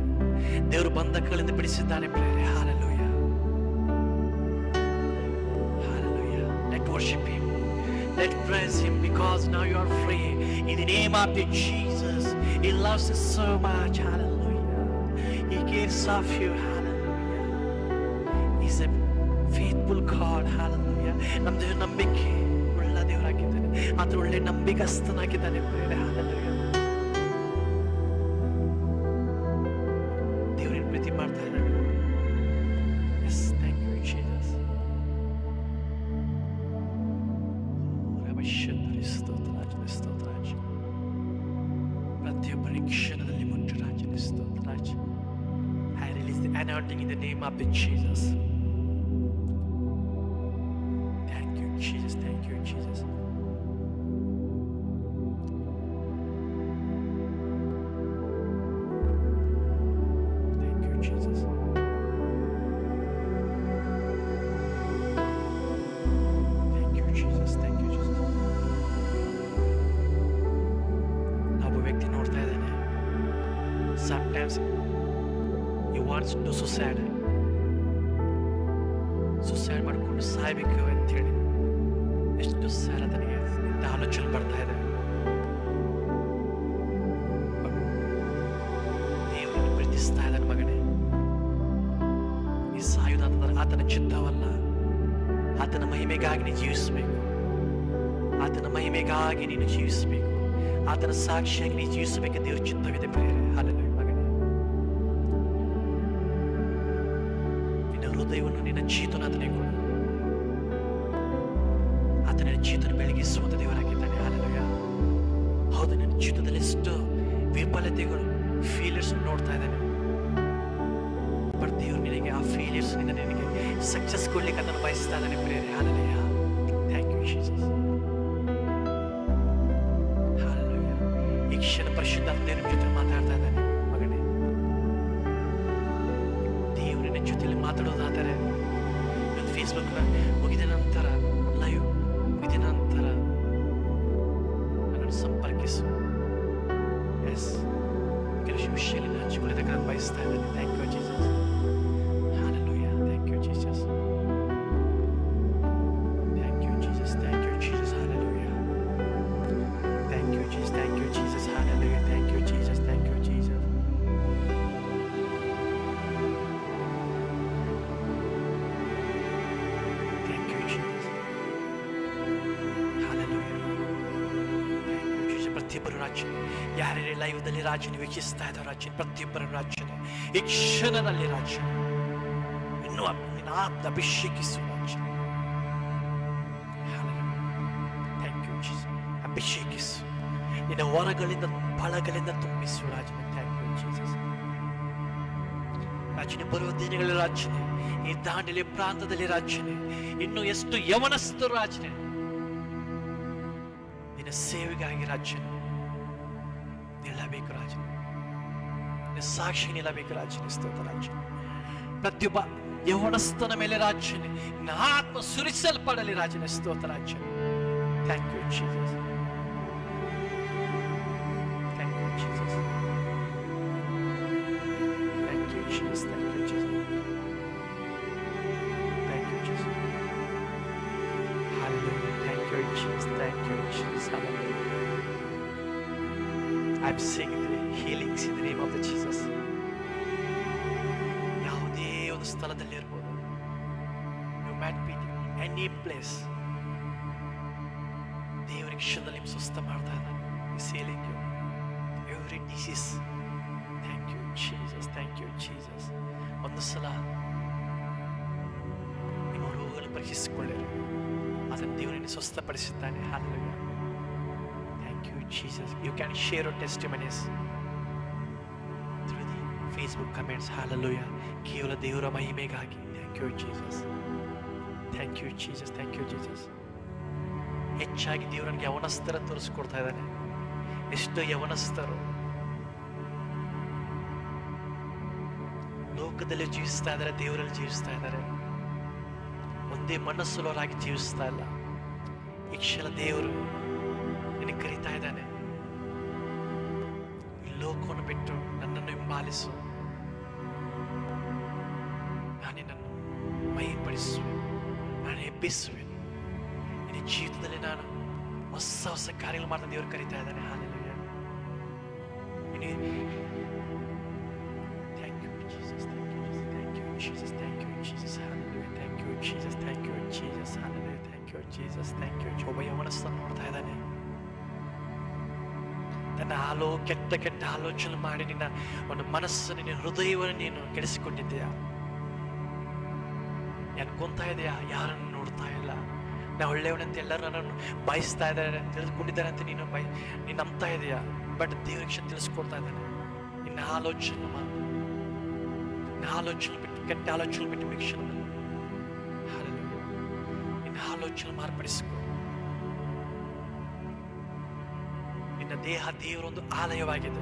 ದೇವರು ಬಂಧಗಳಿಂದ ಬಿಡಿಸಿದ್ದಾನೆ ಪ್ರೇರೆ. Hallelujah. Hallelujah. Let worship Him. Let praise Him because now you are free. In the name of the Jesus. He loves us so much. Hallelujah. He cares of you. Hallelujah. He's a faithful God. Hallelujah. ನಮ್ಮ ದೇವರು ನಂಬಿಕೆ ಉಳ್ಳ ದೇವರಾಗಿದ್ದಾನೆ. ಆತ ಒಳ್ಳೆ ನಂಬಿಕಸ್ಥನಾಗಿದ್ದಾನೆ ಪ್ರೇರೆ. Hallelujah. ದೇವರಿನ ಪ್ರೀತಿ ಮಾಡ್ತಾ ಇದ್ದಾನೆ. Yes, thank you, Jesus. ರಮಶಂದರಿ ಸ್ತೋತ್ರ ರಾಜನ ಸ್ತೋತ್ರ ರಾಜ. ಪ್ರತಿಯೊಬ್ಬರ ಕ್ಷಣದಲ್ಲಿ ಮುಟ್ಟು ರಾಜನ ಸ್ತೋತ್ರ ರಾಜ. I release the anointing in the name of the Jesus. Thank you, Jesus. Thank you, Jesus. Thank you, Jesus. Thank you, Jesus. Thank you, Jesus. ಒಬ್ಬ ವ್ಯಕ್ತಿ ನೋಡ್ತಾ ಇದ್ದಾನೆ. Sometimes he wants to suicide. Suicide ಮಾಡಿಕೊಂಡು ಸಾಯ್ಬೇಕು ಅಂತೇಳಿ ಎಷ್ಟು ಸಾರ ನನಗೆ ಇಂಥ ಆಲೋಚನೆ ಬರ್ತಾ ಇದೆ. ದೇವರನ್ನು ಪ್ರೀತಿಸ್ತಾ ಇದ್ದಾನೆ ಮಗನೇ. ಈ ಸಾಯುವುದಂತಂದ್ರೆ ಆತನ ಚಿತ್ತವಲ್ಲ. ಆತನ ಮಹಿಮೆಗಾಗಿ ನೀನು ಜೀವಿಸಬೇಕು. ಆತನ ಮಹಿಮೆಗಾಗಿ ನೀನು ಜೀವಿಸಬೇಕು. ಆತನ ಸಾಕ್ಷಿಯಾಗಿ ನೀನು ಜೀವಿಸಬೇಕು. ದೇವ್ರ ಚಿತ್ತವಿದೆ ಪ್ರಿಯರೇ. ಹಲ್ಲೆಲೂಯಾ ಮಗನೇ. ನಿನ್ನ ಹೃದಯವನ್ನು ನಿನ್ನ ಜೀತನ ಆತನಿಗೆ ಕೊಡು. ಆತನ ಜೀತನ ಬೆಳಗಿಸುವಂತ ದೇವರಾಗಿದ್ದಾನೆ. ಹಲ್ಲೆಲೂಯಾ. ಹೌದು, ನಿನ್ನ ಜೀವಿತದಲ್ಲಿ ಎಷ್ಟು ವಿಫಲತೆಗಳು, ಫೇಲಿಯರ್ಸ್ ನೋಡ್ತಾ ಇದ್ದಾನೆ. ಬಟ್ ದೇವರು ನಿನಗೆ ಆ ಫೇಲಿಯರ್ಸ್ ನಿನಗೆ ಸಕ್ಸಸ್ ಕೊಡ್ಲಿಕ್ಕೆ ಅದನ್ನು ಬಯಸ್ತಾ ಇದ್ದಾನೆ ಪ್ರಿಯರೇ. Hallelujah. Thank you Jesus. Hallelujah. ಈ ಕ್ಷಣ ಪರಿಶುದ್ಧಾತ್ಮ ದೇವರ ಜೊತೆ ಮಾತಾಡ್ತಾ ಇದ್ದಾನೆ ಮಗನೇ. ದೇವರಿನ ಜೊತೆಯಲ್ಲಿ ಮಾತಾಡೋದಾದರೆ ಇವತ್ತು ಫೇಸ್ಬುಕ್ ಮುಗಿದ ನಂತರ, ಲೈವ್ ಮುಗಿದ ನಂತರ ನನ್ನನ್ನು ಸಂಪರ್ಕಿಸು. ಎಸ್, ಕೆಲವು ವಿಷಯದಲ್ಲಿ ಹಂಚಿಕೊಳ್ಳೋದಕ್ಕೆ ನಾನು ಬಯಸ್ತಾ ಇದ್ದೇನೆ. Thank you Jesus. Hallelujah. Thank you, Jesus. Thank you, Jesus. Thank you, Jesus. Hallelujah. Thank you, Jesus. Thank you, Jesus. Hallelujah. Thank you, Jesus. Thank you, Jesus. Thank you, Jesus. Hallelujah. Thank you, Jesus. ಪ್ರತಿಯೊಬ್ಬರು ರಾಜನೇ, ಯಾರ್ಯಾರೇ ಲೈವ್ದಲ್ಲಿ ರಾಜನೇ ವೀಕ್ಷಿಸ್ತಾ ಇದ್ದಾರೆ ರಾಜನೇ, ಪ್ರತಿಯೊಬ್ಬರು ರಾಜನೇ ಈ ಕ್ಷಣದಲ್ಲಿ ರಾಜನೇ ಇನ್ನೂ ನಿನ್ನ ಆತ್ಮ ಅಭಿಷೇಕಿಸು ರಾಜನೇ. Thank you Jesus. ಅಭಿಷೇಕಿಸು, ನಿನ್ನ ವರಗಳಿಂದ ಫಲಗಳಿಂದ ತುಂಬಿಸು ರಾಜನೇ. Thank you Jesus. ರಾಜನೇ, ಬರುವ ದಿನಗಳಲ್ಲಿ ರಾಜನೇ, ಈ ದಾಂಡೇಲಿ ಪ್ರಾಂತದಲ್ಲಿ ರಾಜನೇ, ಇನ್ನು ಎಷ್ಟು ಯವನಸ್ಥರು ರಾಜನೇ ನಿನ್ನ ಸೇವೆಗಾಗಿ ರಾಜನೇ ನಿಲ್ಲಬೇಕು ರಾಜನೇ. ನಿನ್ನ ಸಾಕ್ಷಿ ನಿಲ್ಲಬೇಕು ರಾಜನೇ. ಸ್ತೋತ್ರ ರಾಜನೇ. ಪ್ರತಿಯೊಬ್ಬ ಯವನಸ್ಥನ ಮೇಲೆ ರಾಜನೇ ನಿನ್ನ ಆತ್ಮ ಸುರಿಸಲ್ಪಡಲಿ ರಾಜನೇ. ಸ್ತೋತ್ರ ರಾಜನೇ. Thank you Jesus. Thank you Jesus. Thank you Jesus. Thank you Jesus. Thank you Jesus. Hallelujah. Thank you Jesus. Thank you Jesus. Hallelujah. I'm seeing the healings in the name of the Jesus. ಯಾವುದೇ ಒಂದು ಸ್ಥಳದಲ್ಲಿ ಇರ್ಬೋದು, you might be any place. ದೇವರ ಕ್ಷಣದಲ್ಲಿ ನಿಮ್ಮ ಸ್ವಸ್ಥ ಮಾಡ್ತಾ ಇದ್ದಾನೆ. He's healing you. Every disease. Thank you Jesus. Thank you Jesus. ಒಂದು ಸಲ ನಿಮ್ಮ ರೋಗಗಳನ್ನು ಪರೀಕ್ಷಿಸಿಕೊಳ್ಳಿರಿ. ಅದನ್ನು ದೇವರನ್ನು ಸ್ವಸ್ಥಪಡಿಸುತ್ತಾನೆ. Hallelujah. Thank you Jesus. You can share your testimonies through the Facebook comments. Hallelujah. ಕೇವಲ ದೇವರ ಮಹಿಮೆಗಾಗಿ. Thank you Jesus. Thank you Jesus. Thank you Jesus. ಹೆಚ್ಚಾಗಿ ದೇವರನಿಗೆ ಯವನಸ್ಥರ ತೋರಿಸ್ಕೊಡ್ತಾ ಇದ್ದಾನೆ. ಎಷ್ಟು ಯವನಸ್ಥರು ಲೋಕದಲ್ಲಿ ಜೀವಿಸ್ತಾ ಇದ್ದಾರೆ, ದೇವರಲ್ಲಿ ಜೀವಿಸ್ತಾ ಇದ್ದಾರೆ. ಒಂದೇ ಮನಸ್ಸುಳ್ಳವರಾಗಿ ಜೀವಿಸ್ತಾ ಇಲ್ಲ. ಈ ಕ್ಷಣ ದೇವರು ನಿನಗೆ ಕರೀತಾ ಇದ್ದಾನೆ. ಈ ಲೋಕವನ್ನು ಬಿಟ್ಟು ನನ್ನನ್ನು ಹಿಂಬಾಲಿಸು, ನಾನು ನಿನ್ನನ್ನು ಮಹಿಪಡಿಸುವೆ, ನಾನು ಎಬ್ಬಿಸುವೆ. ನಿನ್ನ ಜೀವಿತದಲ್ಲಿ ನಾನು ಹೊಸ ಹೊಸ ಕಾರ್ಯಗಳು ಮಾಡ್ತಾ ದೇವರು ಕರೀತಾ ಇದ್ದಾನೆ. Hallelujah. Thank you Jesus. Thank you Jesus. Thank you Jesus. Thank you Jesus. Hallelujah. Thank you Jesus. Thank you Jesus. Hallelujah. Thank you Jesus. Thank you. ಒಬ್ಬ ಯವನಸ್ಥನು ನೋಡ್ತಾ ಇದ್ದಾನೆ. ನನ್ನ ಕೆಟ್ಟ ಕೆಟ್ಟ ಆಲೋಚನೆ ಮಾಡಿ ನಿನ್ನ ಒಂದು ಮನಸ್ಸನ್ನು, ನಿನ್ನ ಹೃದಯವನ್ನು ನೀನು ಕೆಡಿಸಿಕೊಂಡಿದ್ದೀಯಾ? ಅನ್ಕೊಂತಾ ಇದೆಯಾ ಯಾರನ್ನು ನೋಡ್ತಾ ಇಲ್ಲ, ನಾ ಒಳ್ಳೆಯವನಂತ ಎಲ್ಲರೂ ನನ್ನನ್ನು ಬಯಸ್ತಾ ಇದ್ದಾರೆ, ತಿಳಿದುಕೊಂಡಿದ್ದಾರೆ ಅಂತ ನೀನು ನಂಬ್ತಾ ಇದೆಯಾ? ಬಟ್ ದೇವರಿಗೆ ತಿಳಿಸ್ಕೊಡ್ತಾ ಇದ್ದಾನೆ. ನಿನ್ನ ಆಲೋಚನೆ ಮಾತು, ನಿನ್ನ ಆಲೋಚನೆ ಬಿಟ್ಟು, ಕೆಟ್ಟ ಆಲೋಚನೆ ಬಿಟ್ಟು ವೀಕ್ಷಣೆ, ನಿನ್ನ ಆಲೋಚನೆ ಮಾರ್ಪಡಿಸಿಕೊ. ನಿನ್ನ ದೇಹ ದೇವರೊಂದು ಆಲಯವಾಗಿದೆ.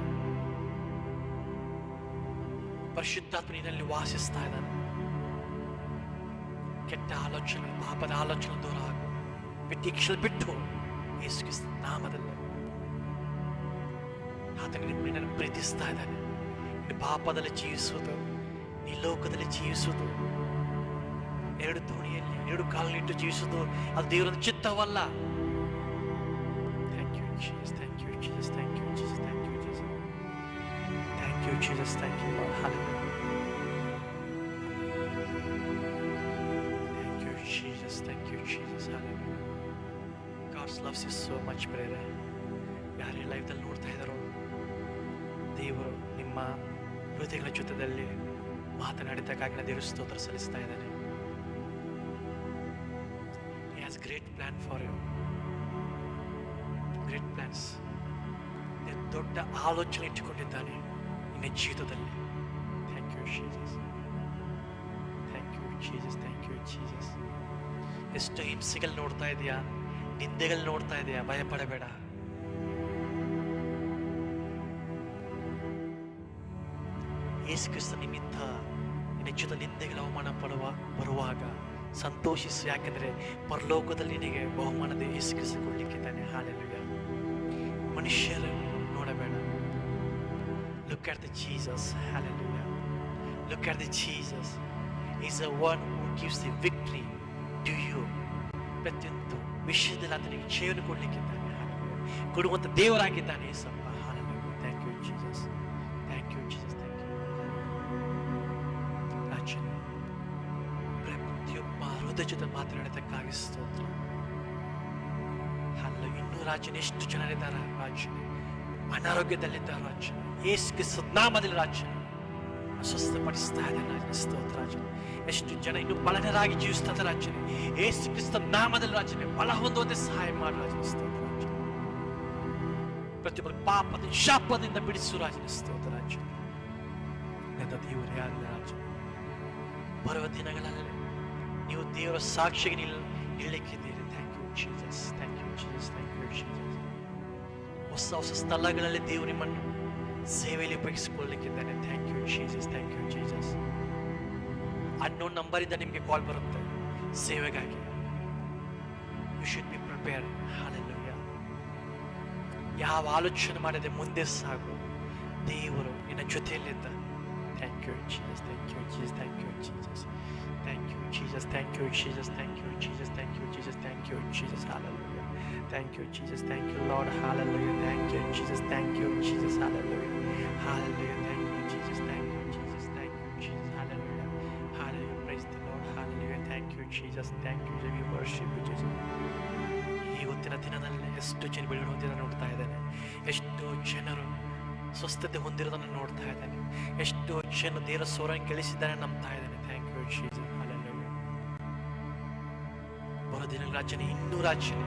ಪರಿಶುದ್ಧಾತ್ಮ ನಿನ್ನಲ್ಲಿ ವಾಸಿಸ್ತಾ ಇದ್ದಾನೆ. ಕೆಟ್ಟ ಆಲೋಚನೆ, ಪಾಪದ ಆಲೋಚನೆ ದೂರ ಆಗು. ಬಿಟ್ಟು ಯೇಸು ಕ್ರಿಸ್ತನ ನಾಮದಲ್ಲಿ ಆತನಿಗೆ ನಿನ್ನನ್ನು ಪ್ರೀತಿಸ್ತಾ ಇದ್ದಾನೆ. ನೀ ಪಾಪದಲ್ಲಿ ಜೀವಿಸುವುದು, ನೀ ಲೋಕದಲ್ಲಿ ಜೀವಿಸುವುದು, ಎರಡು ದೋಣಿಯಲ್ಲಿ ಎರಡು ಕಾಲನಿಟ್ಟು ಜೀವಿಸುವುದು ಅದು ದೇವರ ಚಿತ್ತವಲ್ಲ. Thank you Jesus, thank you Jesus, thank you Jesus, thank you Jesus, thank you Jesus, thank you lord. Hallelujah. Thank you Jesus, thank you Jesus. Hallelujah. God's loves you so much ಪ್ರೇರೆ. ಯಾರೇ ಲೈಫ್ದಲ್ಲಿ ನೋಡ್ತಾ ಇದ್ದಾರೋ ದೇವರು ನಿಮ್ಮ ಹೃದಯಗಳ ಜೊತೆಯಲ್ಲಿ ಮಾತನಾಡಿದ್ದಕ್ಕಾಗಿ ದೇವರು ಸ್ತೋತ್ರ ಸಲ್ಲಿಸ್ತಾ ಇದ್ದಾನೆ. He has great plan for you. Great plans. ದೊಡ್ಡ ಆಲೋಚನೆ ಇಟ್ಟುಕೊಂಡಿದ್ದಾನೆ ನಿನ್ನ ಜೀವಿತದಲ್ಲಿ. Thank you Jesus, thank you Jesus, thank you Jesus. ಎಷ್ಟು ಹಿಂಸೆಗಳು ನೋಡ್ತಾ ಇದೆಯಾ, ನಿಂದೆಗಳು ನೋಡ್ತಾ ಇದೆಯಾ, ಭಯಪಡಬೇಡ. ಯೇಸು ಕ್ರಿಸ್ತ ನಿಮಿತ್ತ ನಿನ್ನ ಜೊತೆ ನಿಂದೆಗಳ ಅವಮಾನ ಬರುವಾಗ ಸಂತೋಷಿಸು, ಯಾಕೆಂದ್ರೆ ಪರಲೋಕದಲ್ಲಿ ನಿನಗೆ ಬಹುಮಾನದ ಯೇಸು ಕ್ರಿಸ್ತ ಕೊಡ್ಲಿಕ್ಕಿದ್ದಾನೆ. ಹಲ್ಲೆಲೂಯಾ. ಮನುಷ್ಯರು ನೋಡಬೇಡ. Look at the Jesus. Hallelujah. Look at the Jesus. He's the one who gives the victory to you. ಪ್ರತಿಯೊಂದು ವಿಷಯದಲ್ಲಿ ಆತನಿಗೆ ಜಯವನ್ನು ಕೊಡ್ಲಿಕ್ಕಿದ್ದಾನೆ. Hallelujah. ಕೊಡುವಂತ ದೇವರಾಗಿದ್ದಾನೆ Yesappa. Hallelujah. Thank you Jesus. Thank you Jesus. Thank you. ರಾಜನ ಪ್ರತಿಯೊಬ್ಬ ಹೃದಯ ಜೊತೆ ಮಾತನಾಡೋದಕ್ಕಾಗಿ ಸ್ತೋತ್ರ. Hallelujah. ಇನ್ನೂ ರಾಜನ ಎಷ್ಟು ಜನರಿದ್ದಾರೆ ರಾಜನ ಅನಾರೋಗ್ಯದಲ್ಲಿದ್ದಾರೆ ರಾಜನ. ಯೇಸು ಕ್ರಿಸ್ತ ನಾಮದಲ್ಲಿ ರಾಜನ ಸ್ವಸ್ಥಪಡಿಸ್ತಾ ಇದ್ದಾನೆ ರಾಜನ. ಸ್ತೋತ್ರ ರಾಜನ. ಎಷ್ಟು ಜನ ಇನ್ನು ಬಲನರಾಗಿ ಜೀವಿಸ್ತಾ ರಾಜನ. ಯೇಸು ಕ್ರಿಸ್ತ ನಾಮದಲ್ಲಿ ರಾಜನ ಬಲ ಹೊಂದುವಂತೆ ಸಹಾಯ ಮಾಡಿ ರಾಜನ. ಸ್ತೋತ್ರ ರಾಜನ. ಪ್ರತಿಯೊಬ್ಬರ ಪಾಪದ ಶಾಪದಿಂದ ಬಿಡಿಸು ರಾಜನ. ಸ್ತೋತ್ರ ರಾಜನ. ನನ್ನ ದೇವರೇ ಆಗಲಿ ರಾಜನ. ಬರುವ ದಿನಗಳಲ್ಲಿ ನೀವು ದೇವರ ಸಾಕ್ಷಿಗೆ ನಿಲ್ಲಕ್ಕಿದ್ದೀರಿ. Thank you Jesus, thank you Jesus, thank you Jesus. ಹೊಸ ಹೊಸ ಸ್ಥಳಗಳಲ್ಲಿ ದೇವರು ನಿಮ್ಮನ್ನು ಸೇವೆಯಲ್ಲಿ ಉಪಯೋಗಿಸಿಕೊಳ್ಳಲಿಕ್ಕಿದ್ದಾನೆ. Thank you Jesus, thank you Jesus. ಅನ್ನೋ ನಂಬರಿಂದ ನಿಮಗೆ ಕಾಲ್ ಬರುತ್ತೆ ಸೇವೆಗಾಗಿ. You should be prepared. Hallelujah. ಯಾವ ಆಲೋಚನೆ ಮಾಡದೆ ಮುಂದೆ ಸಾಗು, ದೇವರು ನಿನ್ನ ಜೊತೆಯಲ್ಲಿದ್ದಾನೆ. Thank you Jesus, thank you Jesus, thank you Jesus, thank you Jesus, thank you Jesus, thank you Jesus, thank you Jesus, thank you Jesus. Hallelujah. Thank you Jesus, thank you Lord. Hallelujah. Thank you Jesus, thank you Jesus. Hallelujah. Hallelujah. Thank you Jesus, thank you Jesus, thank you Jesus. Hallelujah. Hallelujah. Praise the Lord. Hallelujah. Thank you Jesus, thank you Jesus. We worship you Jesus. ಇವತ್ತಿನ ದಿನದಲ್ಲಿ ಎಷ್ಟು ಜನ ಬಿಡುಗಡೆ ಹೊಂದಿರೋದನ್ನು ನೋಡ್ತಾ ಇದ್ದಾನೆ. ಎಷ್ಟು ಜನರು ಸ್ವಸ್ಥತೆ ಹೊಂದಿರೋದನ್ನು ನೋಡ್ತಾ ಇದ್ದಾನೆ. ಎಷ್ಟು ಜನ ದೇವರ ಸ್ವರವನ್ನು ಕೇಳಿಸಿದ್ದಾನೆ ನಂಬ್ತಾ ಇದ್ದಾನೆ. Thank you Jesus. ಹಲ್ಲೆಲೂಯಾ. ಬರೋ ದಿನ ರಾಜನೇ, ಇನ್ನೂ ರಾಜನೇ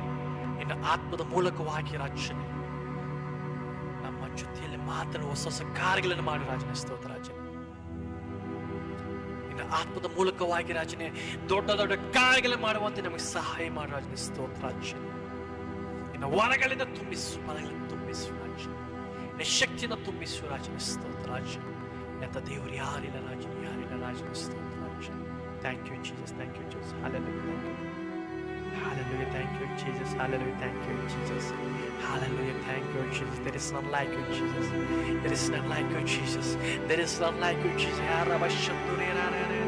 ನಿನ್ನ ಆತ್ಮದ ಮೂಲಕವಾಗಿ ರಾಜನೇ ನಮ್ಮ ಜೊತೆಯಲ್ಲಿ ಮಾತನಾಡುವ ಹೊಸ ಹೊಸ ಕಾರ್ಯಗಳನ್ನು ಮಾಡಿ ರಾಜನೇ. ಸ್ತೋತ್ರ ರಾಜನೇ. ನಿನ್ನ ಆತ್ಮದ ಮೂಲಕವಾಗಿ ರಾಜನೇ ದೊಡ್ಡ ದೊಡ್ಡ ಕಾರ್ಯಗಳನ್ನು ಮಾಡುವಂತೆ ನಮಗೆ ಸಹಾಯ ಮಾಡಿ ರಾಜನೇ. ಸ್ತೋತ್ರ ರಾಜನೇ. ನಿನ್ನ ವರಗಳಿಂದ ತುಂಬಿಸು, ಬಲಗಳಿಂದ ತುಂಬಿಸು ರಾಜನೇ. ನಿನ್ನ ಶಕ್ತಿಯಿಂದ ತುಂಬಿಸು ರಾಜನೇ. ಸ್ತೋತ್ರ ರಾಜನೇ. ಎಂತ ದೇವರು ಯಾರಿಲ್ಲ ರಾಜನೇ, ಯಾರಿಲ್ಲ ರಾಜನೇ. ಸ್ತೋತ್ರ ರಾಜನೇ. Thank you Jesus, thank you Jesus. Hallelujah. Hallelujah, thank you Jesus. Hallelujah, thank you Jesus. Hallelujah, thank you Jesus. There is none like you Jesus. There is none like you Jesus. There is none like you Jesus. Arabashandure ra ra ra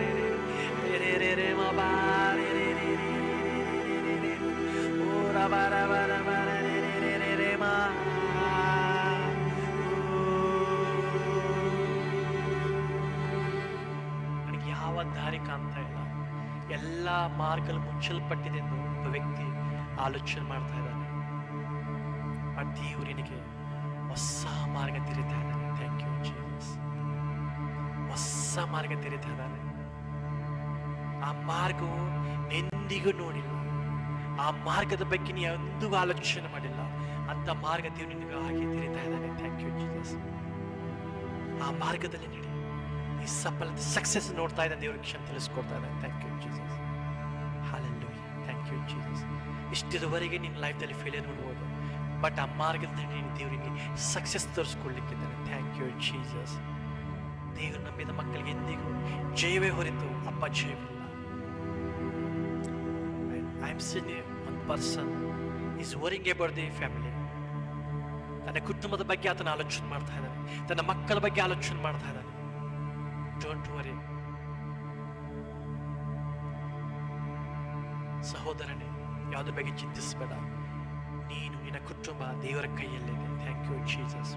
re re re ma ba re re re re. Oh ra ba ra ba ra ba re re re re ma. ನನಗೆ ಯಾವ ದಾರಿ ಕಾಣ್ತಾ ಇಲ್ಲ, ಎಲ್ಲ ಮಾರ್ಗಗಳು ಮುಚ್ಚಲ್ಪಟ್ಟಿದೆ ಎಂದು ಒಬ್ಬ ವ್ಯಕ್ತಿ ಆಲೋಚನೆ ಮಾಡ್ತಾ ಇದ್ದಾನೆ. ಬಟ್ ದೇವರಿಗೆ ಹೊಸ ಮಾರ್ಗ ತೆರೀತಾ ಇದ್ದಾನೆ. Thank you Jesus. ಹೊಸ ಮಾರ್ಗ ತೆರೀತಾ ಇದ್ದಾನೆ. ಆ ಮಾರ್ಗವು ಎಂದಿಗೂ ನೋಡಿಲ್ಲ, ಆ ಮಾರ್ಗದ ಬಗ್ಗೆ ನೀವು ಎಂದಿಗೂ ಆಲೋಚನೆ ಮಾಡಿಲ್ಲ. ಅಂತ ಮಾರ್ಗ ದೇವರು ನಿನಗೆ ಹಾಗೆ ತೆರೀತಾ ಇದ್ದಾನೆ. Thank you Jesus. ಆ ಮಾರ್ಗದಲ್ಲಿ ನಡಿ. ಈ ಸಫಲತೆ ಸಕ್ಸಸ್ ನೋಡ್ತಾ ಇದ್ದಾನೆ. ದೇವರಿಗೆ ಕ್ಷಣ ತಿಳಿಸ್ಕೊಡ್ತಾ ಇದ್ದಾನೆ. Thank you Jesus. Hallelujah. Thank you Jesus. ಇಷ್ಟರವರೆಗೆ ನಿನ್ನ ಲೈಫ್ದಲ್ಲಿ ಫೇಲಿಯರ್ ನೋಡ್ಬೋದು, ಬಟ್ ಆ ಮಾರ್ಗದಲ್ಲಿ ನೀನು ದೇವರಿಗೆ ಸಕ್ಸಸ್ ತೋರಿಸ್ಕೊಳ್ಳಿಕ್ಕಿದ್ದಾನೆ. Thank you Jesus. ದೇವರು ನಂಬಿದ ಮಕ್ಕಳಿಗೆ ಎಂದಿಗೂ ಜಯವೇ ಹೊರತು ಅಪಜಯವಿಲ್ಲ. I am seeing one person is worrying about the family. ತನ್ನ ಕುಟುಂಬದ ಬಗ್ಗೆ ಆತನ ಆಲೋಚನೆ ಮಾಡ್ತಾ ಇದ್ದಾನೆ, ತನ್ನ ಮಕ್ಕಳ ಬಗ್ಗೆ ಆಲೋಚನೆ ಮಾಡ್ತಾ ಇದ್ದಾನೆ. ಡೋಂಟ್ ವರಿ ಸಹೋದರನೇ, ಯಾವುದ್ರ ಬಗ್ಗೆ ಚಿಂತಿಸಬೇಡ. ನೀನು, ನಿನ್ನ ಕುಟುಂಬ ದೇವರ ಕೈಯಲ್ಲಿದೆ. Thank you Jesus.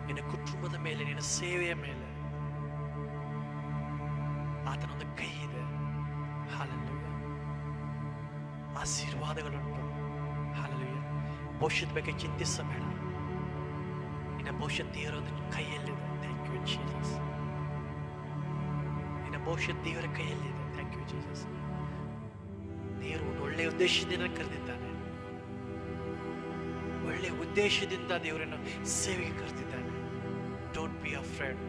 ನಿನ್ನ ಕುಟುಂಬದ ಮೇಲೆ, ನಿನ್ನ ಸೇವೆಯ ಮೇಲೆ ಆತನೊಂದು ಕೈ ಇದೆ. ಹಲ್ಲೆಲೂಯಾ. ಆಶೀರ್ವಾದಗಳುಂಟು. ಹಲ್ಲೆಲೂಯಾ. ಭವಿಷ್ಯದ ಬಗ್ಗೆ ಚಿಂತಿಸಬೇಡ. ನಿನ್ನ ಭವಿಷ್ಯತ್ ದೇವರ ಕೈಯಲ್ಲಿದೆ. Thank you Jesus. ನಿನ್ನ ಭವಿಷ್ಯತ್ ದೇವರ ಕೈಯಲ್ಲಿದೆ. Thank you Jesus. ದೇವರು ಒಂದು ಒಳ್ಳೆಯ ಉದ್ದೇಶದಿಂದ ಕರೆದಿದ್ದಾನೆ. ಒಳ್ಳೆಯ ಉದ್ದೇಶದಿಂದ ದೇವರನ್ನು ಸೇವೆಗೆ ಕರೆದಿದ್ದಾನೆ. Don't be afraid.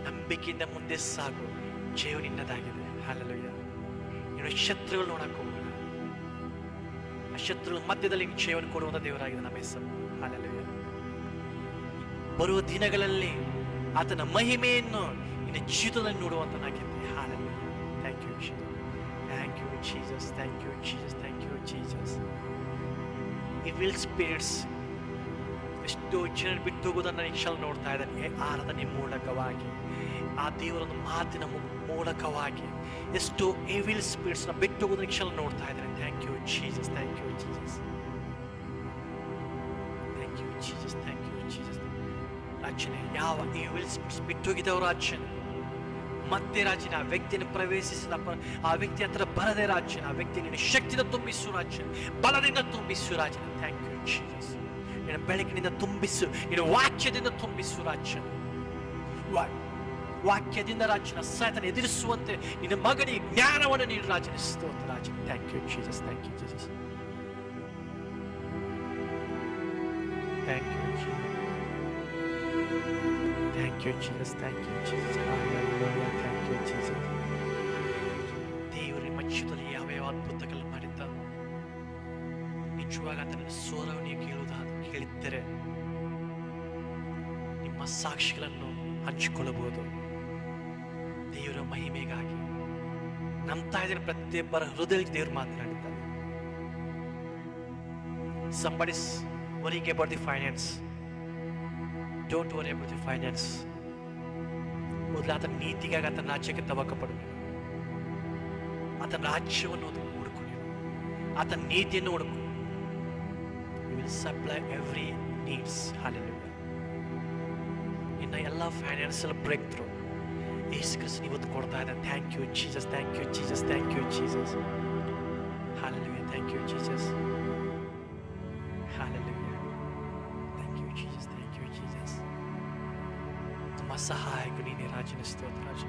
ನಂಬಿಕೆಯಿಂದ ಮುಂದೆ ಸಾಗು. ಜೀವ ನಿನ್ನದಾಗಿದೆ. ಹಲ್ಲೆಲೂಯಾ. ನೀನು ಶತ್ರುಗಳು ನೋಡಕ್ ಹೋಗೋಣ. ಆ ಶತ್ರುಗಳ ಮಧ್ಯದಲ್ಲಿ ಜೀವನ ಕೊಡುವಂತ ದೇವರಾಗಿದೆ ನಮ್ಮ ಹೆಸರು. ಹಲ್ಲೆಲೂಯಾ. ಬರುವ ದಿನಗಳಲ್ಲಿ ಆತನ ಮಹಿಮೆಯನ್ನು ನಿನ್ನ ಜೀವಿತದಲ್ಲಿ ನೋಡುವಂತನಾಗಿದ್ದೆ. Hallelujah. Thank you Jesus. Thank you Jesus. Thank you Jesus. Thank you Jesus. Evil spirits ಎಷ್ಟೋ ಜನ ಬಿಟ್ಟು ಹೋಗೋದನ್ನ ನಿಕ್ಷಲ್ ನೋಡ್ತಾ ಇದ್ದಾನೆ. ಆರಾಧನೆ ಮೂಲಕವಾಗಿ, ಆ ದೇವರೊಂದು ಮಾತಿನ ಮೂಲಕವಾಗಿ ಎಷ್ಟೋ ಎವಿಲ್ ಸ್ಪಿರಿಟ್ಸ್ ನ ಬಿಟ್ಟು ಹೋಗೋದನ್ನ ನಿಕ್ಷಲ್ ನೋಡ್ತಾ ಇದ್ದಾನೆ. Thank you Jesus. Thank you Jesus. Thank you Jesus. Thank you Jesus. ರಾಜನೇ, ಯಾವ ಎವಿಲ್ ಸ್ಪಿರಿಟ್ಸ್ ಬಿಟ್ಟು ಹೋಗಿದವ ರಾಜನೇ, ಮತ್ತೆ ರಾಜನ ಆ ವ್ಯಕ್ತಿಯನ್ನು ಪ್ರವೇಶಿಸಿದ ಆ ವ್ಯಕ್ತಿ ಹತ್ರ ಬರದೆ ರಾಜನ ಆ ವ್ಯಕ್ತಿ ನಿನ್ನ ಶಕ್ತಿಯಿಂದ ತುಂಬಿಸು ರಾಜನ, ಬಲದಿಂದ ತುಂಬಿಸು ರಾಜನ. Thank you Jesus. ನಿನ್ನ ಬೆಳಕಿನಿಂದ ತುಂಬಿಸು, ನಿನ್ನ ವಾಕ್ಯದಿಂದ ತುಂಬಿಸು ರಾಜನ. ವಾಕ್ಯದಿಂದ ರಾಜನ ಸಾತನ ಎದುರಿಸುವಂತೆ ನಿನ್ನ ಮಗನಿಗೆ ಜ್ಞಾನವನ್ನು ನೀಡು ರಾಜನ. ಸ್ತೋತ್ರ ರಾಜನ. Thank you Jesus. Thank you Jesus. Thank you Jesus. Thank you Jesus. Thank you Jesus. Thank you Jesus. ದೇವರ ಮಧ್ಯದಲ್ಲಿ ಯಾವ ಯಾವ ಅದ್ಭುತಗಳು ಮಾಡಿದ್ದ ನಿಜವಾಗ ಅದನ್ನು ಸ್ವರವು ನೀವು ಕೇಳಿದ್ದರೆ ನಿಮ್ಮ ಸಾಕ್ಷಿಗಳನ್ನು ಹಂಚಿಕೊಳ್ಳಬಹುದು. ದೇವರ ಮಹಿಮೆಗಾಗಿ ನಂಬ್ತಾ ಇದ್ದೇನೆ. ಪ್ರತಿಯೊಬ್ಬರ ಹೃದಯಕ್ಕೆ ದೇವರು ಮಾತನಾಡಿದ್ದಾನೆ. Somebody is worrying about the finance. Don't worry about the finance. ಮೊದಲು ಆತನ ನೀತಿಗಾಗಿ ಆತನ ರಾಜ್ಯಕ್ಕೆ ತವಕ ಪಡಬೇಕು. ಆತನ ರಾಜ್ಯವನ್ನು ಹುಡುಕು. ಆತನ ನೀತಿಯನ್ನು ಹುಡುಕು. You will supply every needs. Hallelujah. ಇನ್ನ ಎಲ್ಲ ಫೈನಾನ್ಷಿಯಲ್ ಬ್ರೇಕ್ ಥ್ರೂ ಯೇಸು ಕ್ರಿಸ್ತನು ಇವತ್ತು ಕೊಡ್ತಾ ಇದ್ದಾನೆ. Thank you Jesus. Thank you Jesus. Thank you Jesus. Hallelujah. Thank you Jesus. Hallelujah. Thank you Jesus. Thank you Jesus. ನಮ್ಮ ಸಹಾಯಕ ನೀನೇ ರಾಜನ. ಸ್ತೋತ್ರ ರಾಜ.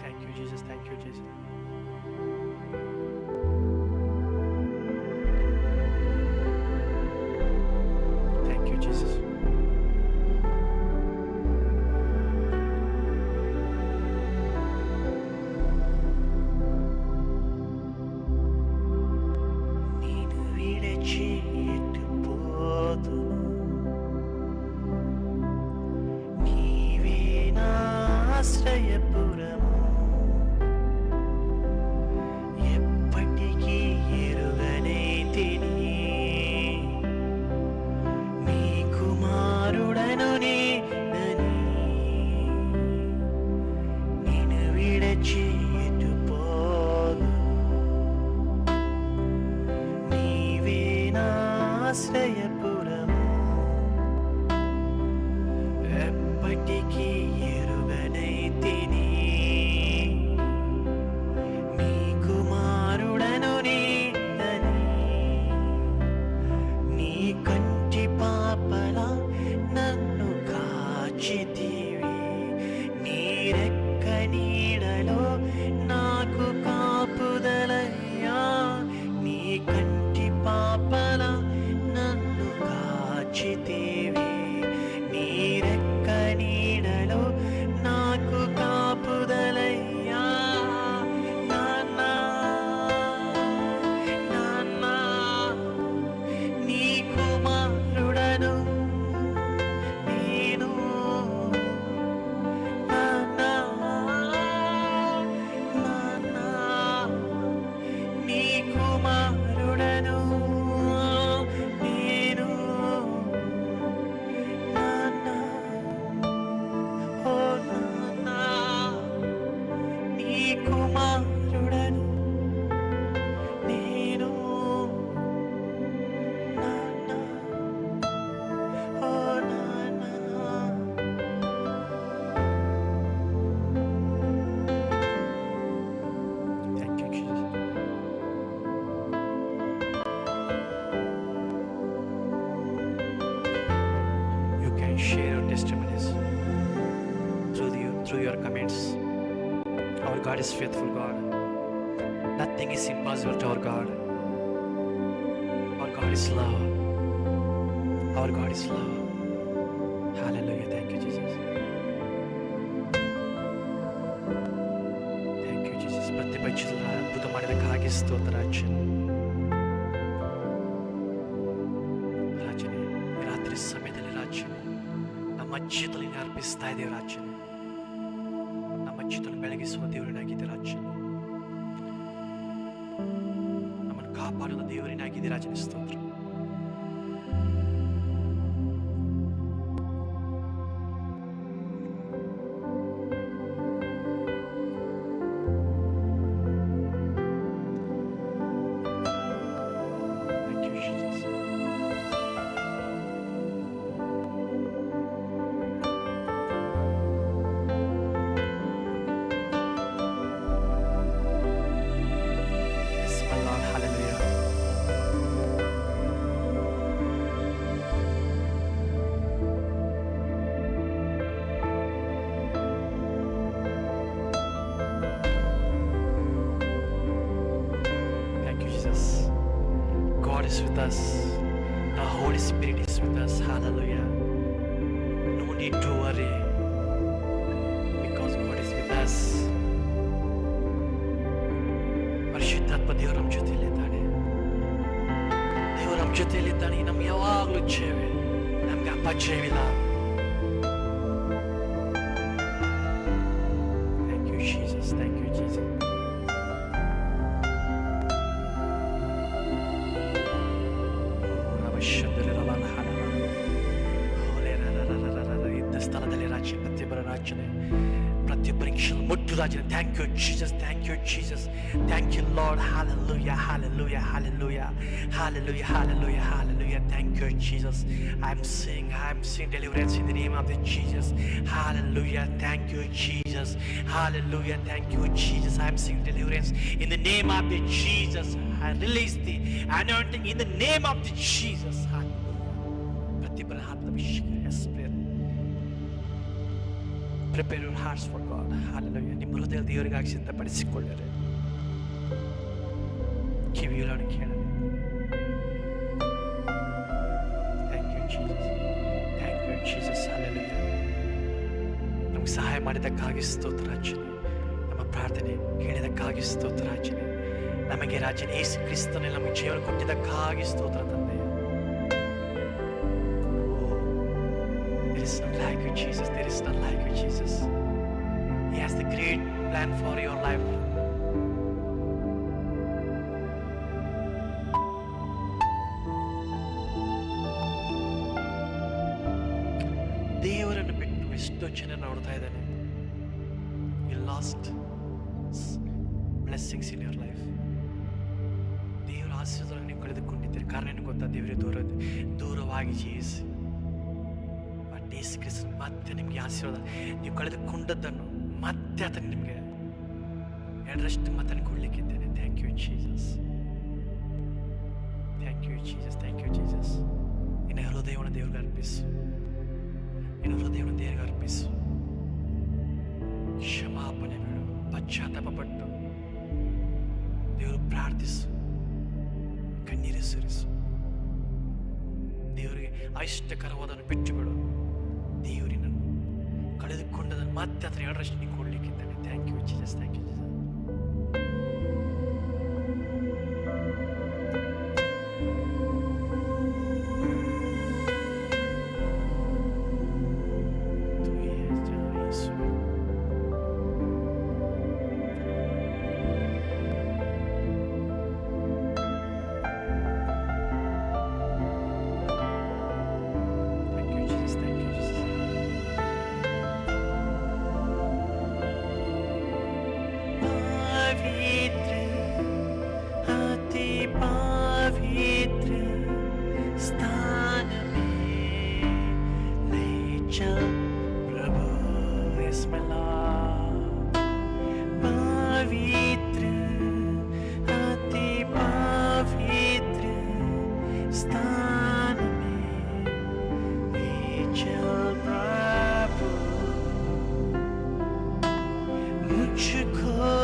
Thank you Jesus. Thank you Jesus. Thank you Jesus. ನೀನು ವಿಳಚಿಟ್ಟು ಪೋದು ఆశ్రయపురము ఎప్పటికీ ఎరుగనైతిని నీ కుమారుడను నేనని నిన్ను విడచి ఎటు పోదు నీవే నా ఆశ్రయపురము ఎప్పటికీ ఎరుగనైతిని నీ కుమారుడను నేనని నీ కంటి పాపల నన్ను కాచితివి నీ రెక్క నీడలో నాకు కాపుదలయ్యా నీ కంటి పాపల నన్ను Our God is faithful God. Nothing is impossible to our God. Our God is love. Our God is love. Hallelujah. Thank you, Jesus. Thank you, Jesus. ಪ್ರತಿ ಪಕ್ಷದ ಅದ್ಭುತ ಮಾಡಿದಕ್ಕಾಗಿ ಸ್ತೋತ್ರ ರಾಜನೇ. ರಾಜನೇ, ರಾತ್ರಿ ಸಮಯದಲ್ಲಿ ರಾಜನೇ ನಮ್ಮ ಮಧ್ಯದಲ್ಲಿ ಅರ್ಪಿಸ್ತಾ ಇದ್ದೇವೆ ರಾಜನೇ. ನಮ್ಮ ಮಧ್ಯದಲ್ಲಿ ಬೆಳಗಿಸುವ ದೇವರನ್ನಾಗಿದೆ ರಾಜನೇ. ನಮ್ಮನ್ನು ಕಾಪಾಡುವ ದೇವರನ್ನಾಗಿದೆ ರಾಜನೇ. ಸ್ತೋತ್ರ. Is with us. The Holy Spirit is with us. Hallelujah. No need to worry because God is with us. ಪರಿಶುದ್ಧಾತ್ಮ ದೇವರು ನಮ್ಮ ಜೊತೆಯಲ್ಲಿದ್ದಾನೆ. ದೇವರು ನಮ್ಮ ಜೊತೆಯಲ್ಲಿದ್ದಾನೆ. ನಮ್ಗೆ ಯಾವಾಗಲೂ ಜಯವೇ. ನಮ್ಗೆ ಅಪಜಯವಿಲ್ಲ. Thank you Jesus. Thank you Jesus. ಇದ್ದ ಸ್ಥಳದಲ್ಲಿ ರಾಜ್ಯ ಪ್ರತಿಯೊಬ್ಬರ ರಾಜ್ಯನೇ ಪ್ರತಿಯೊಬ್ಬರಿಗೆ ಮುಟ್ಟು ರಾಜ್ಯ. Thank you Jesus. Thank you Jesus. Thank you lord. Hallelujah. Hallelujah. Hallelujah. Hallelujah. Hallelujah. Hallelujah. Thank you Jesus. I'm seeing deliverance in the name of the Jesus. Hallelujah. Thank you Jesus. Hallelujah. Thank you Jesus. I'm seeing deliverance in the name of the Jesus. I release the anointing in the name of the Jesus. Hallelujah. ಪ್ರತಿಯೊಬ್ಬರ ಆತ್ಮಾಭಿಷೇಕ. Yes, prayer. Prepare your hearts for God. Hallelujah. ನಿಮ್ಮ ಹೃದಯ ದೇವರಿಗಾಗಿ ಸಿದ್ಧಪಡಿಸಿಕೊಳ್ಳಿರಿ. ಕಿವಿಗಳನ್ನು ಕೇಳಲಿ. Thank you Jesus. Thank you Jesus. Hallelujah. ನಮಗೆ ಸಹಾಯ ಮಾಡಿದ್ದಕ್ಕಾಗಿ ಸ್ತೋತ್ರ ರಾಜನೇ. ನಮ್ಮ ಪ್ರಾರ್ಥನೆ ಕೇಳಿದಕ್ಕಾಗಿ ಸ್ತೋತ್ರ ರಾಜನೇ. ನಮಗೆ ರಾಜನೇ ಯೇಸು ಕ್ರಿಸ್ತನಲ್ಲಿ ನಮಗೆ ಜೀವನ ಕೊಟ್ಟಿದ್ದಕ್ಕಾಗಿ ಸ್ತೋತ್ರ ತಂದೆ. There is none like you Jesus. There is none like you Jesus. He has the great plan for your life. ದೇವರನ್ನು ಬಿಟ್ಟು ಎಷ್ಟೋ ಜನ ನೋಡ್ತಾ ಇದ್ದಾನೆ. You lost blessings in your life. ದೇವರ ಆಶೀರ್ವಾದ ನೀವು ಕಳೆದುಕೊಂಡಿದ್ದೀರಿ. ಕಾರಣ ಏನು ಗೊತ್ತಾ? ದೇವರೇ ದೂರವಾಗಿ ಜೀವಿಸಿ. ಬಟ್ ಯೇಸು ಕ್ರಿಸ್ತನು ಮತ್ತೆ ನಿಮಗೆ ಆಶೀರ್ವಾದ, ನೀವು ಕಳೆದುಕೊಂಡದ್ದನ್ನು ಮತ್ತೆ ಆತನ ನಿಮಗೆ ಎರಡರಷ್ಟು ಮಾತನ್ನು ಕೊಡ್ಲಿಕ್ಕಿದ್ದೇನೆ. Thank you Jesus. Thank you Jesus. Thank you Jesus. ನಿನ್ನ ಹೃದಯವನ್ನು ದೇವರಿಗೆ ಅರ್ಪಿಸು. ನಿನ್ನ ಹೃದಯವನ್ನು ದೇವರಿಗೆ ಅರ್ಪಿಸು. ಕ್ಷಮಾಪಣೆ ಬೇಡು. ಪಶ್ಚಾತ್ತಾಪ ಪಟ್ಟು ದೇವರು ಪ್ರಾರ್ಥಿಸು. ಕಣ್ಣೀರು ಸುರಿಸು. ದೇವರಿಗೆ ಅಯಿಷ್ಟಕರವಾದನ್ನು ಬಿಟ್ಟು ಬಿಡು. ದೇವರಿನನ್ನು ಕಳೆದುಕೊಂಡದನ್ನು ಮತ್ತೆ ಅದರ ಎರಡರಷ್ಟು ನೀವು ಕೊಡ್ಲಿಕ್ಕಿದ್ದಾನೆ. Thank you Jesus. Thank you Jesus. मुझको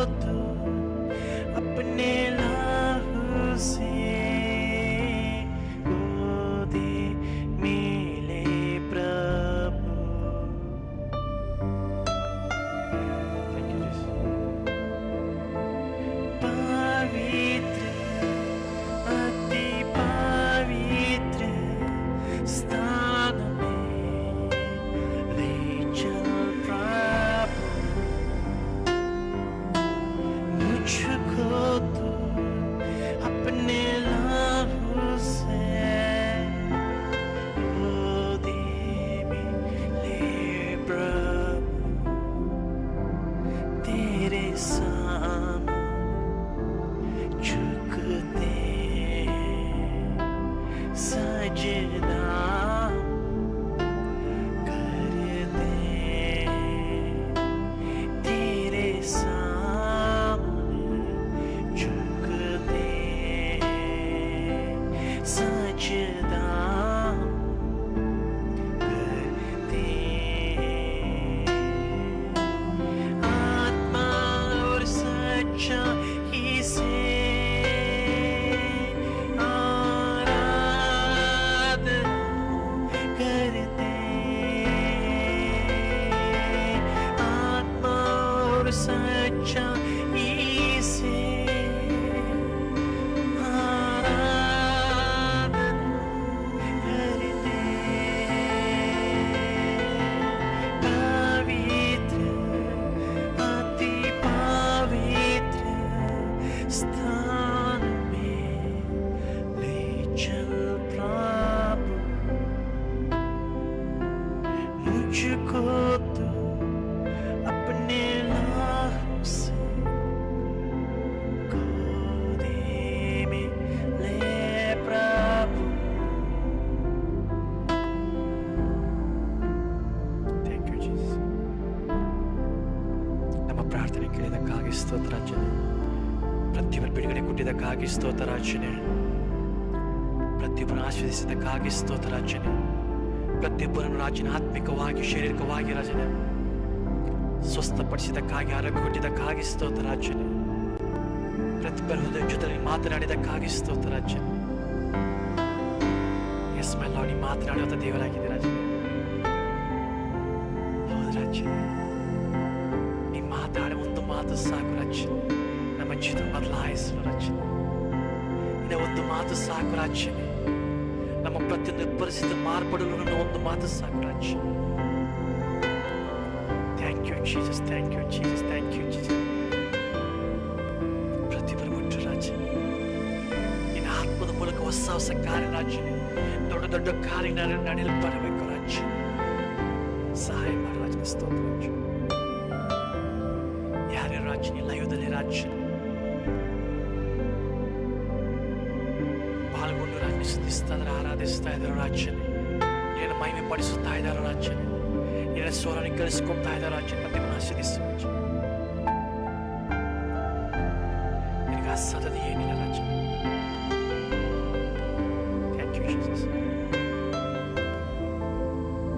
ಪ್ರತಿಯೊಬ್ಬರು ಬಿಡುಗಡೆ ಕೊಟ್ಟಿದ್ದಕ್ಕಾಗಿ ಸ್ತೋತ್ರ ರಾಜನೇ. ಪ್ರತಿಯೊಬ್ಬರನ್ನು ಆಶೀರ್ವದಿಸಿದ್ದಕ್ಕಾಗಿ ಸ್ತೋತ್ರ ರಾಜನೇ. ಪ್ರತಿಯೊಬ್ಬರನ್ನು ರಾಜನ ಆತ್ಮಿಕವಾಗಿ ಶಾರೀರಿಕವಾಗಿ ರಾಜನೇ ಸ್ವಸ್ಥಪಡಿಸಿದ್ದಕ್ಕಾಗಿ, ಆರೋಗ್ಯ ಕೊಟ್ಟಿದ್ದಕ್ಕಾಗಿ ಸ್ತೋತ್ರ ರಾಜನೇ. ಪ್ರತಿಯೊಬ್ಬರ ಹೃದಯ ಜೊತೆ ಮಾತನಾಡಿದ್ದಕ್ಕಾಗಿ ಸ್ತೋತ್ರ ರಾಜನೇ. ಎಸ್ ಮೈ ಲಾರ್ಡ್, ನೀವು ಮಾತನಾಡುವಂಥ ದೇವರಾಗಿದೆ ರಾಜನೇ. ಹೌದು ರಾಜನೇ, ನೀವು ಮಾತಾಡಿ ಒಂದು ಮಾತು ಸಾಕು ರಾಜನೇ, ನಮ್ಮ ಜೀವನ ಬದಲಾಯಿಸಲು ರಾಜನೇ. ಇನ್ನು ಒಂದು ಮಾತು ಸಾಕು ರಾಜನೇ, ನಮ್ಮ ಪ್ರತಿಯೊಂದು ಪರಿಸ್ಥಿತಿ ಮಾರ್ಪಡಲು ನನ್ನ ಒಂದು ಮಾತು ಸಾಕು ರಾಜನೇ. Thank you Jesus, thank you Jesus, thank you Jesus. ಪ್ರತಿಯೊಬ್ಬರು ಮುಟ್ಟು ರಾಜನೇ, ನಿನ್ನ ಆತ್ಮದ ಮೂಲಕ ಹೊಸ ಹೊಸ ಕಾರ್ಯ ರಾಜನೇ, ದೊಡ್ಡ ದೊಡ್ಡ ಕಾರ್ಯ ನಡೆಯಲು ಬರಬೇಕು ರಾಜನೇ. ಸಹಾಯ ಮಾಡಿ ರಾಜನೇ. ಸ್ತೋತ್ರ ರಾಜ. ಯಾರೇ ರಾಜನೇ ಲಯದಲ್ಲಿ ರಾಜನೇ ಪಾಲ್ಗೊಂಡು ರಾಜನೇ ಸ್ತುತಿಸ್ತಾ ಇದ್ದಾರೆ, ಆರಾಧಿಸ್ತಾ ಇದ್ದಾರೆ ರಾಜನೇ. ನಿನ್ನ ಮಹಿಮೆ ಪಡಿಸುತ್ತಾ ಇದ್ದಾರೆ ರಾಜನೇ. ನಿನ್ನ ಸ್ವರನ್ನು ಗಳಿಸ್ಕೊಳ್ತಾ ಇದ್ದಾರೆ ರಾಜನೇ. ಮತ್ತೆ ಆಶೀರ್ವದಿಸು ರಾಜ. ನಿನಗೆ ಅಸಾಧ್ಯತೆ ಏನಿಲ್ಲ ರಾಜನೇ. Thank you Jesus.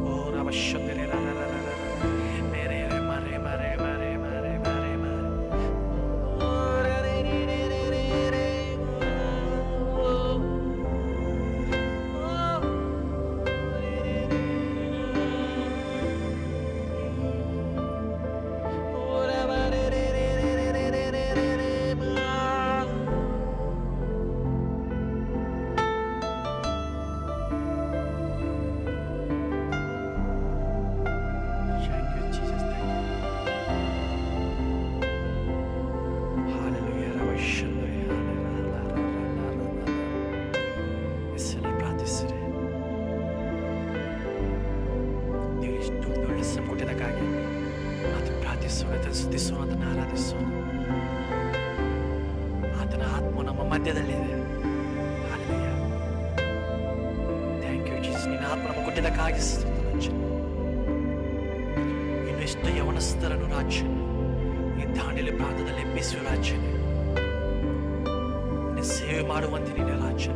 ಓ ರಾಮಶಂಕರೇ ಸ್ತುತಿಸೋಣ, ಅದನ್ನು ಆರಾಧಿಸೋಣ. ಆತನ ಆತ್ಮ ನಮ್ಮ ಮಧ್ಯದಲ್ಲಿದೆ. ಹಲ್ಲೆಲೂಯಾ. Thank you Jesus. ನಿನ್ನ ಆತ್ಮ ನಮ್ಮ ಕೊಟ್ಟಿದ್ದಕ್ಕಾಗಿ ಇನ್ನೆಷ್ಟು ಯವನಸ್ಥರನ್ನು ರಾಜನೇ ಈ ದಾಂಡೇಲಿ ಪ್ರಾಂತದಲ್ಲಿ ಎಬ್ಬಿಸುವ ರಾಜನೇ, ನಿನ್ನ ಸೇವೆ ಮಾಡುವಂತೆ ನಿನ್ನ ರಾಜ,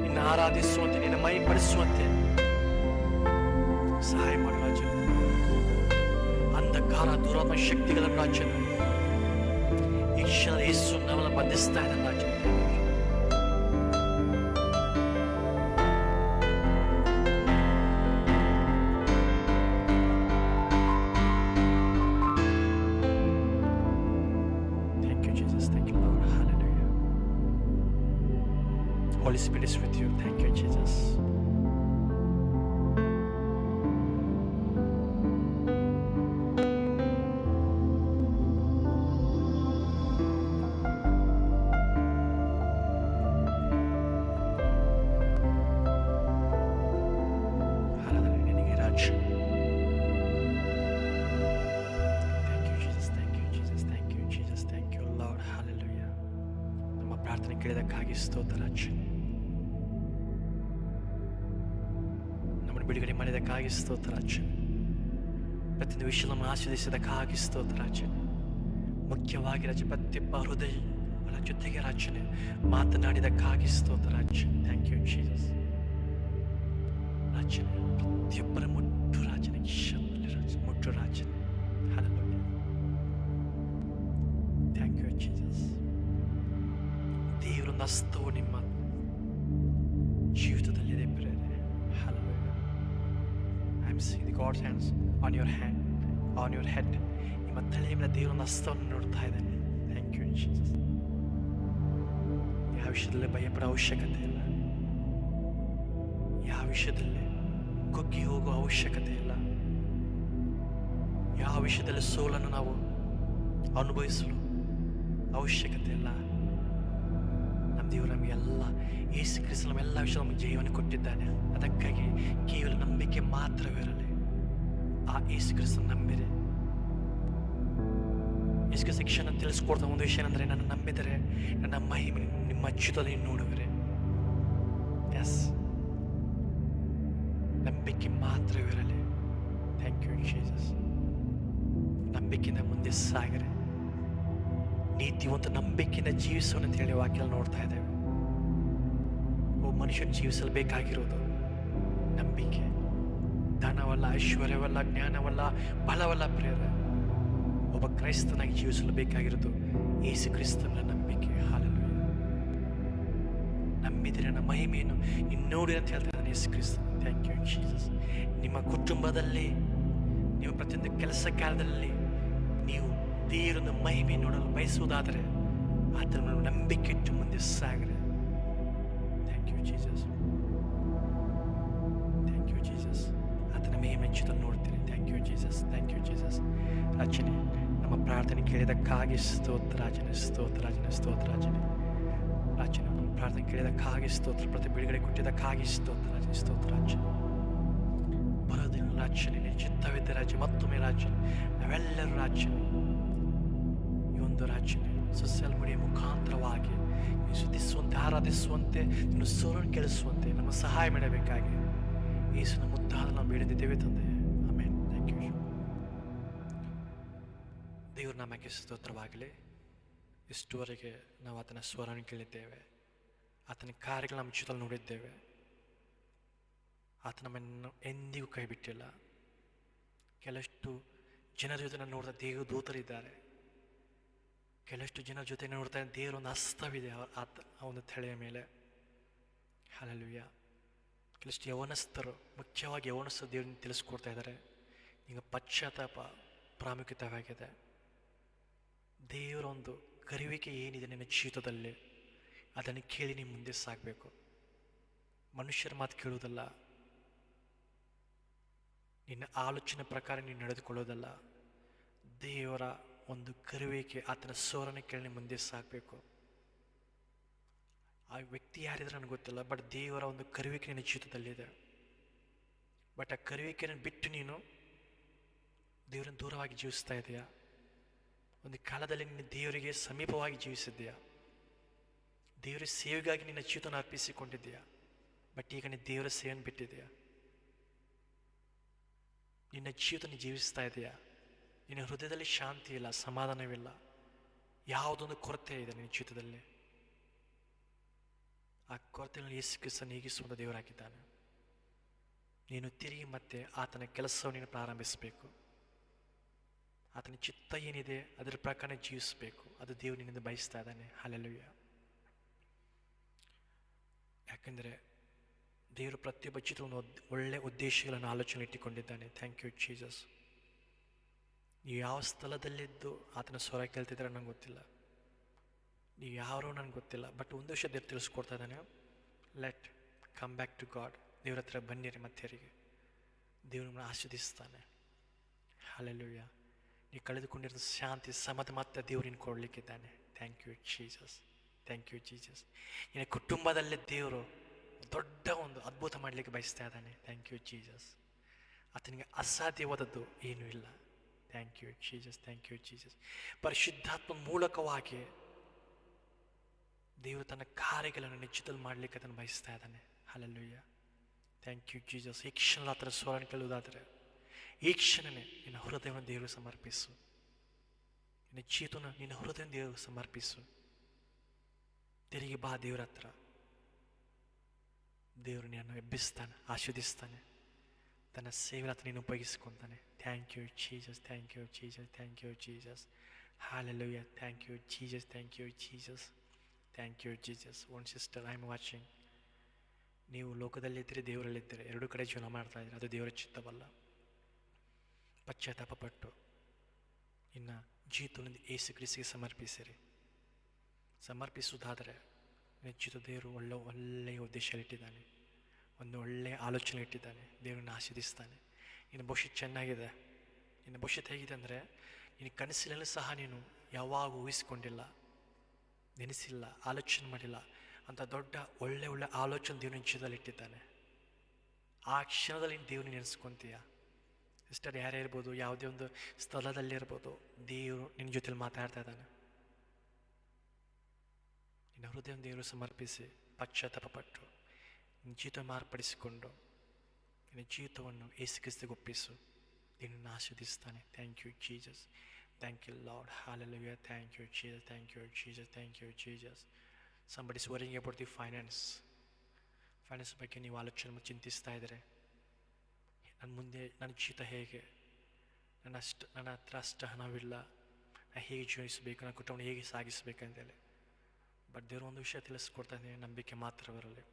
ನಿನ್ನ ಆರಾಧಿಸುವಂತೆ, ನಿನ್ನ ಮೈಪಡಿಸುವಂತೆ ಸಹಾಯ ಮಾಡು ರಾಜ. ಅಂಧಕಾರ ದುರಾತ್ಮ ಶಕ್ತಿಗಳನ್ನು ರಾಜನ ಈ ಕ್ಷಣ ಯೇಸು ನಾಮದಲ್ಲಿ ಬಂಧಿಸ್ತಾ ಇದ್ದಾನೆ ರಾಜ. Thank you Jesus, thank you Lord, hallelujah. Holy Spirit is with you. Thank you Jesus. ಪ್ರಾರ್ಥನೆ ಕೇಳಿದಕ್ಕಾಗಿ ಸ್ತೋತ್ರ ರಾಜ. ನಮ್ಮನ್ನು ಬಿಡುಗಡೆ ಮಾಡಿದ್ದಕ್ಕಾಗಿ ಸ್ತೋತ್ರ ರಾಜನೇ. ಪ್ರತಿಯೊಂದು ವಿಷಯ ನಮ್ಮನ್ನು ಆಶೀರ್ವದಿಸಿದ್ದಕ್ಕಾಗಿ ಸ್ತೋತ್ರ ರಾಜನೇ. ಮುಖ್ಯವಾಗಿ ರಾಜ ಪ್ರತಿಯೊಬ್ಬ ಹೃದಯಗಳ ಜೊತೆಗೆ ರಾಜನೇ ಮಾತನಾಡಿದಕ್ಕಾಗಿ ಸ್ತೋತ್ರ ರಾಜನೇ. Thank you Jesus. ರಾಜನೇ ಪ್ರತಿಯೊಬ್ಬರ ಮುಟ್ಟು ರಾಜನೇ, ಈಶ್ವರನಲ್ಲಿ ರಾಜ ಮುಟ್ಟು ರಾಜನೇ. ಹಲ್ಲೆಲೂಯಾ. Thank you Jesus. ದೇವರೊಂದು ಹಸ್ತವು ನಿಮ್ಮ ಜೀವಿತದಲ್ಲಿದೆ ಪ್ರೇರೆ. ಹಲ್ಲೆಲೂಯಾ. I am seeing the God's hands on your hand, on your head. ನಿಮ್ಮ ತಲೆಯ ಮೇಲೆ ದೇವರೊಂದು ಹಸ್ತವನ್ನು ನೋಡ್ತಾ ಇದ್ದಾನೆ. Thank you Jesus. ಯಾವ ವಿಷಯದಲ್ಲಿ ಭಯಪಡೋ ಅವಶ್ಯಕತೆ ಇಲ್ಲ. ಯಾವ ವಿಷಯದಲ್ಲಿ ಕುಗ್ಗಿ ಹೋಗುವ ಅವಶ್ಯಕತೆ ಇಲ್ಲ. ಯಾವ ವಿಷಯದಲ್ಲಿ ಸೋಲನ್ನು ನಾವು ಅನುಭವಿಸಲು ಅವಶ್ಯಕತೆ ಇಲ್ಲ. ನಮ್ಮ ದೇವರು ನಮಗೆಲ್ಲ ಯೇಸು ಕ್ರಿಸ್ತ ನಮ್ಮೆಲ್ಲ ವಿಷಯ ನಮಗೆ ಜೀವನ ಕೊಟ್ಟಿದ್ದಾನೆ. ಅದಕ್ಕಾಗಿ ಕೇವಲ ನಂಬಿಕೆ ಮಾತ್ರವಿರಲಿ. ಆ ಯೇಸು ಕ್ರಿಸ್ತನ ನಂಬಿರಿ. ಯೇಸು ಕ್ರಿಸ್ತ ಶಿಕ್ಷಣ ತಿಳಿಸ್ಕೊಡ್ತಾ ಒಂದು ವಿಷಯ ಏನಂದರೆ, ನನ್ನ ನಂಬಿದರೆ ನನ್ನ ಮಹಿಮೆ ನಿಮ್ಮ ಅಚ್ಚುತದಲ್ಲಿ ನೋಡುವಿರಿ. ಎಸ್, ನಂಬಿಕೆ ಮಾತ್ರವಿರಲಿ. Thank you Jesus. ನಂಬಿಕೆಯಿಂದ ಮುಂದೆ ಸಾಗರೆ, ನೀತಿವಂತ ನಂಬಿಕೆಯಿಂದ ಜೀವಿಸೋಣ ಅಂತ ಹೇಳಿ ವಾಕ್ಯ ನೋಡ್ತಾ ಇದ್ದೇವೆ. ಮನುಷ್ಯನ ಜೀವಿಸಲು ಬೇಕಾಗಿರೋದು ನಂಬಿಕೆ. ಧನವಲ್ಲ, ಐಶ್ವರ್ಯವಲ್ಲ, ಜ್ಞಾನವಲ್ಲ, ಬಲವಲ್ಲ ಪ್ರೇರ. ಒಬ್ಬ ಕ್ರೈಸ್ತನಾಗಿ ಜೀವಿಸಲು ಬೇಕಾಗಿರೋದು ಯೇಸು ಕ್ರಿಸ್ತನ ನಂಬಿಕೆ. ಹಲ್ಲೆಲೂಯಾ. ನಂಬಿದರೆ ನನ್ನ ಮಹಿಮೆಯನ್ನು ಇನ್ನೋಡಿ ಅಂತ ಹೇಳ್ತಾ ಇದ್ದಾನೆ Yesu Krista. Thank you Jesus. ನಿಮ್ಮ ಕುಟುಂಬದಲ್ಲಿ, ನೀವು ಪ್ರತಿಯೊಂದು ಕೆಲಸ ಕಾರ್ಯದಲ್ಲಿ ನೀವು ದೇವರನ್ನ ಮಹಿಮೆ ನೋಡಲು ಬಯಸುವುದಾದರೆ ಆತನ ನಂಬಿಕೆ ಇಟ್ಟು ಮುಂದೆ ಸಾಗ್ರೆ. Thank you Jesus. Thank you Jesus. ಆತನ ಮಹಿಮೆ ಹೆಚ್ಚುತ್ತಲ್ಲಿ ನೋಡ್ತೀನಿ. Thank you Jesus. Thank you Jesus. ರಾಜನೇ, ನಮ್ಮ ಪ್ರಾರ್ಥನೆ ಕೇಳಿದಕ್ಕಾಗಿ ಸ್ತೋತ್ರ ರಾಜನೇ, ಸ್ತೋತ್ರ ರಾಜನೇ, ಸ್ತೋತ್ರ ರಾಜನೇ. ರಾಜನೇ, ನಮ್ಮ ಪ್ರಾರ್ಥನೆ ಕೇಳಿದಕ್ಕಾಗಿ ಸ್ತೋತ್ರ. ಪ್ರತಿ ಬಿಡುಗಡೆ ಕೊಟ್ಟಿದ್ದಕ್ಕಾಗಿ ಸ್ತೋತ್ರ ರಾಜನೇ, ಸ್ತೋತ್ರ ರಾಜನೇ. ಬರೋದಿಲ್ಲ ರಾಜನೇ, ನಿನ್ನ ಚಿತ್ತವಿದ್ದ ರಾಜ್ಯ ಮತ್ತೊಮ್ಮೆ ರಾಜನೇ ನಾವೆಲ್ಲರೂ ರಾಜನೇ ಈ ಒಂದು ರಾಜನೇ ಸೋಷಿಯಲ್ ಮೀಡಿಯಾ ಮುಖಾಂತರವಾಗಿ ನೀವು ಸುದ್ದಿಸುವಂತೆ, ಆರಾಧಿಸುವಂತೆ, ನಿನ್ನ ಸ್ವರವನ್ನು ಕೇಳಿಸುವಂತೆ ನಮ್ಮ ಸಹಾಯ ಮಾಡಬೇಕಾಗಿ ಯೇಸುವಿನ ಮುದ್ದಾದ ನಾವು ಬೇಡಿದ್ದೇವೆ ತಂದೆ. ಆಮೆನ್. Thank you. ದೇವ್ರ ನಾಮಕ್ಕೆ ಸ್ತೋತ್ರವಾಗಲಿ. ಇಷ್ಟುವರೆಗೆ ನಾವು ಆತನ ಸ್ವರವನ್ನು ಕೇಳಿದ್ದೇವೆ, ಆತನ ಕಾರ್ಯಗಳು ನಮ್ಮ ಜೊತೆಯಲ್ಲಿ ನೋಡಿದ್ದೇವೆ. ಆತ ನಮ್ಮನ್ನು ಎಂದಿಗೂ ಕೈ ಬಿಟ್ಟಿಲ್ಲ. ಕೆಲಷ್ಟು ಜನರ ಜೊತೆ ನೋಡ್ತಾ ದೇವ ದೂತರಿದ್ದಾರೆ. ಕೆಲಷ್ಟು ಜನರ ಜೊತೆ ನೋಡ್ತಾ ದೇವರ ಒಂದು ಹಸ್ತವಿದೆ ಆ ಒಂದು ತಲೆಯ ಮೇಲೆ. ಹಲ್ಲೆಲೂಯಾ. ಕೆಲಷ್ಟು ಯವನಸ್ಥರು, ಮುಖ್ಯವಾಗಿ ಯವನಸ್ಥರು ದೇವರನ್ನು ತಿಳಿಸ್ಕೊಡ್ತಾ ಇದ್ದಾರೆ. ಈಗ ಪಶ್ಚಾತ್ತಾಪ ಪ್ರಾಮುಖ್ಯತೆಯಾಗಿದೆ. ದೇವರ ಒಂದು ಕರುವಿಕೆ ಏನಿದೆ ನಿನ್ನ ಜೀವಿತದಲ್ಲಿ ಅದನ್ನು ಕೇಳಿ ನೀವು ಮುಂದೆ ಸಾಗಬೇಕು. ಮನುಷ್ಯರ ಮಾತು ಕೇಳುವುದಲ್ಲ, ನಿನ್ನ ಆಲೋಚನೆ ಪ್ರಕಾರ ನೀನು ನಡೆದುಕೊಳ್ಳೋದಲ್ಲ. ದೇವರ ಒಂದು ಕರುವಿಕೆ, ಆತನ ಸ್ವರನ ಕೇಳಿ ಮುಂದೆ ಸಾಗಬೇಕು. ಆ ವ್ಯಕ್ತಿ ಯಾರಿದ್ರೆ ನನಗೆ ಗೊತ್ತಿಲ್ಲ, ಬಟ್ ದೇವರ ಒಂದು ಕರುವಿಕೆ ನಿನ್ನ ಜೀವಿತದಲ್ಲಿದೆ. ಬಟ್ ಆ ಕರುವಿಕೆಯನ್ನು ಬಿಟ್ಟು ನೀನು ದೇವರನ್ನು ದೂರವಾಗಿ ಜೀವಿಸ್ತಾ ಇದೆಯಾ? ಒಂದು ಕಾಲದಲ್ಲಿ ನಿನ್ನ ದೇವರಿಗೆ ಸಮೀಪವಾಗಿ ಜೀವಿಸಿದ್ದೀಯಾ? ದೇವರ ಸೇವೆಗಾಗಿ ನಿನ್ನ ಜೀವಿತವನ್ನು ಅರ್ಪಿಸಿಕೊಂಡಿದ್ದೀಯಾ? ಬಟ್ ಈಗ ನೀನು ದೇವರ ಸೇವೆಯನ್ನು ಬಿಟ್ಟಿದೆಯಾ? ನಿನ್ನ ಜೀವಿತ ಜೀವಿಸ್ತಾ ಇದೆಯಾ? ನಿನ್ನ ಹೃದಯದಲ್ಲಿ ಶಾಂತಿ ಇಲ್ಲ, ಸಮಾಧಾನವಿಲ್ಲ, ಯಾವುದೊಂದು ಕೊರತೆ ಇದೆ ನಿನ್ನ ಜೀವಿತದಲ್ಲಿ. ಆ ಕೊರತೆಯನ್ನು ಯೇಸು ಕ್ರಿಸ್ತ ನೀಗಿಸುವಂಥ ದೇವರಾಗಿದ್ದಾನೆ. ನೀನು ತಿರುಗಿ ಮತ್ತೆ ಆತನ ಕೆಲಸವನ್ನು ನೀನು ಪ್ರಾರಂಭಿಸಬೇಕು. ಆತನ ಚಿತ್ತ ಏನಿದೆ ಅದರ ಪ್ರಕಾರ ಜೀವಿಸಬೇಕು. ಅದು ದೇವರು ನಿನ್ನಿಂದ ಬಯಸ್ತಾ ಇದ್ದಾನೆ. ಹಲ್ಲೆಲೂಯಾ. ಯಾಕೆಂದರೆ ದೇವರು ಪ್ರತಿಯೊಬ್ಬ ಚಿತ್ರವನ್ನು ಒಳ್ಳೆಯ ಉದ್ದೇಶಗಳನ್ನು ಆಲೋಚನೆ ಇಟ್ಟುಕೊಂಡಿದ್ದಾನೆ. Thank you Jesus. ನೀವು ಯಾವ ಸ್ಥಳದಲ್ಲಿದ್ದು ಆತನ ಸ್ವರ ಕೇಳ್ತಿದ್ರೆ ನನಗೆ ಗೊತ್ತಿಲ್ಲ, ನೀವು ಯಾರೋ ನನಗೆ ಗೊತ್ತಿಲ್ಲ, ಬಟ್ ಒಂದು ವಿಷಯ ದೇವ್ರು ತಿಳಿಸ್ಕೊಡ್ತಾ ಇದ್ದಾನೆ. Let come back to God. ದೇವ್ರ ಹತ್ರ ಬನ್ನಿರಿ ಮತ್ತೆರಿಗೆ. ದೇವ್ರು ನಮ್ಮನ್ನು ಆಶೀರ್ವದಿಸ್ತಾನೆ. ಹಲ್ಲೆಲೂಯಾ. ನೀವು ಕಳೆದುಕೊಂಡಿರೋ ಶಾಂತಿ, ಸಮಾಧಾನ ಮತ್ತೆ ದೇವ್ರು ನಿನ್ನ ಕೊಡಲಿಕ್ಕಿದ್ದಾನೆ. Thank you Jesus. Thank you Jesus. ನಿನ್ನ ಕುಟುಂಬದಲ್ಲೇ ದೇವರು ದೊಡ್ಡ ಒಂದು ಅದ್ಭುತ ಮಾಡಲಿಕ್ಕೆ ಬಯಸ್ತಾ ಇದ್ದಾನೆ. Thank you Jesus. ಆತನಿಗೆ ಅಸಾಧ್ಯವಾದದ್ದು ಏನೂ ಇಲ್ಲ. Thank you Jesus. Thank you Jesus. ಪರಿಶುದ್ಧಾತ್ಮ ಮೂಲಕವಾಗಿ ದೇವರು ತನ್ನ ಕಾರ್ಯಗಳನ್ನು ನಿಶ್ಚಿತದಲ್ಲಿ ಮಾಡಲಿಕ್ಕೆ ಅದನ್ನು ಬಯಸ್ತಾ ಇದ್ದಾನೆ. ಹಲ್ಲೆಲೂಯಾ. Thank you Jesus. ಈ ಕ್ಷಣದ ಆ ಥರ ಸ್ವರನ್ನು ಕೇಳುವುದಾದರೆ ಈ ಕ್ಷಣನೇ ನಿನ್ನ ಹೃದಯವನ್ನು ದೇವರು ಸಮರ್ಪಿಸು. ನಿನ್ನ ಜೀವನ ನಿನ್ನ ಹೃದಯ ದೇವರು ಸಮರ್ಪಿಸು. ತಿರುಗಿ ಬಾ ದೇವರ ಹತ್ರ. ದೇವರು ನಿನ್ನನ್ನು ಎಬ್ಬಿಸ್ತಾನೆ, ಆಶೀರ್ವದಿಸ್ತಾನೆ, ತನ್ನ ಸೇವೆ ಹತ್ರ ನೀನು ಉಪಯೋಗಿಸ್ಕೊತಾನೆ. Thank you Jesus, thank you Jesus, thank you Jesus. Hallelujah. Thank you Jesus, thank you Jesus, thank you Jesus. One sister, I am watching. ನೀವು ಲೋಕದಲ್ಲಿದ್ದರೆ ದೇವರಲ್ಲಿದ್ದರೆ ಎರಡೂ ಕಡೆ ಜೀವನ ಮಾಡ್ತಾ ಇದ್ದೀರಿ, ಅದು ದೇವರ ಚಿತ್ತವಲ್ಲ. ಪಶ್ಚಾತ್ತಾಪಪಟ್ಟು ಇನ್ನು ಜೀವನದಿಂದ ಯೇಸು ಕ್ರಿಸ್ತಿಗೆ ಸಮರ್ಪಿಸಿರಿ. ಸಮರ್ಪಿಸುವುದಾದರೆ ನಿಶ್ಚಿತ ದೇವರು ಒಳ್ಳೆಯ ಉದ್ದೇಶದಲ್ಲಿಟ್ಟಿದ್ದಾನೆ, ಒಂದು ಒಳ್ಳೆಯ ಆಲೋಚನೆ ಇಟ್ಟಿದ್ದಾನೆ. ದೇವರನ್ನು ಆಶೀರ್ವದಿಸ್ತಾನೆ. ನಿನ್ನ ಭವಿಷ್ಯ ಚೆನ್ನಾಗಿದೆ. ನಿನ್ನ ಭವಿಷ್ಯ ಹೇಗಿದೆ ಅಂದರೆ ನಿನ್ನ ಕನಸಿನಲ್ಲೂ ಸಹ ನೀನು ಯಾವಾಗ ಊಹಿಸ್ಕೊಂಡಿಲ್ಲ, ನೆನೆಸಿಲ್ಲ, ಆಲೋಚನೆ ಮಾಡಿಲ್ಲ ಅಂತ ದೊಡ್ಡ ಒಳ್ಳೆ ಆಲೋಚನೆ ದೇವ್ರ ಜೀವನದಲ್ಲಿ ಇಟ್ಟಿದ್ದಾನೆ. ಆ ಕ್ಷಣದಲ್ಲಿ ದೇವ್ರನ್ನ ನೆನೆಸ್ಕೊತೀಯ. ಸಿಸ್ಟರ್ ಯಾರೇ ಇರ್ಬೋದು, ಯಾವುದೇ ಒಂದು ಸ್ಥಳದಲ್ಲಿರ್ಬೋದು, ದೇವರು ನಿನ್ನ ಜೊತೆಲಿ ಮಾತಾಡ್ತಾ ಇದ್ದಾನೆ. ನಿನ್ನ ಹೃದಯ ದೇವರು ಸಮರ್ಪಿಸಿ ಪಶ್ಚಾತ್ತಾಪಪಟ್ಟು ನಿನ್ನ ಜೀವಿತ ಮಾರ್ಪಡಿಸಿಕೊಂಡು ನಿನ್ನ ಜೀವಿತವನ್ನು ಯೇಸು ಕ್ರಿಸ್ತಿಗೆ ಒಪ್ಪಿಸು. ನಿನ್ನನ್ನು ಆಶೀರ್ವದಿಸ್ತಾನೆ. Thank you Jesus, thank you Lord. Hallelujah. Thank you Jesus, thank you Jesus, thank you Jesus. Somebody is worrying about the finance ಬಗ್ಗೆ ನೀವು ಆಲೋಚನೆ ಚಿಂತಿಸ್ತಾ ಇದ್ದಾರೆ. ನನ್ನ ಮುಂದೆ ನನ್ನ ಜೀವಿತ ಹೇಗೆ, ನನ್ನ ಹತ್ರ ಅಷ್ಟು ಹಣವಿಲ್ಲ, ನಾನು ಹೇಗೆ ಜೀವಿಸಬೇಕು, ನನ್ನ ಕುಟುಂಬ ಹೇಗೆ ಸಾಗಿಸಬೇಕಂತೇಳಿ. ಬಟ್ ದೇವರು ಒಂದು ವಿಷಯ ತಿಳಿಸ್ಕೊಡ್ತಾ ಇದ್ದೀನಿ, ನಂಬಿಕೆ ಮಾತ್ರ ಬರಲಿ.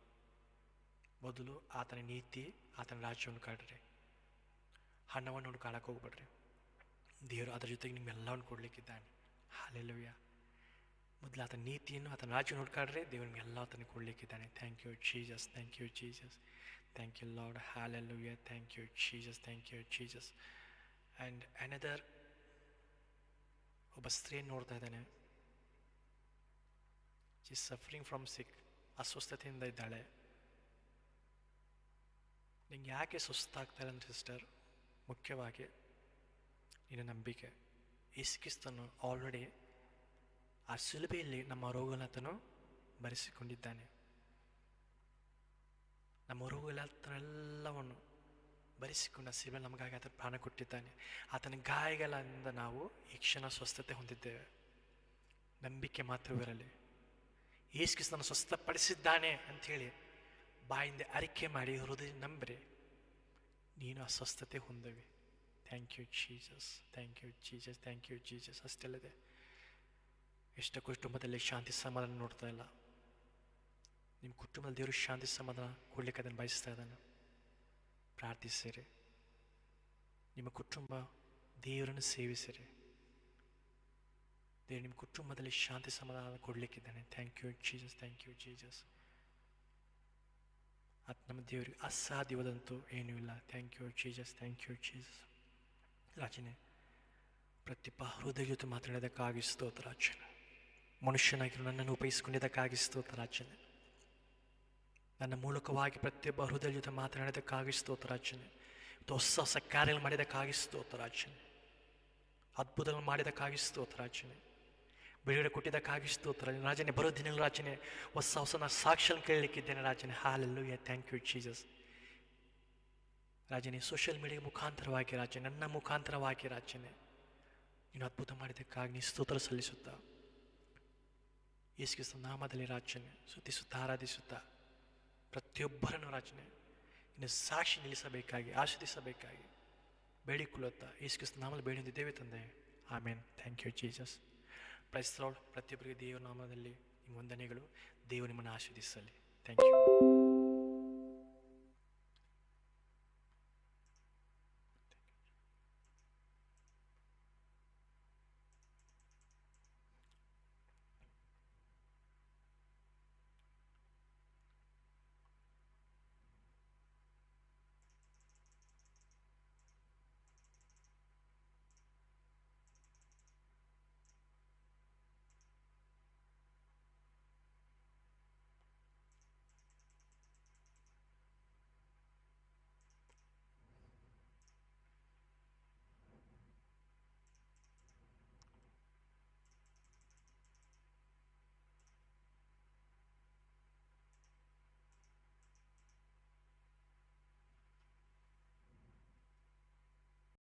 ಮೊದಲು ಆತನ ನೀತಿ, ಆತನ ರಾಜ್ಯವನ್ನು ಕಾಡ್ರಿ. ಹಣವನ್ನು ಹುಡುಕಾಡಕ್ಕೆ ಹೋಗ್ಬೇಡ್ರಿ. ದೇವರು ಅದರ ಜೊತೆಗೆ ನಿಮ್ಗೆಲ್ಲವನ್ನು ಕೊಡಲಿಕ್ಕಿದ್ದಾನೆ. ಹಾಲೆಲೂಯಾ. ಮೊದಲು ಆತನ ನೀತಿಯನ್ನು, ಆತನ ರಾಜ್ಯವನ್ನು ಹುಡುಕಾಡ್ರೆ ದೇವರು ನಿಮ್ಗೆಲ್ಲ ಆತನ ಕೊಡಲಿಕ್ಕಿದ್ದಾನೆ. Thank you Jesus, thank you Jesus, thank you Lord. Hallelujah. Thank you Jesus, thank you Jesus. And another ಒಬ್ಬ ಸ್ತ್ರೀಯನ್ನು ನೋಡ್ತಾ ಇದ್ದಾನೆ. She is suffering from sick. ಅಸ್ವಸ್ಥತೆಯಿಂದ ಇದ್ದಾಳೆ. ನಿಂಗೆ ಯಾಕೆ ಸುಸ್ತಾಗ್ತಾರೆ ಅಂದರೆ ಸಿಸ್ಟರ್, ಮುಖ್ಯವಾಗಿ ನಿನ್ನ ನಂಬಿಕೆ. ಯೇಸು ಕ್ರಿಸ್ತನು ಆಲ್ರೆಡಿ ಆ ಶಿಲುಬೆಯಲ್ಲಿ ನಮ್ಮ ರೋಗಗಳಾತನು ಭರಿಸಿಕೊಂಡಿದ್ದಾನೆ. ನಮ್ಮ ರೋಗಗಳಾತನೆಲ್ಲವನ್ನು ಭರಿಸಿಕೊಂಡ ಶಿಲುಬೆಯಲ್ಲಿ ನಮಗಾಗಿ ಆತನ ಪ್ರಾಣ ಕೊಟ್ಟಿದ್ದಾನೆ. ಆತನ ಗಾಯಗಳಿಂದ ನಾವು ಈ ಕ್ಷಣ ಸ್ವಸ್ಥತೆ ಹೊಂದಿದ್ದೇವೆ. ನಂಬಿಕೆ ಮಾತ್ರವಿರಲಿ. ಯೇಸು ಕ್ರಿಸ್ತನು ಸ್ವಸ್ಥಪಡಿಸಿದ್ದಾನೆ ಅಂಥೇಳಿ ಬಾಯಿಂದ ಅರಿಕೆ ಮಾಡಿ ಹೃದಯ ನಂಬ್ರಿ, ನೀನು ಅಸ್ವಸ್ಥತೆ ಹೊಂದವಿ. Thank you Jesus, thank you Jesus, thank you Jesus. ಅಷ್ಟೆಲ್ಲದೆ ಎಷ್ಟು ಕುಟುಂಬದಲ್ಲಿ ಶಾಂತಿ ಸಮಾಧಾನ ನೋಡ್ತಾ ಇಲ್ಲ. ನಿಮ್ಮ ಕುಟುಂಬದಲ್ಲಿ ದೇವರು ಶಾಂತಿ ಸಮಾಧಾನ ಕೊಡ್ಲಿಕ್ಕೆ ಅದನ್ನು ಬಯಸ್ತಾ ಇದ್ದಾನೆ. ಪ್ರಾರ್ಥಿಸಿರಿ. ನಿಮ್ಮ ಕುಟುಂಬ ದೇವರನ್ನು ಸೇವಿಸಿರಿ. ದೇವರು ನಿಮ್ಮ ಕುಟುಂಬದಲ್ಲಿ ಶಾಂತಿ ಸಮಾಧಾನ ಕೊಡಲಿಕ್ಕಿದ್ದಾನೆ. Thank you Jesus, thank you Jesus. ಅದು ನಮ್ಮ ದೇವರಿಗೆ ಅಸಾಧ್ಯವಾದಂತೂ ಏನೂ ಇಲ್ಲ. Thank you Jesus, thank you Jesus. ರಾಜನೇ, ಪ್ರತಿಭಾ ಹೃದಯ ಜೊತೆ ಮಾತನಾಡೋದಕ್ಕಾಗಿ ಸ್ತೋತ್ರ ರಾಜನೇ. ಮನುಷ್ಯನಾಗಿರೋ ನನ್ನನ್ನು ಉಪಯೋಗಿಸ್ಕೊಂಡಿದ್ದಕ್ಕಾಗಿ ಸ್ತೋತ್ರ ರಾಜನೇ. ನನ್ನ ಮೂಲಕವಾಗಿ ಪ್ರತಿಯೊಬ್ಬ ಹೃದಯ ಜೊತೆ ಮಾತನಾಡೋದಕ್ಕಾಗಿ ಸ್ತೋತ್ರ ರಾಜನೇ. ಹೊಸ ಹೊಸ ಕಾರ್ಯಗಳು ಮಾಡಿದ್ದಕ್ಕಾಗಿ ಸ್ತೋತ್ರ ರಾಜನೇ. ಅದ್ಭುತಗಳು ಮಾಡಿದ್ದಕ್ಕಾಗಿ ಸ್ತೋತ್ರ ರಾಜನೇ. ಬಿಡುಗಡೆ ಕೊಟ್ಟಿದ್ದಕ್ಕಾಗಿ ಸ್ತೋತ್ರ ರಾಜನೇ. ಬರೋ ದಿನಗಳು ರಾಜನೇ ಹೊಸ ಹೊಸ ನಾನು ಸಾಕ್ಷಿಯನ್ನು ಕೇಳಲಿಕ್ಕಿದ್ದೇನೆ ರಾಜನೇ. ಹಾಲೆಲೂಯಾ. Thank you Jesus. ರಾಜನೇ, ಸೋಷಿಯಲ್ ಮೀಡಿಯಾ ಮುಖಾಂತರವಾಗಿ ರಾಜನೇ, ನನ್ನ ಮುಖಾಂತರವಾಗಿ ರಾಜನೇ ನೀನು ಅದ್ಭುತ ಮಾಡಿದ್ದಕ್ಕಾಗಿ ನೀನು ಸ್ತೋತ್ರ ಸಲ್ಲಿಸುತ್ತಾ ಯೇಸು ಕ್ರಿಸ್ತನ ನಾಮದಲ್ಲಿ ರಾಜನೇ ಸ್ತುತಿಸುತ್ತಾ ಆರಾಧಿಸುತ್ತಾ ಪ್ರತಿಯೊಬ್ಬರನ್ನು ರಾಜನೇ ಇನ್ನು ಸಾಕ್ಷಿ ನಿಲ್ಲಿಸಬೇಕಾಗಿ ಆಶೀರ್ವದಿಸಬೇಕಾಗಿ ಬೇಡಿಕೊಳ್ಳುತ್ತಾ ಯೇಸು ಕ್ರಿಸ್ತನ ನಾಮದಲ್ಲಿ ಬೇಡಿದ್ದೇವೆ ತಂದೆ. Amen. Thank you Jesus. Praise the Lord. ಪ್ರತಿಯೊಬ್ಬರಿಗೆ ದೇವರ ನಾಮದಲ್ಲಿ ನಿಮ್ಮ ವಂದನೆಗಳು. ದೇವರು ನಿಮ್ಮನ್ನು ಆಶೀರ್ವದಿಸಲಿ. Thank you.